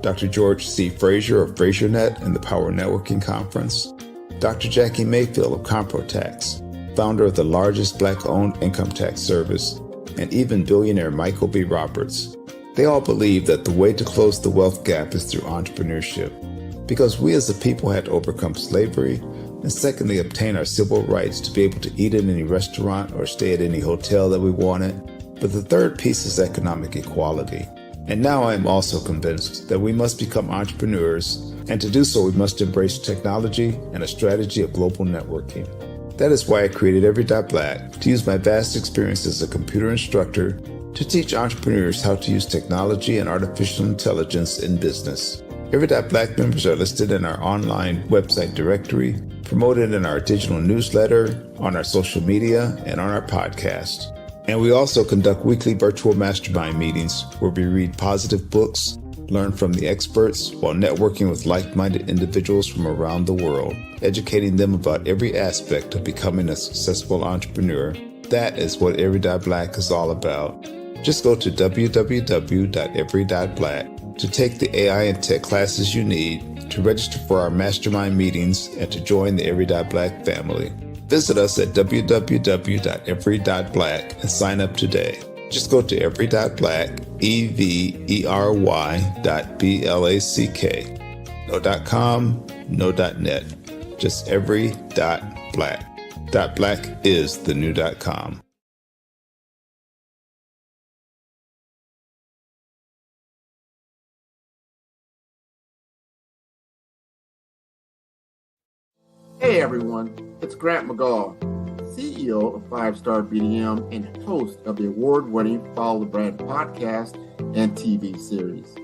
Dr. George C. Frazier of FrazierNet and the Power Networking Conference, Dr. Jackie Mayfield of ComproTax, founder of the largest Black-owned income tax service, and even billionaire Michael B. Roberts. They all believe that the way to close the wealth gap is through entrepreneurship, because we as a people had to overcome slavery, and secondly, obtain our civil rights to be able to eat in any restaurant or stay at any hotel that we wanted. But the third piece is economic equality. And now I am also convinced that we must become entrepreneurs, and to do so we must embrace technology and a strategy of global networking. That is why I created Every.Black, to use my vast experience as a computer instructor to teach entrepreneurs how to use technology and artificial intelligence in business. Every.Black members are listed in our online website directory, promoted in our digital newsletter, on our social media, and on our podcast. And we also conduct weekly virtual mastermind meetings where we read positive books, learn from the experts, while networking with like-minded individuals from around the world, educating them about every aspect of becoming a successful entrepreneur. That is what Every.Black is all about. Just go to www.every.black to take the AI and tech classes you need, to register for our mastermind meetings, and to join the Every.Black family. Visit us at www.every.black and sign up today. Just go to every.black, every.black. No .com, no .net, just every.black. .black is the new .com. Hey everyone, it's Grant McGaugh, CEO of 5 Star BDM and host of the award-winning Follow the Brand podcast and TV series,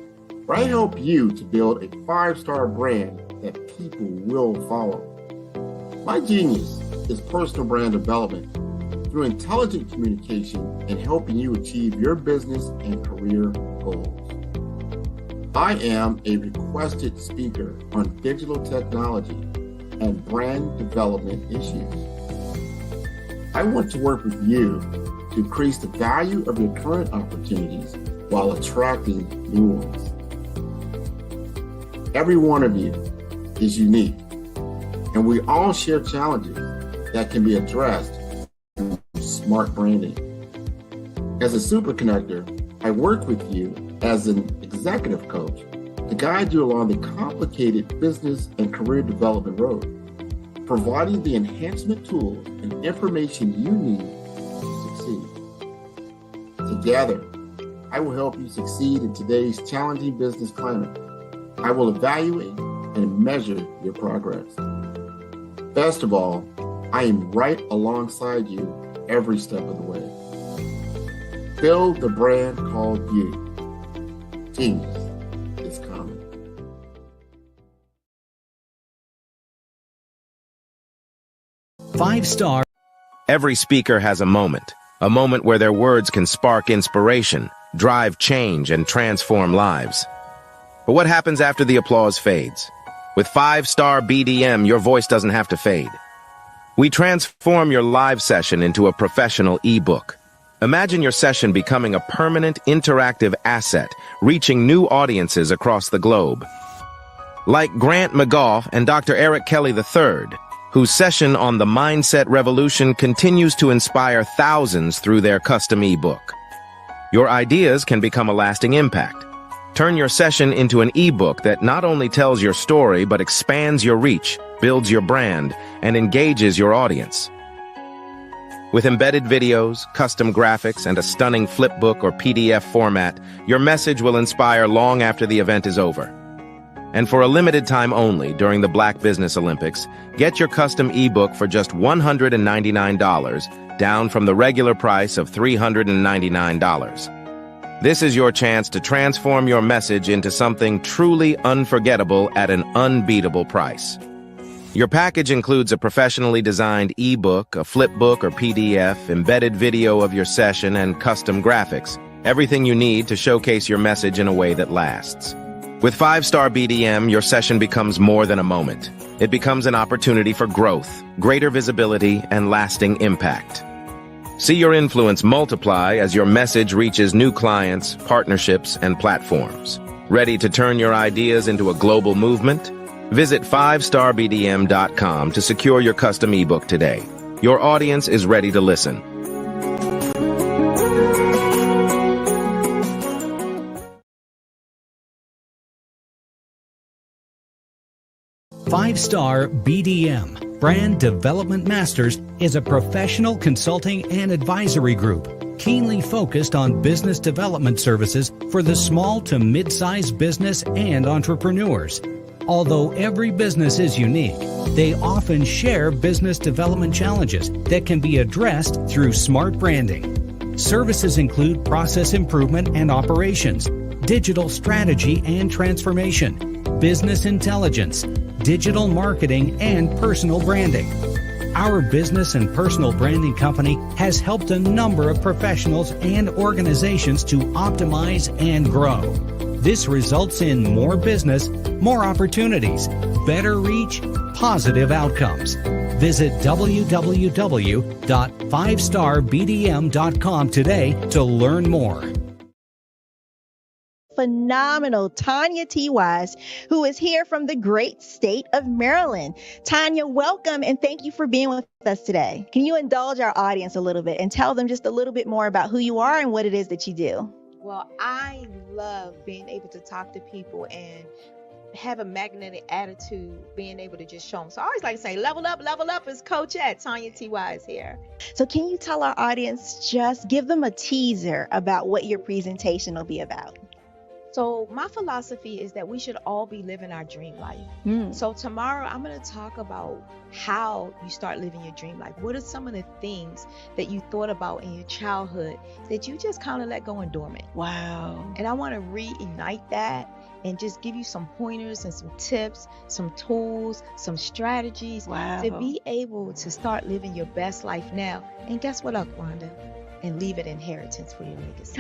where I help you to build a 5-star brand that people will follow. My genius is personal brand development through intelligent communication and helping you achieve your business and career goals. I am a requested speaker on digital technology and brand development issues. I want to work with you to increase the value of your current opportunities while attracting new ones. Every one of you is unique, and we all share challenges that can be addressed through smart branding. As a super connector, I work with you as an executive coach to guide you along the complicated business and career development road, providing the enhancement tools and information you need to succeed. Together, I will help you succeed in today's challenging business climate. I will evaluate and measure your progress. Best of all, I am right alongside you every step of the way. Build the brand called you. Genius is coming. Five-star. Every speaker has a moment where their words can spark inspiration, drive change, and transform lives. But what happens after the applause fades? With 5-star BDM, your voice doesn't have to fade. We transform your live session into a professional ebook, Imagine your session becoming a permanent, interactive asset, reaching new audiences across the globe. Like Grant McGough and Dr. Eric Kelly III, whose session on the Mindset Revolution continues to inspire thousands through their custom ebook. Your ideas can become a lasting impact. Turn your session into an ebook that not only tells your story, but expands your reach, builds your brand, and engages your audience. With embedded videos, custom graphics, and a stunning flipbook or PDF format, your message will inspire long after the event is over. And for a limited time only during the Black Business Olympics, get your custom ebook for just $199, down from the regular price of $399. This is your chance to transform your message into something truly unforgettable at an unbeatable price. Your package includes a professionally designed ebook, a flipbook or PDF, embedded video of your session, and custom graphics. Everything you need to showcase your message in a way that lasts. With 5-Star BDM, your session becomes more than a moment. It becomes an opportunity for growth, greater visibility, and lasting impact. See your influence multiply as your message reaches new clients, partnerships, and platforms. Ready to turn your ideas into a global movement? Visit 5starbdm.com to secure your custom ebook today. Your audience is ready to listen. Five-Star BDM, Brand Development Masters, is a professional consulting and advisory group keenly focused on business development services for the small to mid-sized business and entrepreneurs. Although every business is unique, they often share business development challenges that can be addressed through smart branding. Services include process improvement and operations, digital strategy and transformation, business intelligence, digital marketing, and personal branding. Our business and personal branding company has helped a number of professionals and organizations to optimize and grow. This results in more business, more opportunities, better reach, positive outcomes. Visit www.5starbdm.com today to learn more. Phenomenal Tanya T. Wise, who is here from the great state of Maryland. Tanya, welcome and thank you for being with us today. Can you indulge our audience a little bit and tell them just a little bit more about who you are and what it is that you do? Well, I love being able to talk to people and have a magnetic attitude, being able to just show them. So I always like to say, level up is Coach at Tanya T. Wise here. So can you tell our audience, just give them a teaser about what your presentation will be about? So my philosophy is that we should all be living our dream life. So tomorrow I'm going to talk about how you start living your dream life. What are some of the things that you thought about in your childhood that you just kind of let go and dormant? Wow. And I want to reignite that and just give you some pointers and some tips, some tools, some strategies to be able to start living your best life now. And guess what, Wanda? And leave an inheritance for your legacy.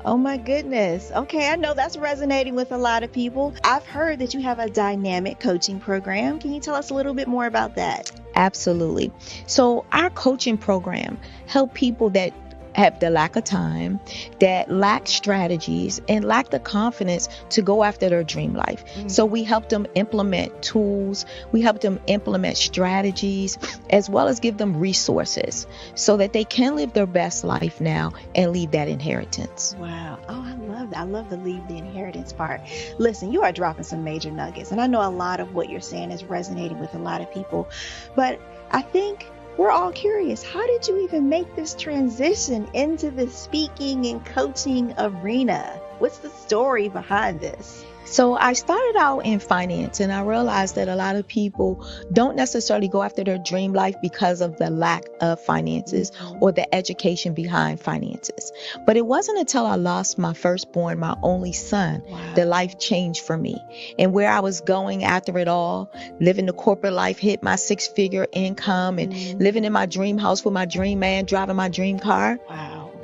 Oh my goodness. Okay, I know that's resonating with a lot of people. I've heard that you have a dynamic coaching program. Can you tell us a little bit more about that? Absolutely. So our coaching program help people that have the lack of time, that lack strategies, and lack the confidence to go after their dream life. So we help them implement tools, we help them implement strategies, as well as give them resources so that they can live their best life now and leave that inheritance. Wow. Oh, I love that. I love the leave the inheritance part. Listen, you are dropping some major nuggets, and I know a lot of what you're saying is resonating with a lot of people, but I think we're all curious. How did you even make this transition into the speaking and coaching arena? What's the story behind this? So I started out in finance, and I realized that a lot of people don't necessarily go after their dream life because of the lack of finances or the education behind finances. But it wasn't until I lost my firstborn, my only son, that life changed for me. And where I was going after it all, living the corporate life, hit my 6-figure income and living in my dream house with my dream man, driving my dream car.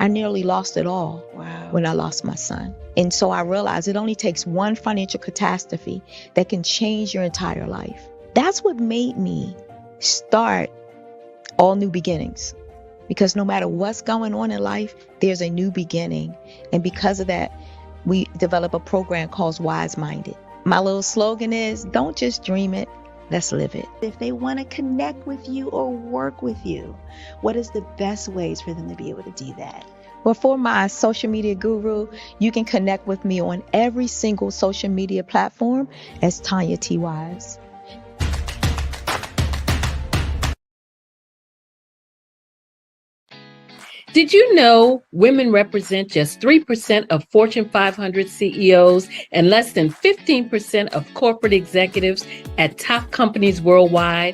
I nearly lost it all when I lost my son. And so I realized it only takes one financial catastrophe that can change your entire life. That's what made me start All New Beginnings. because no matter what's going on in life, there's a new beginning. And because of that, we develop a program called Wise Minded. My little slogan is, don't just dream it, let's live it. If they want to connect with you or work with you, what is the best ways for them to be able to do that? Well, for my social media guru, you can connect with me on every single social media platform as Tanya T. Wise. Did you know women represent just 3% of Fortune 500 CEOs and less than 15% of corporate executives at top companies worldwide?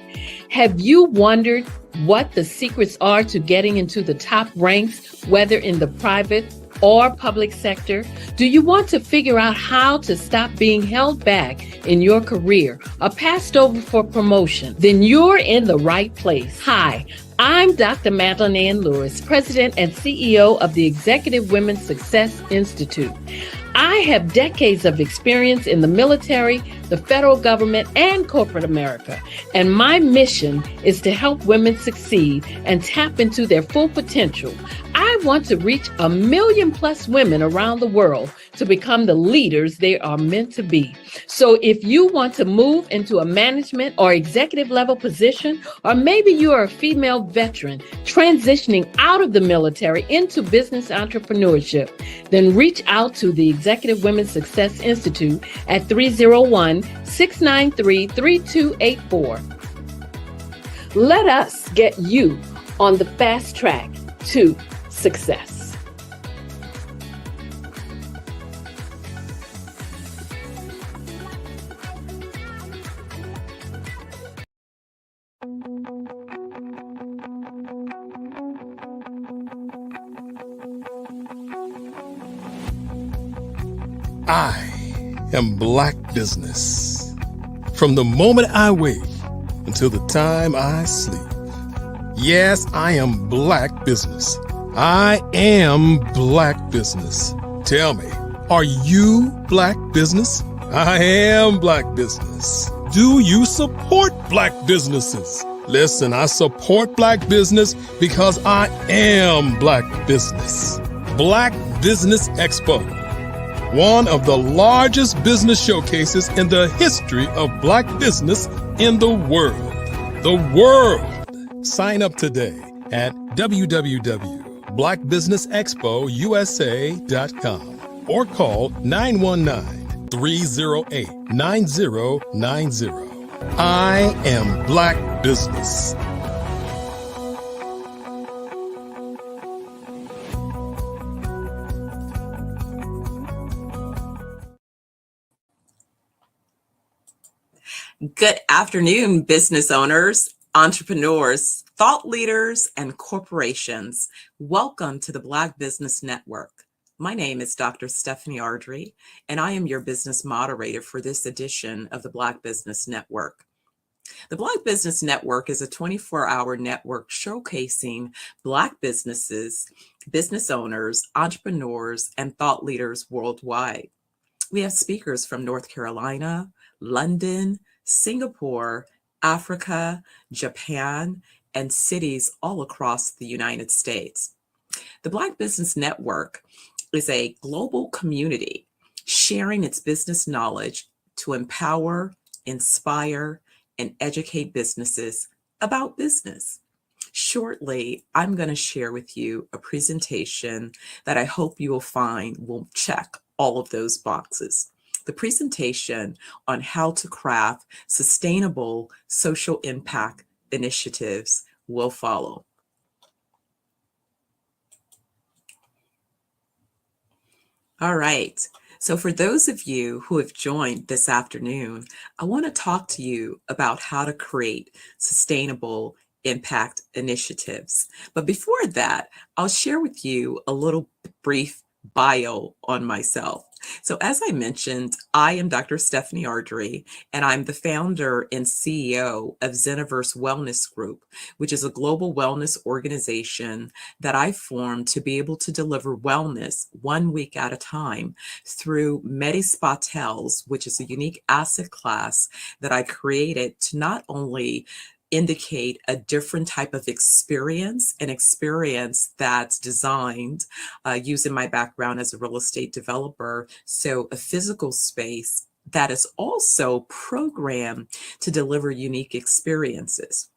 Have you wondered what the secrets are to getting into the top ranks, whether in the private or public sector? Do you want to figure out how to stop being held back in your career or passed over for promotion? Then you're in the right place. Hi, I'm Dr. Madeline Ann Lewis, President and CEO of the Executive Women's Success Institute. I have decades of experience in the military, the federal government, and corporate America, and my mission is to help women succeed and tap into their full potential. I want to reach 1 million plus women around the world to become the leaders they are meant to be. So if you want to move into a management or executive level position, or maybe you are a female veteran transitioning out of the military into business entrepreneurship, then reach out to the Executive Women's Success Institute at 301-693-3284. Let us get you on the fast track to success. I am Black business. From the moment I wake until the time I sleep. Yes, I am Black business. I am Black business. Tell me, are you Black business? I am Black business. Do you support Black businesses? Listen, I support Black business because I am Black business. Black Business Expo, one of the largest business showcases in the history of Black business in the world. The world. Sign up today at www.blackbusinessexpousa.com or call 919-308-9090. I am Black business. Good afternoon, business owners, entrepreneurs, thought leaders, and corporations. Welcome to the Black Business Network. My name is Dr. Stephanie Ardrey, and I am your business moderator for this edition of the Black Business Network. The Black Business Network is a 24-hour network showcasing Black businesses, business owners, entrepreneurs, and thought leaders worldwide. We have speakers from North Carolina, London, Singapore, Africa, Japan, and cities all across the United States. The Black Business Network is a global community sharing its business knowledge to empower, inspire, and educate businesses about business. Shortly, I'm going to share with you a presentation that I hope you will find will check all of those boxes. The presentation on how to craft sustainable social impact initiatives will follow. All right. So for those of you who have joined this afternoon, I want to talk to you about how to create sustainable impact initiatives. But before that, I'll share with you a little brief bio on myself. So as I mentioned, I am Dr. Stephanie Ardrey, and I'm the founder and CEO of Zeniverse Wellness Group, which is a global wellness organization that I formed to be able to deliver wellness 1 week at a time through MediSpa Tels, which is a unique asset class that I created to not only indicate a different type of experience, an experience that's designed using my background as a real estate developer. So a physical space that is also programmed to deliver unique experiences.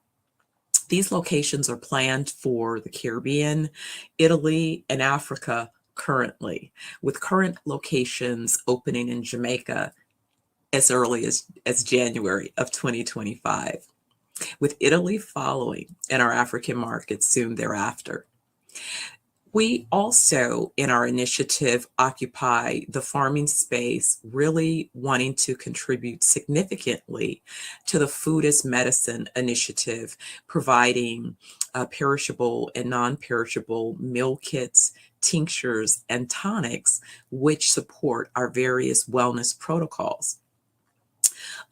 These locations are planned for the Caribbean, Italy, and Africa currently, with current locations opening in Jamaica as early as January of 2025, with Italy following and our African markets soon thereafter. We also, in our initiative, occupy the farming space, really wanting to contribute significantly to the Food as Medicine initiative, providing perishable and non-perishable meal kits, tinctures, and tonics, which support our various wellness protocols.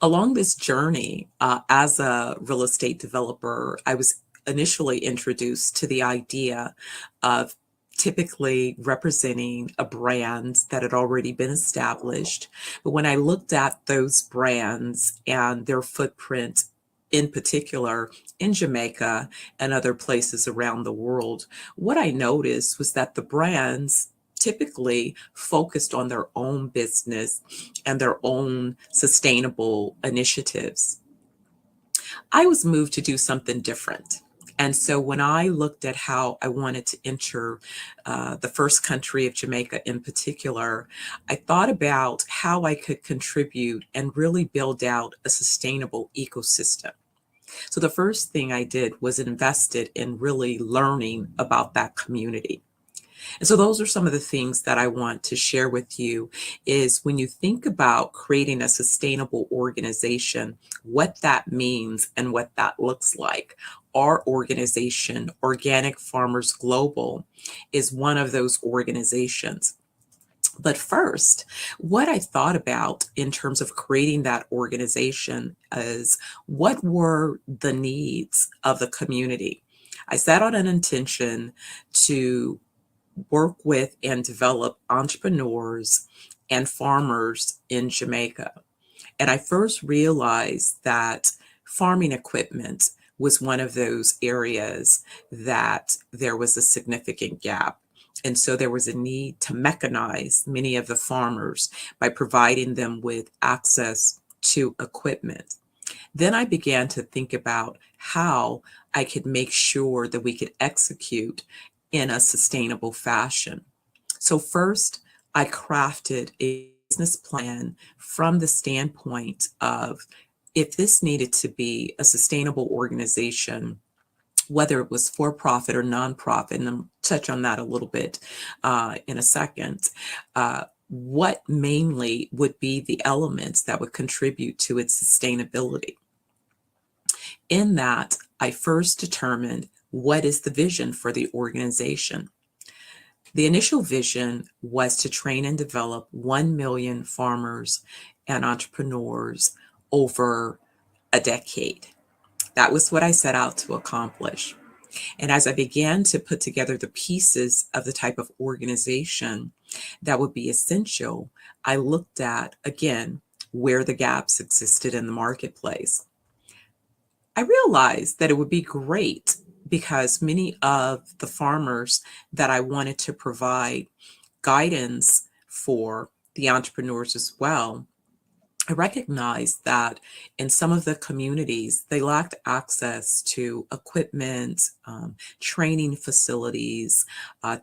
Along this journey, as a real estate developer, I was initially introduced to the idea of typically representing a brand that had already been established. But when I looked at those brands and their footprint, in particular in Jamaica and other places around the world, what I noticed was that the brands typically focused on their own business and their own sustainable initiatives. I was moved to do something different. And so when I looked at how I wanted to enter the first country of Jamaica in particular, I thought about how I could contribute and really build out a sustainable ecosystem. So the first thing I did was invested in really learning about that community. And so those are some of the things that I want to share with you is when you think about creating a sustainable organization, what that means and what that looks like. Our organization, Organic Farmers Global, is one of those organizations. But first, what I thought about in terms of creating that organization is what were the needs of the community? I set out an intention to work with and develop entrepreneurs and farmers in Jamaica. And I first realized that farming equipment was one of those areas that there was a significant gap. And so there was a need to mechanize many of the farmers by providing them with access to equipment. Then I began to think about how I could make sure that we could execute in a sustainable fashion. So first, I crafted a business plan from the standpoint of if this needed to be a sustainable organization, whether it was for-profit or nonprofit, and I'll touch on that a little bit in a second, what mainly would be the elements that would contribute to its sustainability. In that, I first determined what is the vision for the organization. The initial vision was to train and develop 1 million farmers and entrepreneurs over a decade. That was what I set out to accomplish. And as I began to put together the pieces of the type of organization that would be essential, I looked at, again, where the gaps existed in the marketplace. I realized that it would be great because many of the farmers that I wanted to provide guidance for, the entrepreneurs as well, I recognized that in some of the communities, they lacked access to equipment, training facilities,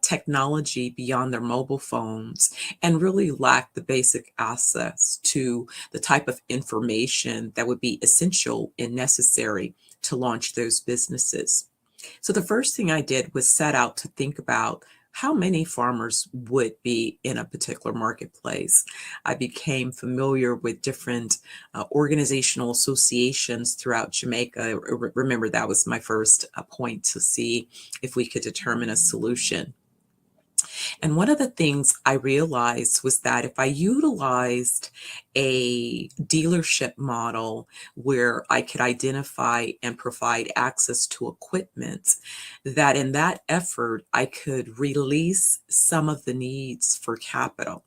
technology beyond their mobile phones, and really lacked the basic access to the type of information that would be essential and necessary to launch those businesses. So the first thing I did was set out to think about how many farmers would be in a particular marketplace. I became familiar with different organizational associations throughout Jamaica. Remember, that was my first point to see if we could determine a solution. And one of the things I realized was that if I utilized a dealership model where I could identify and provide access to equipment, that in that effort, I could release some of the needs for capital.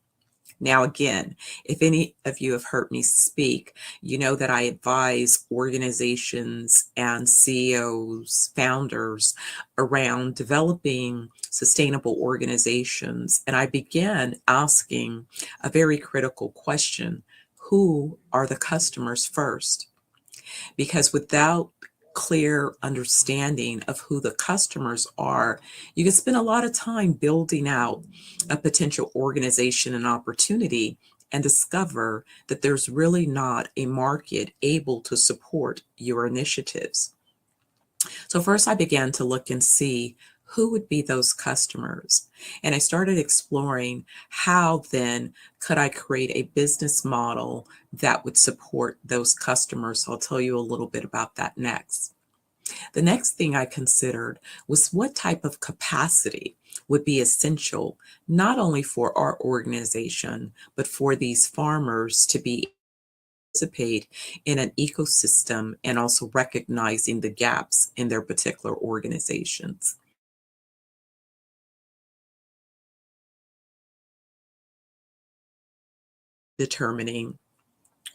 Now, again, if any of you have heard me speak, you know that I advise organizations and CEOs, founders around developing sustainable organizations. And I began asking a very critical question: who are the customers first? Because without clear understanding of who the customers are, you can spend a lot of time building out a potential organization and opportunity and discover that there's really not a market able to support your initiatives. So first I began to look and see who would be those customers. And I started exploring how then could I create a business model that would support those customers. So I'll tell you a little bit about that next. The next thing I considered was what type of capacity would be essential, not only for our organization, but for these farmers to be participate in an ecosystem and also recognizing the gaps in their particular organizations. Determining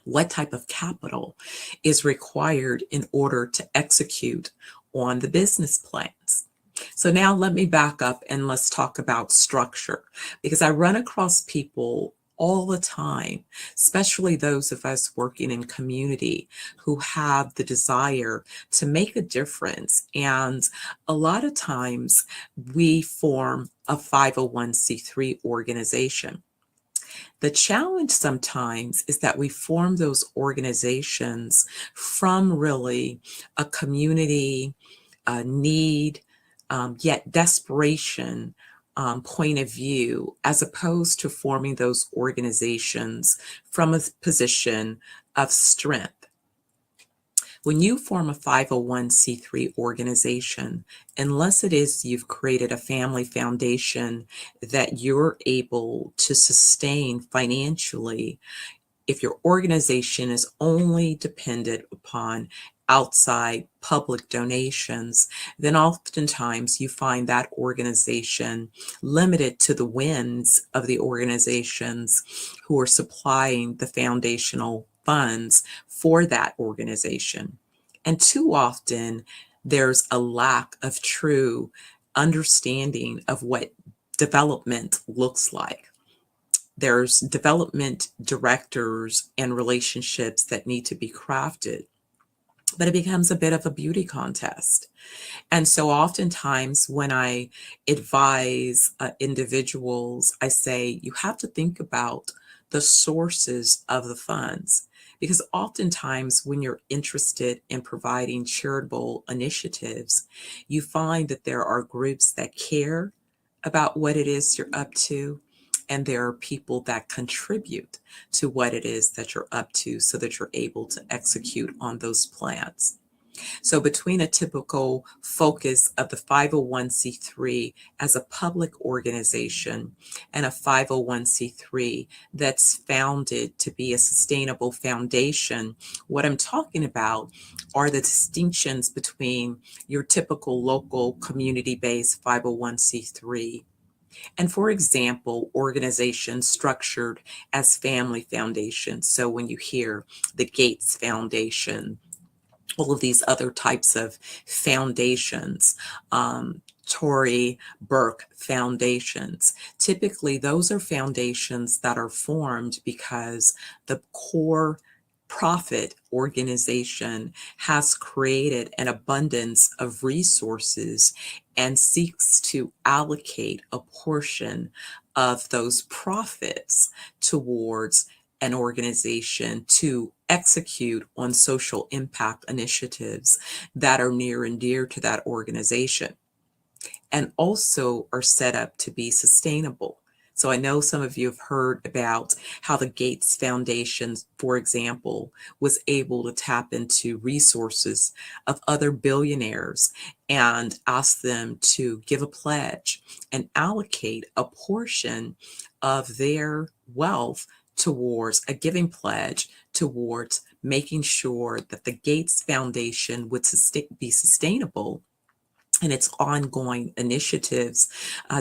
what type of capital is required in order to execute on the business plans. So now let me back up and let's talk about structure, because I run across people all the time, especially those of us working in community who have the desire to make a difference. And a lot of times we form a 501c3 organization. The challenge sometimes is that we form those organizations from really a community need, yet desperation point of view, as opposed to forming those organizations from a position of strength. When you form a 501c3 organization, unless it is you've created a family foundation that you're able to sustain financially, if your organization is only dependent upon outside public donations, then oftentimes you find that organization limited to the wins of the organizations who are supplying the foundational funds for that organization. And too often, there's a lack of true understanding of what development looks like. There's development directors and relationships that need to be crafted, but it becomes a bit of a beauty contest. And so oftentimes when I advise individuals, I say, you have to think about the sources of the funds. Because oftentimes when you're interested in providing charitable initiatives, you find that there are groups that care about what it is you're up to, and there are people that contribute to what it is that you're up to so that you're able to execute on those plans. So between a typical focus of the 501c3 as a public organization and a 501c3 that's founded to be a sustainable foundation, what I'm talking about are the distinctions between your typical local community-based 501c3 and, for example, organizations structured as family foundations. So when you hear the Gates Foundation, all of these other types of foundations, Tory Burke foundations, typically those are foundations that are formed because the core profit organization has created an abundance of resources and seeks to allocate a portion of those profits towards an organization to execute on social impact initiatives that are near and dear to that organization, and also are set up to be sustainable. So I know some of you have heard about how the Gates Foundation, for example, was able to tap into resources of other billionaires and ask them to give a pledge and allocate a portion of their wealth towards a giving pledge towards making sure that the Gates Foundation would be sustainable in its ongoing initiatives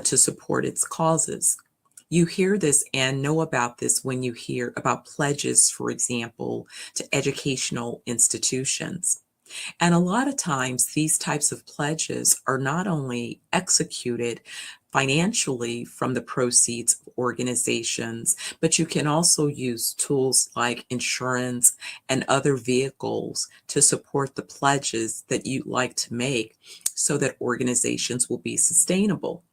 to support its causes. You hear this and know about this when you hear about pledges, for example, to educational institutions. And a lot of times these types of pledges are not only executed financially from the proceeds of organizations, but you can also use tools like insurance and other vehicles to support the pledges that you'd like to make so that organizations will be sustainable.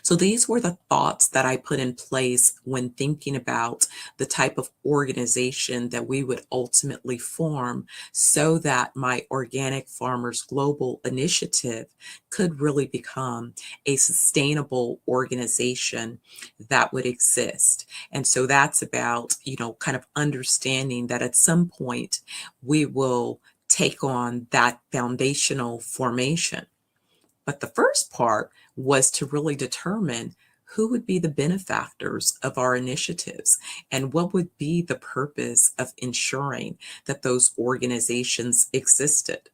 So these were the thoughts that I put in place when thinking about the type of organization that we would ultimately form so that my Organic Farmers Global Initiative could really become a sustainable organization that would exist. And so that's about, kind of understanding that at some point we will take on that foundational formation. But the first part was to really determine who would be the benefactors of our initiatives and what would be the purpose of ensuring that those organizations existed.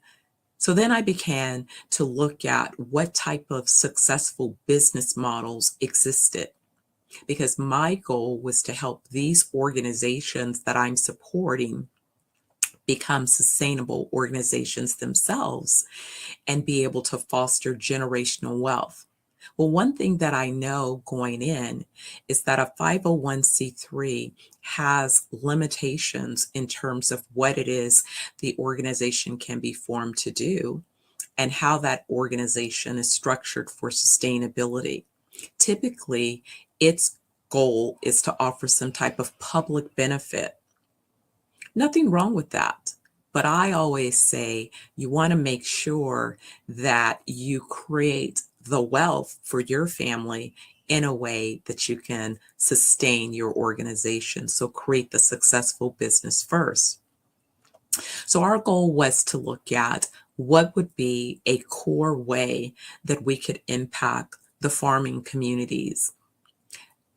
So then I began to look at what type of successful business models existed, because my goal was to help these organizations that I'm supporting become sustainable organizations themselves and be able to foster generational wealth. Well, one thing that I know going in is that a 501c3 has limitations in terms of what it is the organization can be formed to do and how that organization is structured for sustainability. Typically, its goal is to offer some type of public benefit. Nothing wrong with that. But I always say you want to make sure that you create the wealth for your family in a way that you can sustain your organization. So create the successful business first. So our goal was to look at what would be a core way that we could impact the farming communities.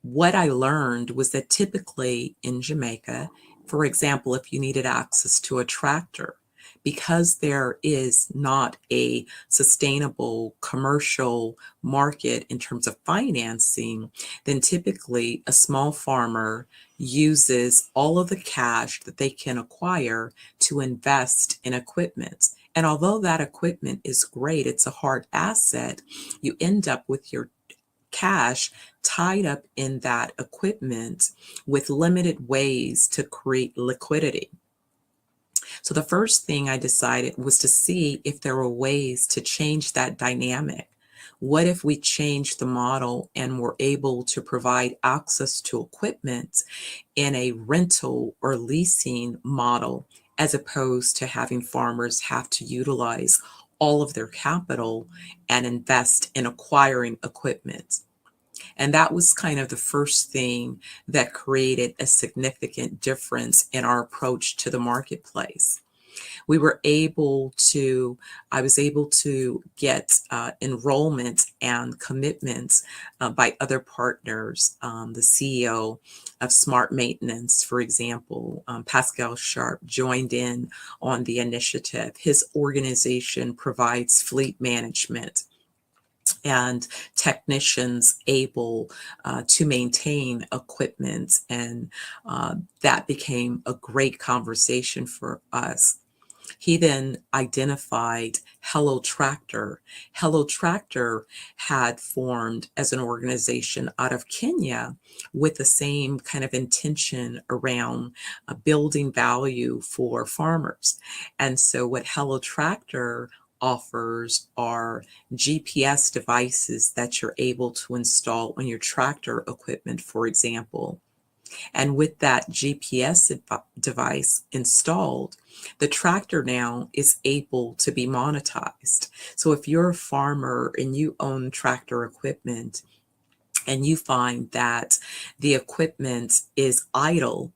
What I learned was that typically in Jamaica, for example, if you needed access to a tractor, because there is not a sustainable commercial market in terms of financing, then typically a small farmer uses all of the cash that they can acquire to invest in equipment. And although that equipment is great, it's a hard asset, you end up with your cash tied up in that equipment with limited ways to create liquidity. So the first thing I decided was to see if there were ways to change that dynamic. What if we changed the model and were able to provide access to equipment in a rental or leasing model, as opposed to having farmers have to utilize all of their capital and invest in acquiring equipment? And that was kind of the first thing that created a significant difference in our approach to the marketplace. I was able to get enrollment and commitments by other partners. The CEO of Smart Maintenance, for example, Pascal Sharp, joined in on the initiative. His organization provides fleet management and technicians able to maintain equipment. And that became a great conversation for us. He then identified Hello Tractor. Hello Tractor had formed as an organization out of Kenya with the same kind of intention around building value for farmers. And so what Hello Tractor offers are GPS devices that you're able to install on your tractor equipment, for example. And with that GPS device installed, the tractor now is able to be monetized. So if you're a farmer and you own tractor equipment, and you find that the equipment is idle,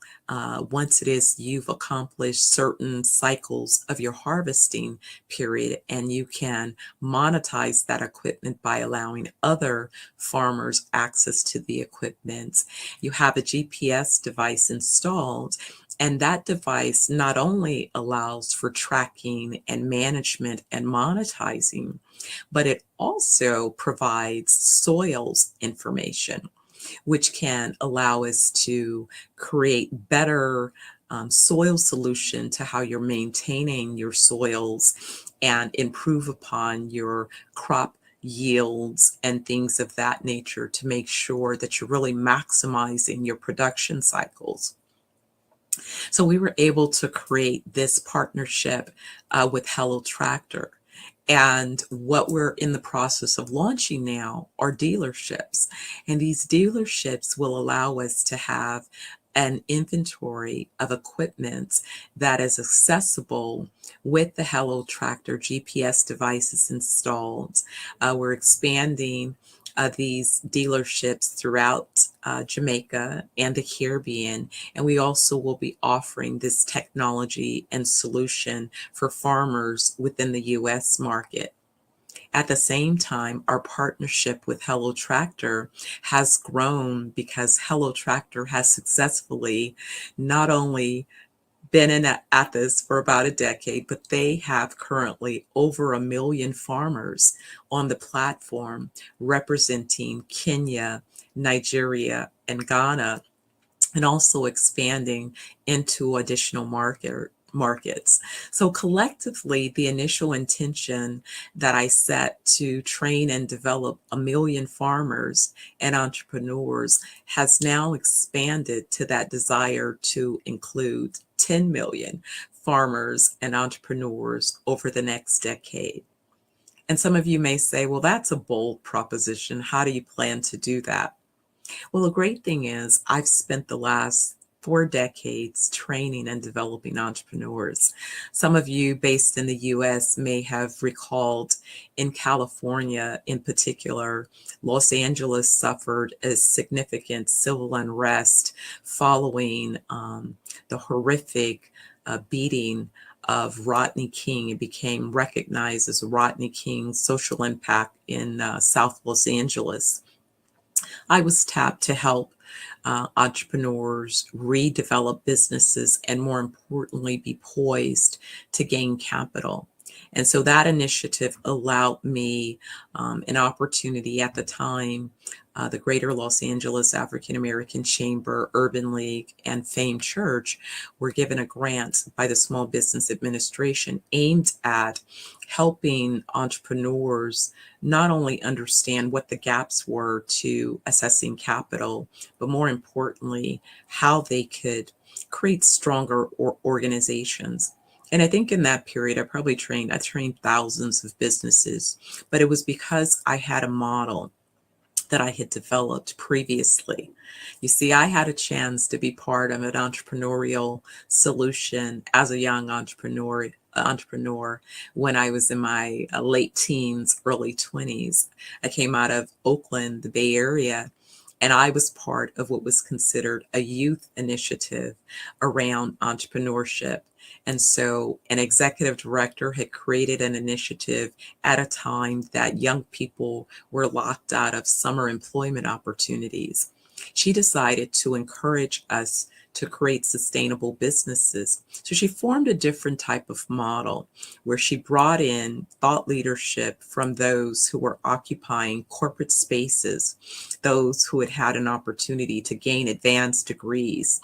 once you've accomplished certain cycles of your harvesting period, and you can monetize that equipment by allowing other farmers access to the equipment. You have a GPS device installed, and that device not only allows for tracking and management and monetizing, but it also provides soils information. which can allow us to create better soil solution to how you're maintaining your soils and improve upon your crop yields and things of that nature to make sure that you're really maximizing your production cycles. So we were able to create this partnership with Hello Tractor. And what we're in the process of launching now are dealerships. And these dealerships will allow us to have an inventory of equipment that is accessible with the Hello Tractor GPS devices installed. We're expanding these dealerships throughout Jamaica and the Caribbean, and we also will be offering this technology and solution for farmers within the U.S. market. At the same time, our partnership with Hello Tractor has grown because Hello Tractor has successfully not only been at this for about a decade, but they have currently over 1 million farmers on the platform representing Kenya, Nigeria, and Ghana, and also expanding into additional markets. So collectively, the initial intention that I set to train and develop 1 million farmers and entrepreneurs has now expanded to that desire to include 10 million farmers and entrepreneurs over the next decade. And some of you may say, well, that's a bold proposition. How do you plan to do that? Well, the great thing is I've spent the last 4 decades training and developing entrepreneurs. Some of you based in the US may have recalled in California in particular, Los Angeles suffered a significant civil unrest following the horrific beating of Rodney King. It became recognized as Rodney King's social impact in South Los Angeles. I was tapped to help entrepreneurs redevelop businesses and, more importantly, be poised to gain capital. And so that initiative allowed me an opportunity at the time. The Greater Los Angeles African American Chamber, Urban League, and Fame Church were given a grant by the Small Business Administration aimed at helping entrepreneurs not only understand what the gaps were to accessing capital, but more importantly, how they could create stronger organizations. And I think in that period, I trained thousands of businesses, but it was because I had a model that I had developed previously. You see, I had a chance to be part of an entrepreneurial solution as a young entrepreneur when I was in my late teens, early 20s. I came out of Oakland, the Bay Area, and I was part of what was considered a youth initiative around entrepreneurship. And so an executive director had created an initiative at a time that young people were locked out of summer employment opportunities. She decided to encourage us to create sustainable businesses. So she formed a different type of model where she brought in thought leadership from those who were occupying corporate spaces, those who had had an opportunity to gain advanced degrees.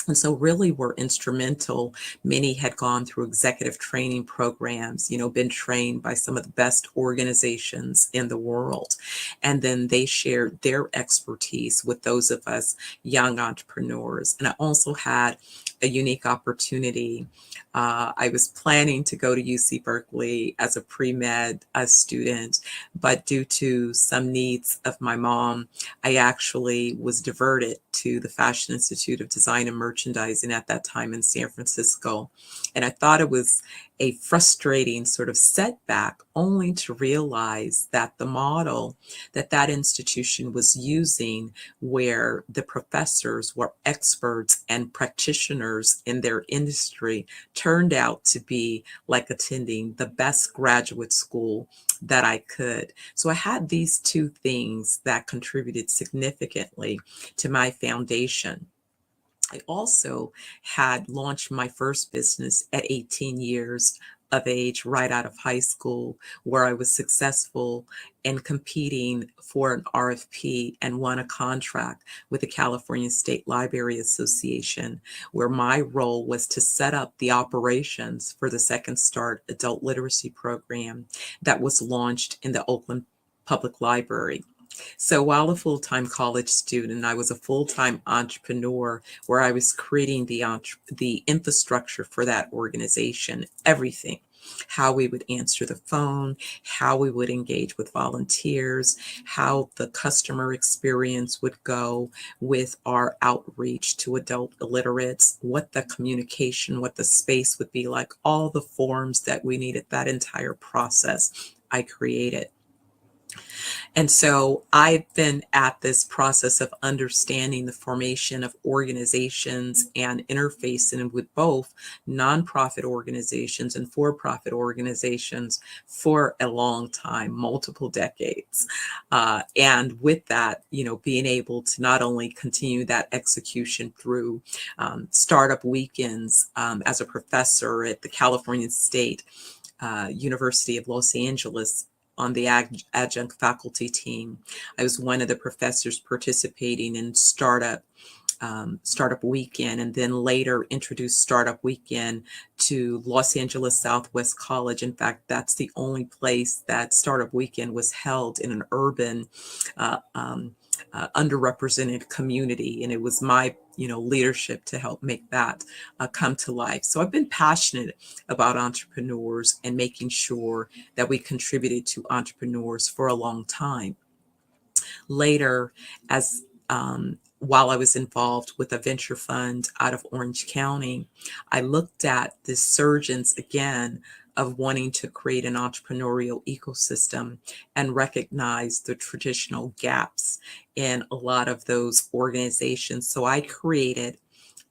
And so really were instrumental. Many had gone through executive training programs, been trained by some of the best organizations in the world. And then they shared their expertise with those of us young entrepreneurs. And I also had a unique opportunity. I was planning to go to UC Berkeley as a pre-med student, but due to some needs of my mom, I actually was diverted to the Fashion Institute of Design and Merchandising at that time in San Francisco. And I thought it was a frustrating sort of setback, only to realize that the model that institution was using, where the professors were experts and practitioners in their industry, turned out to be like attending the best graduate school that I could. So I had these two things that contributed significantly to my foundation. I also had launched my first business at 18 years of age, right out of high school, where I was successful in competing for an RFP and won a contract with the California State Library Association, where my role was to set up the operations for the Second Start adult literacy program that was launched in the Oakland Public Library. So while a full-time college student, I was a full-time entrepreneur where I was creating the infrastructure for that organization, everything. How we would answer the phone, how we would engage with volunteers, how the customer experience would go with our outreach to adult illiterates, what the communication, what the space would be like, all the forms that we needed, that entire process I created. And so I've been at this process of understanding the formation of organizations and interfacing with both nonprofit organizations and for-profit organizations for a long time, multiple decades. And with that, being able to not only continue that execution through startup weekends as a professor at the California State University of Los Angeles, on the adjunct faculty team. I was one of the professors participating in Startup Weekend, and then later introduced Startup Weekend to Los Angeles Southwest College. In fact, that's the only place that Startup Weekend was held in an urban, underrepresented community. And it was my leadership to help make that come to life. So I've been passionate about entrepreneurs and making sure that we contributed to entrepreneurs for a long time. Later, while I was involved with a venture fund out of Orange County, I looked at the surgence again of wanting to create an entrepreneurial ecosystem and recognize the traditional gaps in a lot of those organizations. So I created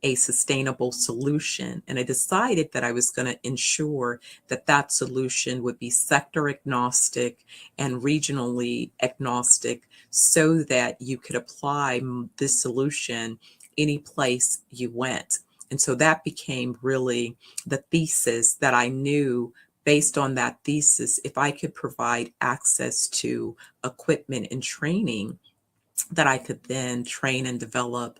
a sustainable solution, and I decided that I was going to ensure that that solution would be sector agnostic and regionally agnostic, so that you could apply this solution any place you went. And so that became really the thesis that I knew. Based on that thesis, if I could provide access to equipment and training, that I could then train and develop,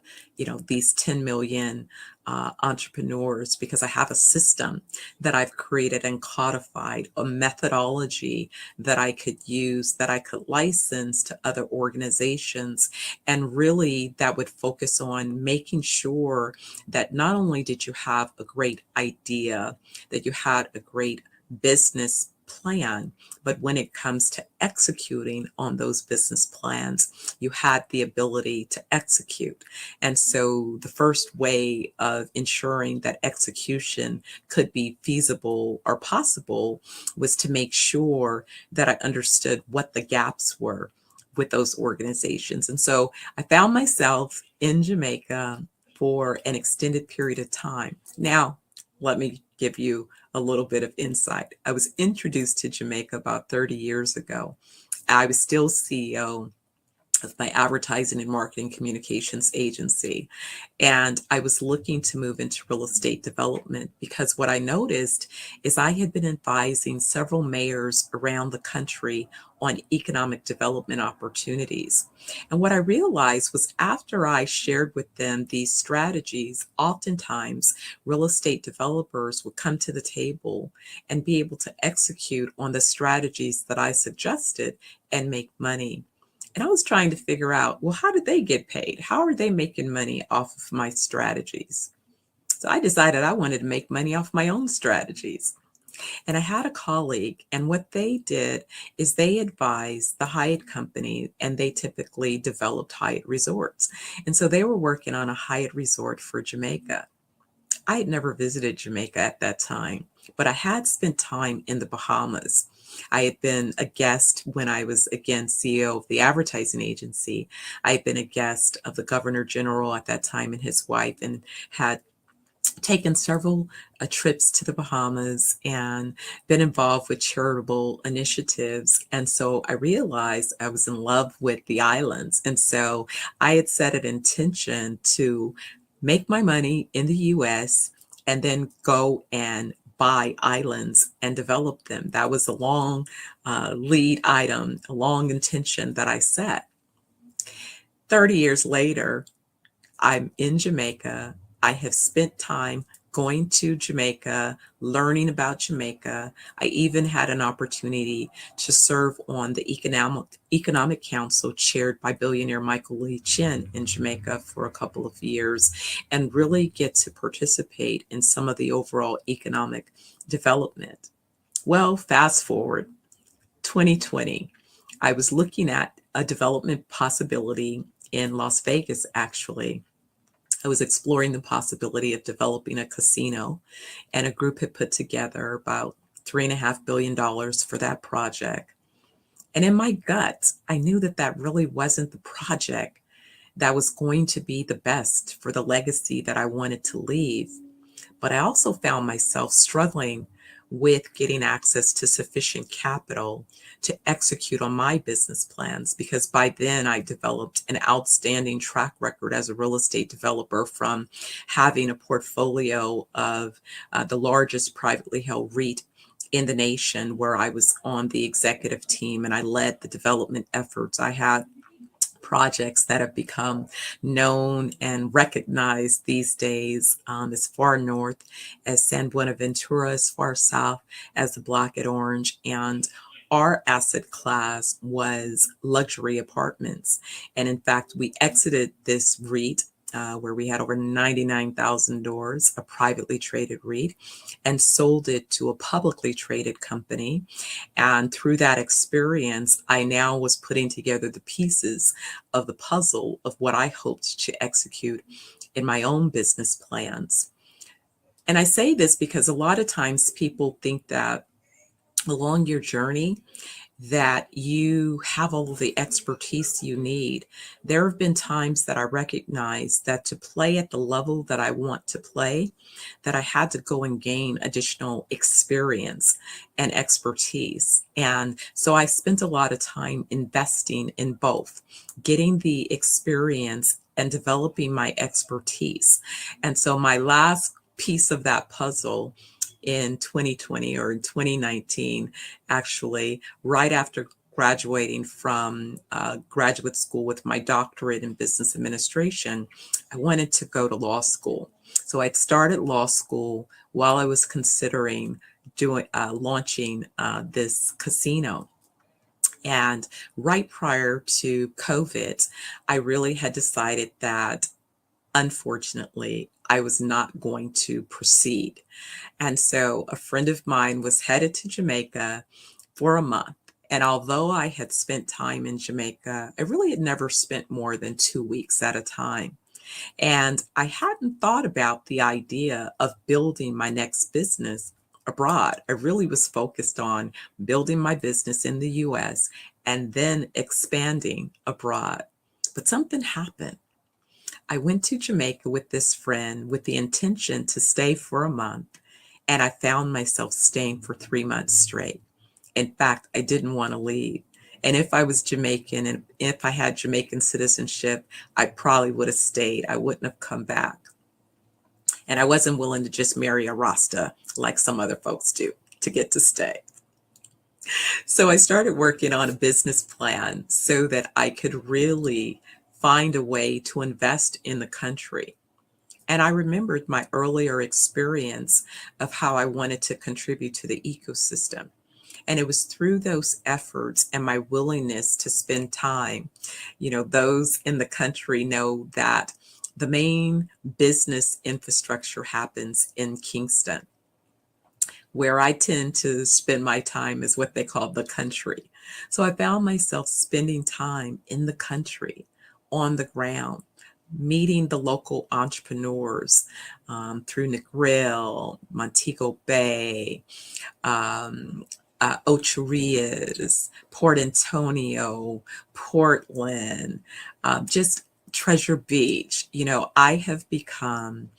these 10 million entrepreneurs, because I have a system that I've created and codified, a methodology that I could use, that I could license to other organizations. And really that would focus on making sure that not only did you have a great idea, that you had a great business plan, but when it comes to executing on those business plans, you had the ability to execute. And so the first way of ensuring that execution could be feasible or possible was to make sure that I understood what the gaps were with those organizations. And so I found myself in Jamaica for an extended period of time. Now, let me give you a little bit of insight. I was introduced to Jamaica about 30 years ago. I was still CEO of my advertising and marketing communications agency. And I was looking to move into real estate development, because what I noticed is I had been advising several mayors around the country on economic development opportunities. And what I realized was, after I shared with them these strategies, oftentimes real estate developers would come to the table and be able to execute on the strategies that I suggested and make money. And I was trying to figure out, well, how did they get paid? How are they making money off of my strategies? So I decided I wanted to make money off my own strategies. And I had a colleague, and what they did is they advised the Hyatt company, and they typically developed Hyatt resorts. And so they were working on a Hyatt resort for Jamaica. I had never visited Jamaica at that time, but I had spent time in the Bahamas. I had been a guest when I was, again, CEO of the advertising agency. I had been a guest of the Governor General at that time and his wife, and had taken several trips to the Bahamas and been involved with charitable initiatives. And so I realized I was in love with the islands. And so I had set an intention to make my money in the US and then go and buy islands and develop them. That was a long lead item, a long intention that I set. 30 years later, I'm in Jamaica. I have spent time going to Jamaica, learning about Jamaica. I even had an opportunity to serve on the Economic Council chaired by billionaire Michael Lee Chin in Jamaica for a couple of years, and really get to participate in some of the overall economic development. Well, fast forward, 2020, I was looking at a development possibility in Las Vegas, actually. I was exploring the possibility of developing a casino, and a group had put together about $3.5 billion for that project. And in my gut, I knew that that really wasn't the project that was going to be the best for the legacy that I wanted to leave. But I also found myself struggling with getting access to sufficient capital to execute on my business plans, because by then I developed an outstanding track record as a real estate developer, from having a portfolio of the largest privately held REIT in the nation, where I was on the executive team and I led the development efforts. I had projects that have become known and recognized these days, as far north as San Buenaventura, as far south as the Block at Orange. And our asset class was luxury apartments. And in fact, we exited this REIT where we had over 99,000 doors, a privately traded REIT, and sold it to a publicly traded company. And through that experience, I now was putting together the pieces of the puzzle of what I hoped to execute in my own business plans. And I say this because a lot of times people think that along your journey, that you have all of the expertise you need. There have been times that I recognized that to play at the level that I want to play, that I had to go and gain additional experience and expertise. And so I spent a lot of time investing in both, getting the experience and developing my expertise. And so my last piece of that puzzle in 2020 or in 2019, actually, right after graduating from graduate school with my doctorate in business administration, I wanted to go to law school. So I'd started law school while I was considering launching this casino. And right prior to COVID, I really had decided that, unfortunately, I was not going to proceed. And so a friend of mine was headed to Jamaica for a month. And although I had spent time in Jamaica, I really had never spent more than 2 weeks at a time. And I hadn't thought about the idea of building my next business abroad. I really was focused on building my business in the US and then expanding abroad. But something happened. I went to Jamaica with this friend with the intention to stay for a month, and I found myself staying for 3 months straight. In fact, I didn't want to leave. And if I was Jamaican and if I had Jamaican citizenship, I probably would have stayed. I wouldn't have come back. And I wasn't willing to just marry a Rasta like some other folks do to get to stay. So I started working on a business plan so that I could really find a way to invest in the country. And I remembered my earlier experience of how I wanted to contribute to the ecosystem. And it was through those efforts and my willingness to spend time. You know, those in the country know that the main business infrastructure happens in Kingston. Where I tend to spend my time is what they call the country. So I found myself spending time in the country, on the ground, meeting the local entrepreneurs through Negril, Montego Bay, Ocho Rios, Port Antonio, Portland, just Treasure Beach. You know, I have become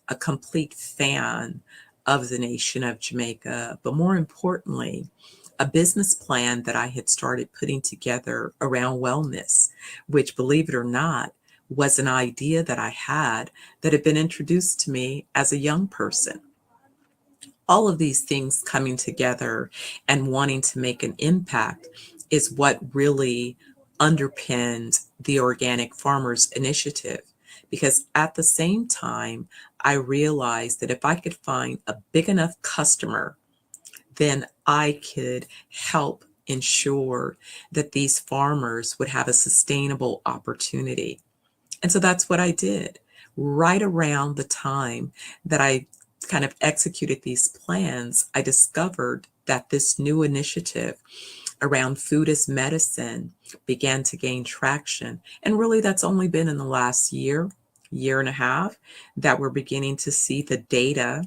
a complete fan of the nation of Jamaica, but more importantly, a business plan that I had started putting together around wellness, which, believe it or not, was an idea that I had that had been introduced to me as a young person. All of these things coming together and wanting to make an impact is what really underpinned the Organic Farmers Initiative. Because at the same time, I realized that if I could find a big enough customer, then I could help ensure that these farmers would have a sustainable opportunity. And so that's what I did. Right around the time that I kind of executed these plans, I discovered that this new initiative around food as medicine began to gain traction. And really, that's only been in the last year and a half that we're beginning to see the data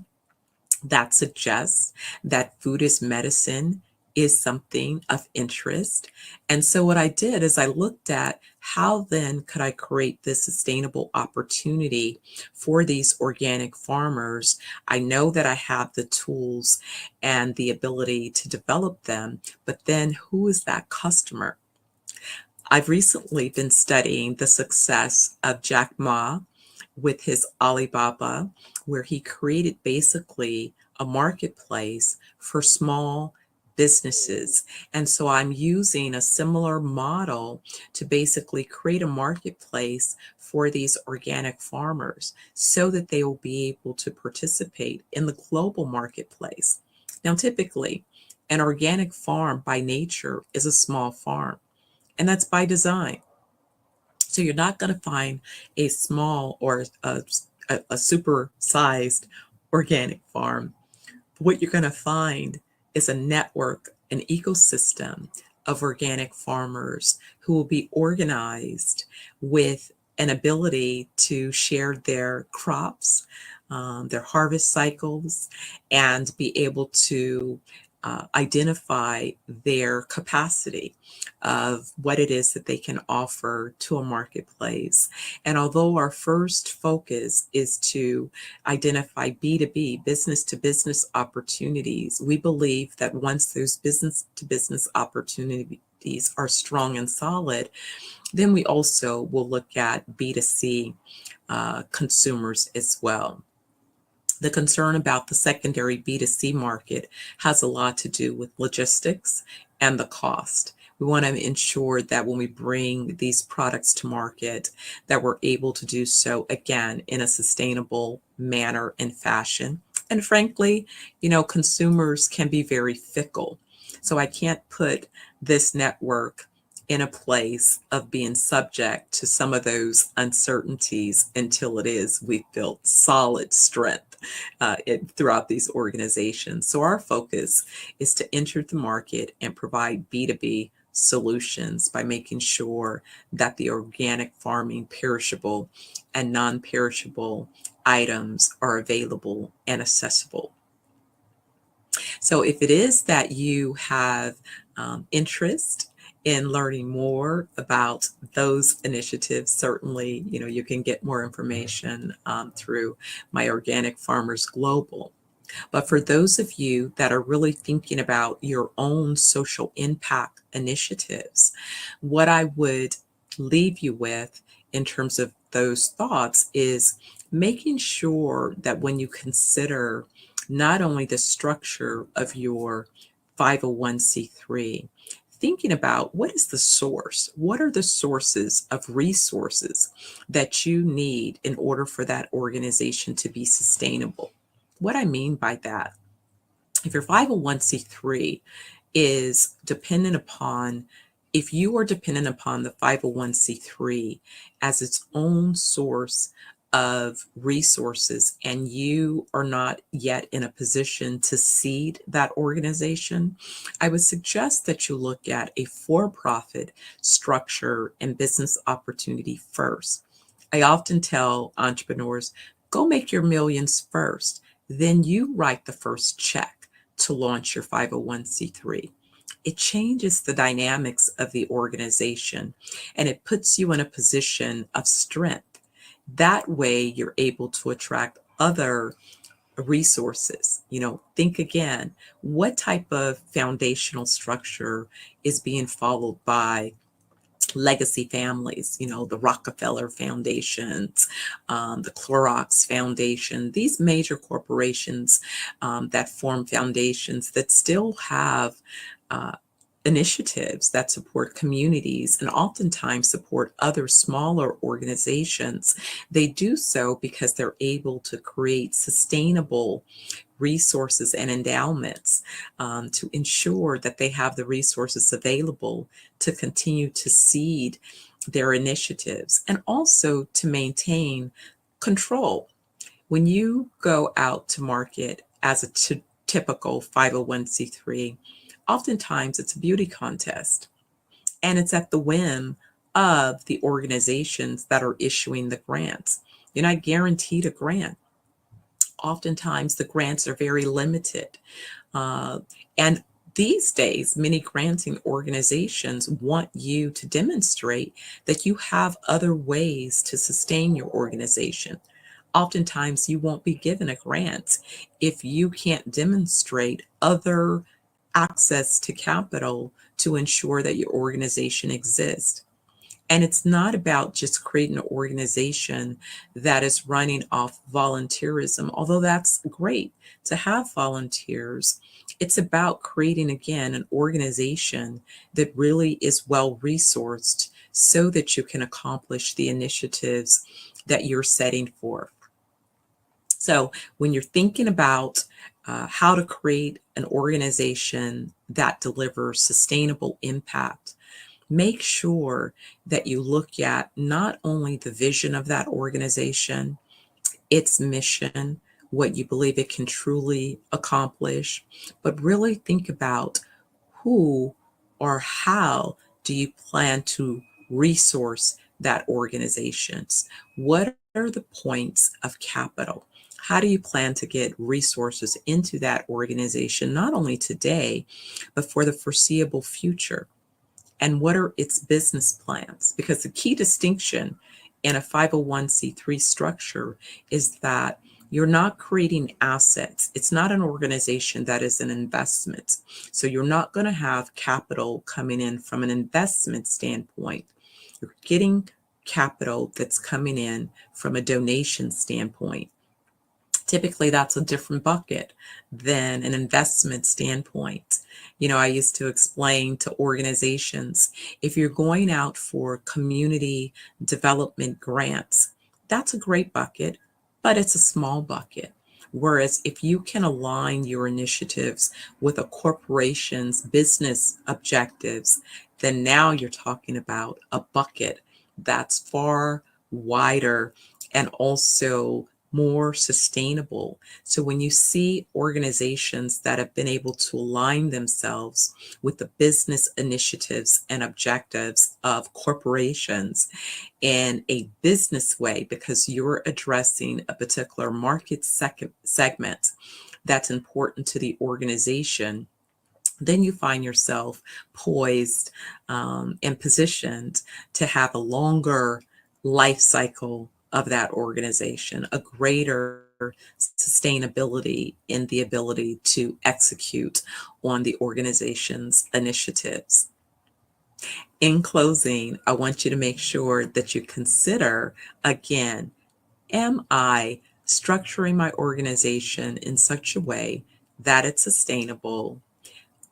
that suggests that food as medicine is something of interest. And so what I did is I looked at how then could I create this sustainable opportunity for these organic farmers. I know that I have the tools and the ability to develop them, but then who is that customer? I've recently been studying the success of Jack Ma with his Alibaba, where he created basically a marketplace for small businesses. And so I'm using a similar model to basically create a marketplace for these organic farmers so that they will be able to participate in the global marketplace. Now, typically, an organic farm by nature is a small farm, and that's by design. So you're not going to find a small or a super-sized organic farm. What you're going to find is a network, an ecosystem of organic farmers who will be organized with an ability to share their crops, their harvest cycles, and be able to identify their capacity of what it is that they can offer to a marketplace. And although our first focus is to identify B2B, business to business opportunities, we believe that once those business to business opportunities are strong and solid, then we also will look at B2C consumers as well. The concern about the secondary B2C market has a lot to do with logistics and the cost. We want to ensure that when we bring these products to market, that we're able to do so, again, in a sustainable manner and fashion. And frankly, consumers can be very fickle. So I can't put this network in a place of being subject to some of those uncertainties until we've built solid strength throughout these organizations. So our focus is to enter the market and provide B2B solutions by making sure that the organic farming perishable and non-perishable items are available and accessible. So if it is that you have interest in learning more about those initiatives, certainly, you can get more information through my Organic Farmers Global. But for those of you that are really thinking about your own social impact initiatives, what I would leave you with in terms of those thoughts is making sure that when you consider not only the structure of your 501c3, thinking about what is the source? What are the sources of resources that you need in order for that organization to be sustainable? What I mean by that, if your 501c3 is dependent upon, if you are dependent upon the 501c3 as its own source of resources and you are not yet in a position to seed that organization, I would suggest that you look at a for-profit structure and business opportunity first. I often tell entrepreneurs, go make your millions first, then you write the first check to launch your 501c3. It changes the dynamics of the organization and it puts you in a position of strength. That way you're able to attract other resources. Think again, what type of foundational structure is being followed by legacy families, the Rockefeller Foundations, the Clorox Foundation, these major corporations that form foundations that still have initiatives that support communities and oftentimes support other smaller organizations. They do so because they're able to create sustainable resources and endowments to ensure that they have the resources available to continue to seed their initiatives and also to maintain control. When you go out to market as a typical 501c3, oftentimes it's a beauty contest, and it's at the whim of the organizations that are issuing the grants. You're not guaranteed a grant. Oftentimes the grants are very limited. And these days, many granting organizations want you to demonstrate that you have other ways to sustain your organization. Oftentimes you won't be given a grant if you can't demonstrate other access to capital to ensure that your organization exists. And it's not about just creating an organization that is running off volunteerism, although that's great to have volunteers. It's about creating, again, an organization that really is well resourced so that you can accomplish the initiatives that you're setting forth. So when you're thinking about how to create an organization that delivers sustainable impact, make sure that you look at not only the vision of that organization, its mission, what you believe it can truly accomplish, but really think about who or how do you plan to resource that organization? What are the points of capital? How do you plan to get resources into that organization, not only today, but for the foreseeable future? And what are its business plans? Because the key distinction in a 501c3 structure is that you're not creating assets. It's not an organization that is an investment. So you're not going to have capital coming in from an investment standpoint. You're getting capital that's coming in from a donation standpoint. Typically, that's a different bucket than an investment standpoint. I used to explain to organizations, if you're going out for community development grants, that's a great bucket, but it's a small bucket. Whereas if you can align your initiatives with a corporation's business objectives, then now you're talking about a bucket that's far wider and also more sustainable. So when you see organizations that have been able to align themselves with the business initiatives and objectives of corporations in a business way, because you're addressing a particular market segment that's important to the organization, then you find yourself poised and positioned to have a longer life cycle of that organization, a greater sustainability in the ability to execute on the organization's initiatives. In closing, I want you to make sure that you consider, again, am I structuring my organization in such a way that it's sustainable?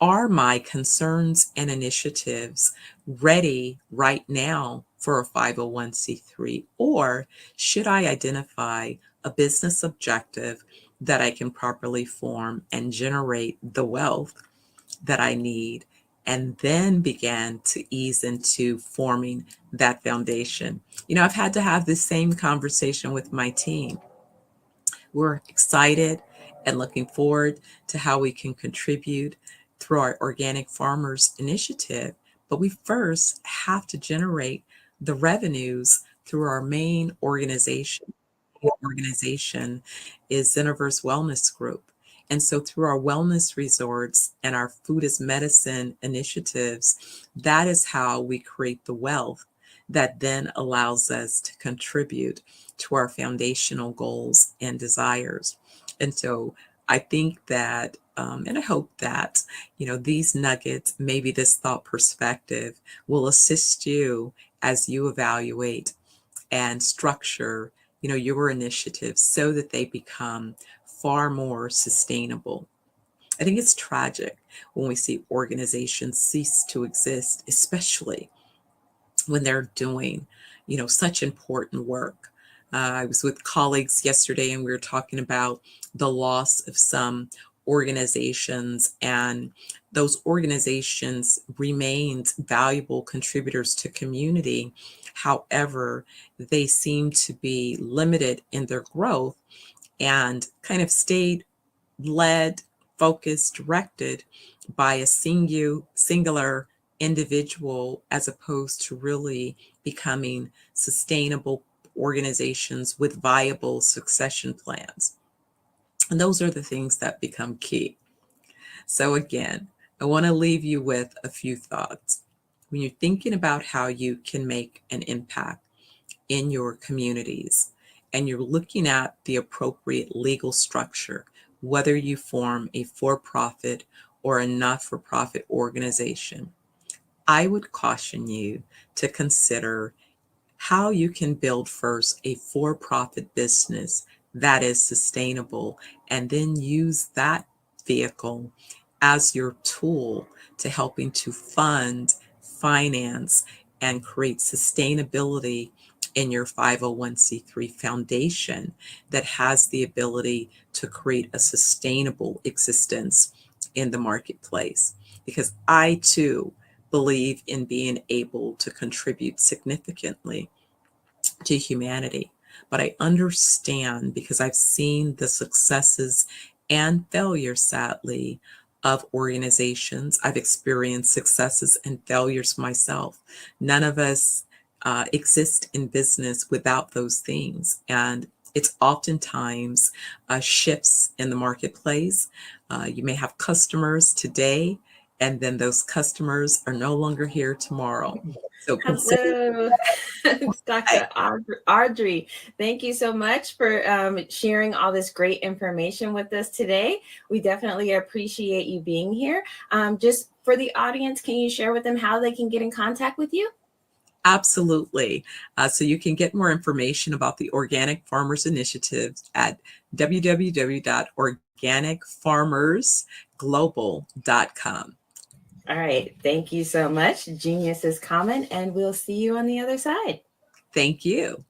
Are my concerns and initiatives ready right now for a 501c3? Or should I identify a business objective that I can properly form and generate the wealth that I need, and then begin to ease into forming that foundation? I've had to have this same conversation with my team. We're excited and looking forward to how we can contribute through our Organic Farmers Initiative, but we first have to generate the revenues through our main organization. Our organization is Zeniverse Wellness Group. And so through our wellness resorts and our food as medicine initiatives, that is how we create the wealth that then allows us to contribute to our foundational goals and desires. And so I think that, and I hope that, these nuggets, maybe this thought perspective will assist you as you evaluate and structure, your initiatives so that they become far more sustainable. I think it's tragic when we see organizations cease to exist, especially when they're doing, such important work. I was with colleagues yesterday and we were talking about the loss of some organizations, and those organizations remained valuable contributors to community. However, they seem to be limited in their growth and kind of stayed led, focused, directed by a singular individual, as opposed to really becoming sustainable organizations with viable succession plans. And those are the things that become key. So again, I want to leave you with a few thoughts. When you're thinking about how you can make an impact in your communities, and you're looking at the appropriate legal structure, whether you form a for-profit or a not-for-profit organization, I would caution you to consider how you can build first a for-profit business that is sustainable, and then use that vehicle as your tool to helping to fund, finance, and create sustainability in your 501c3 foundation that has the ability to create a sustainable existence in the marketplace. Because I too believe in being able to contribute significantly to humanity. But I understand, because I've seen the successes and failures, sadly, of organizations. I've experienced successes and failures myself. None of us exist in business without those things. And it's oftentimes shifts in the marketplace. You may have customers today, and then those customers are no longer here tomorrow. So Hello, Dr. Audrey. Thank you so much for sharing all this great information with us today. We definitely appreciate you being here. Just for the audience, can you share with them how they can get in contact with you? Absolutely. So you can get more information about the Organic Farmers Initiative at www.organicfarmersglobal.com. All right. Thank you so much. Genius is common, and we'll see you on the other side. Thank you.